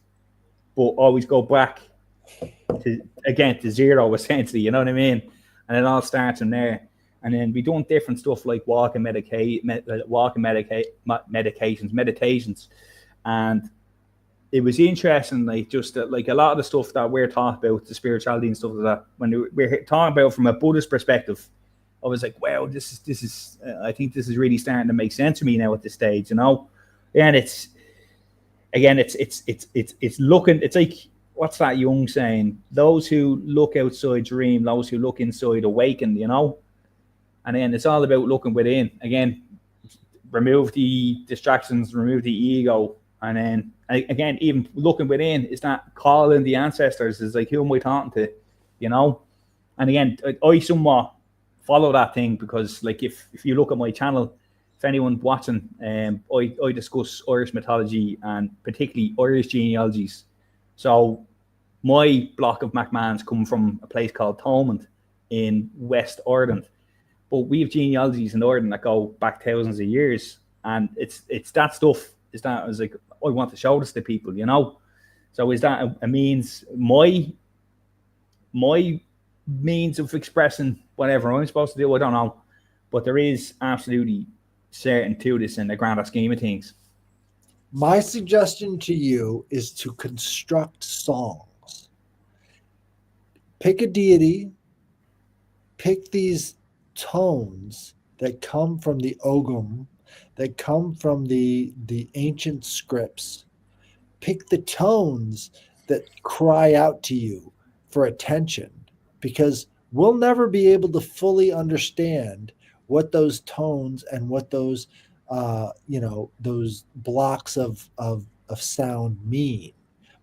[SPEAKER 2] but always go back to zero essentially. You know what I mean? And it all starts from there. And then we done different stuff like meditations, and it was interesting. Like just that, like a lot of the stuff that we're talking about, the spirituality and stuff like that, when we're talking about from a Buddhist perspective, I was like, wow, this is. I think this is really starting to make sense to me now at this stage, And it's again, it's looking. It's like, what's that Jung saying? Those who look outside dream, those who look inside awaken. And then it's all about looking within. Again, remove the distractions, remove the ego, and then again, even looking within is not calling the ancestors. Is like, who am I talking to? And again, I somewhat follow that thing, because like if you look at my channel, if anyone watching, I discuss Irish mythology and particularly Irish genealogies. So my block of MacMahons come from a place called Thomond in West Ireland. But we have genealogies in Ireland that go back thousands of years. And it's that stuff, is that I was like, I want to show this to people, So is that a means, my means of expressing whatever I'm supposed to do? I don't know. But there is absolutely certain to this in the grander scheme of things.
[SPEAKER 1] My suggestion to you is to construct songs. Pick a deity, pick these tones that come from the Ogum, that come from the ancient scripts. Pick the tones that cry out to you for attention, because we'll never be able to fully understand what those tones and what those those blocks of sound mean,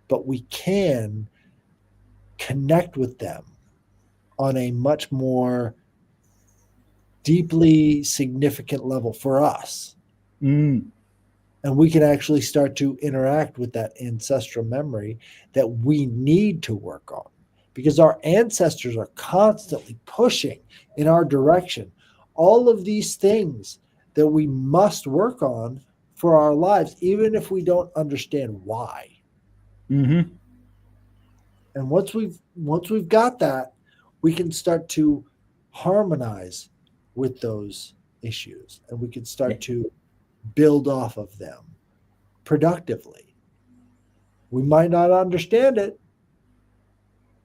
[SPEAKER 1] but we can connect with them on a much more deeply significant level for us. And we can actually start to interact with that ancestral memory that we need to work on, because our ancestors are constantly pushing in our direction all of these things that we must work on for our lives, even if we don't understand why.
[SPEAKER 2] Mm-hmm.
[SPEAKER 1] And once we've got that, we can start to harmonize with those issues, and we can start to build off of them productively. We might not understand it,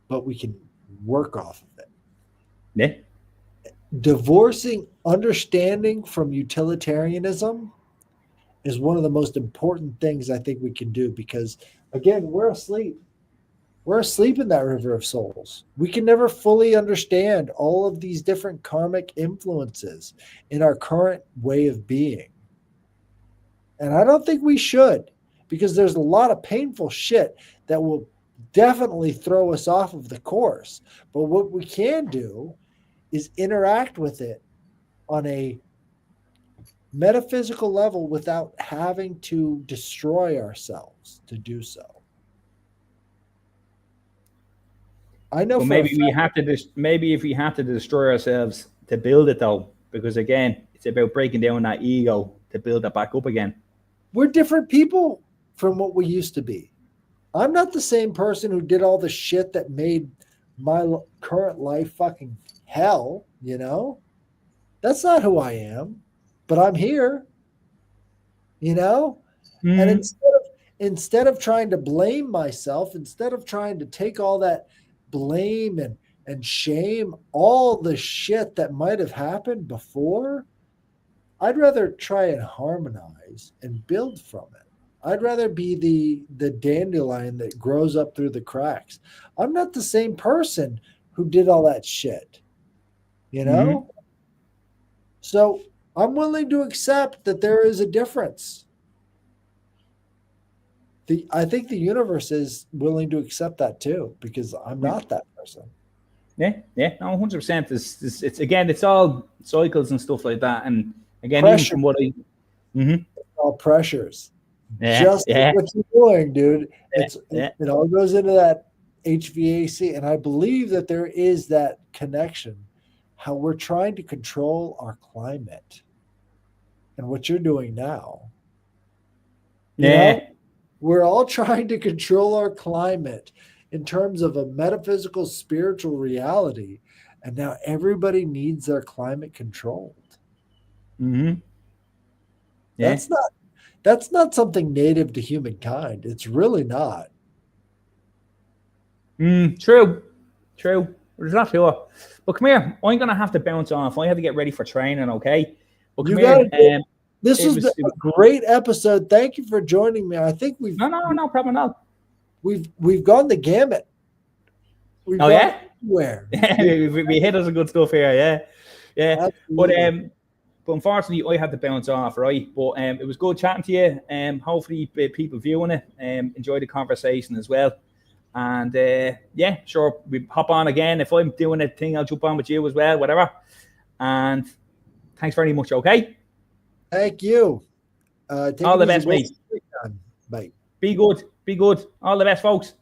[SPEAKER 1] but we can work off of it.
[SPEAKER 2] Yeah.
[SPEAKER 1] Divorcing understanding from utilitarianism is one of the most important things I think we can do, because again, we're asleep. We're asleep in that river of souls. We can never fully understand all of these different karmic influences in our current way of being. And I don't think we should, because there's a lot of painful shit that will definitely throw us off of the course. But what we can do is interact with it on a metaphysical level without having to destroy ourselves to do so. I know.
[SPEAKER 2] But maybe if we have to destroy ourselves to build it, though, because again, it's about breaking down that ego to build it back up again.
[SPEAKER 1] We're different people from what we used to be. I'm not the same person who did all the shit that made my current life fucking hell, That's not who I am, but I'm here,
[SPEAKER 2] Mm-hmm.
[SPEAKER 1] And instead of trying to blame myself, instead of trying to take all that blame and shame all the shit that might have happened before, I'd rather try and harmonize and build from it. I'd rather be the dandelion that grows up through the cracks. I'm not the same person who did all that shit,
[SPEAKER 2] Mm-hmm.
[SPEAKER 1] So I'm willing to accept that there is a difference. I think the universe is willing to accept that too, because I'm not that person.
[SPEAKER 2] Yeah, no, 100%. It's all cycles and stuff like that, and again,
[SPEAKER 1] Pressure.
[SPEAKER 2] even from what I,
[SPEAKER 1] all pressures,
[SPEAKER 2] just
[SPEAKER 1] like what you're doing, dude. It all goes into that HVAC, and I believe that there is that connection. How we're trying to control our climate, and what you're doing now. We're all trying to control our climate in terms of a metaphysical, spiritual reality. And now everybody needs their climate controlled.
[SPEAKER 2] Mm-hmm. Yeah.
[SPEAKER 1] That's not something native to humankind. It's really not.
[SPEAKER 2] True. There's not sure. But come here. I'm gonna have to bounce off. I have to get ready for training. Okay. But come
[SPEAKER 1] You got
[SPEAKER 2] here.
[SPEAKER 1] it. This was
[SPEAKER 2] it
[SPEAKER 1] a great episode. Thank you for joining me. I think
[SPEAKER 2] no problem at all.
[SPEAKER 1] we've gone the gamut. We've
[SPEAKER 2] Oh
[SPEAKER 1] gone
[SPEAKER 2] yeah.
[SPEAKER 1] everywhere.
[SPEAKER 2] we hit us a good stuff here. Yeah.
[SPEAKER 1] Absolutely.
[SPEAKER 2] But unfortunately, I had to bounce off, right? But it was good chatting to you. Hopefully, people viewing it enjoy the conversation as well. And yeah, sure, we hop on again. If I'm doing a thing, I'll jump on with you as well, whatever. And thanks very much, okay?
[SPEAKER 1] Thank you.
[SPEAKER 2] All the best, mate.
[SPEAKER 1] Bye.
[SPEAKER 2] Be good. All the best, folks.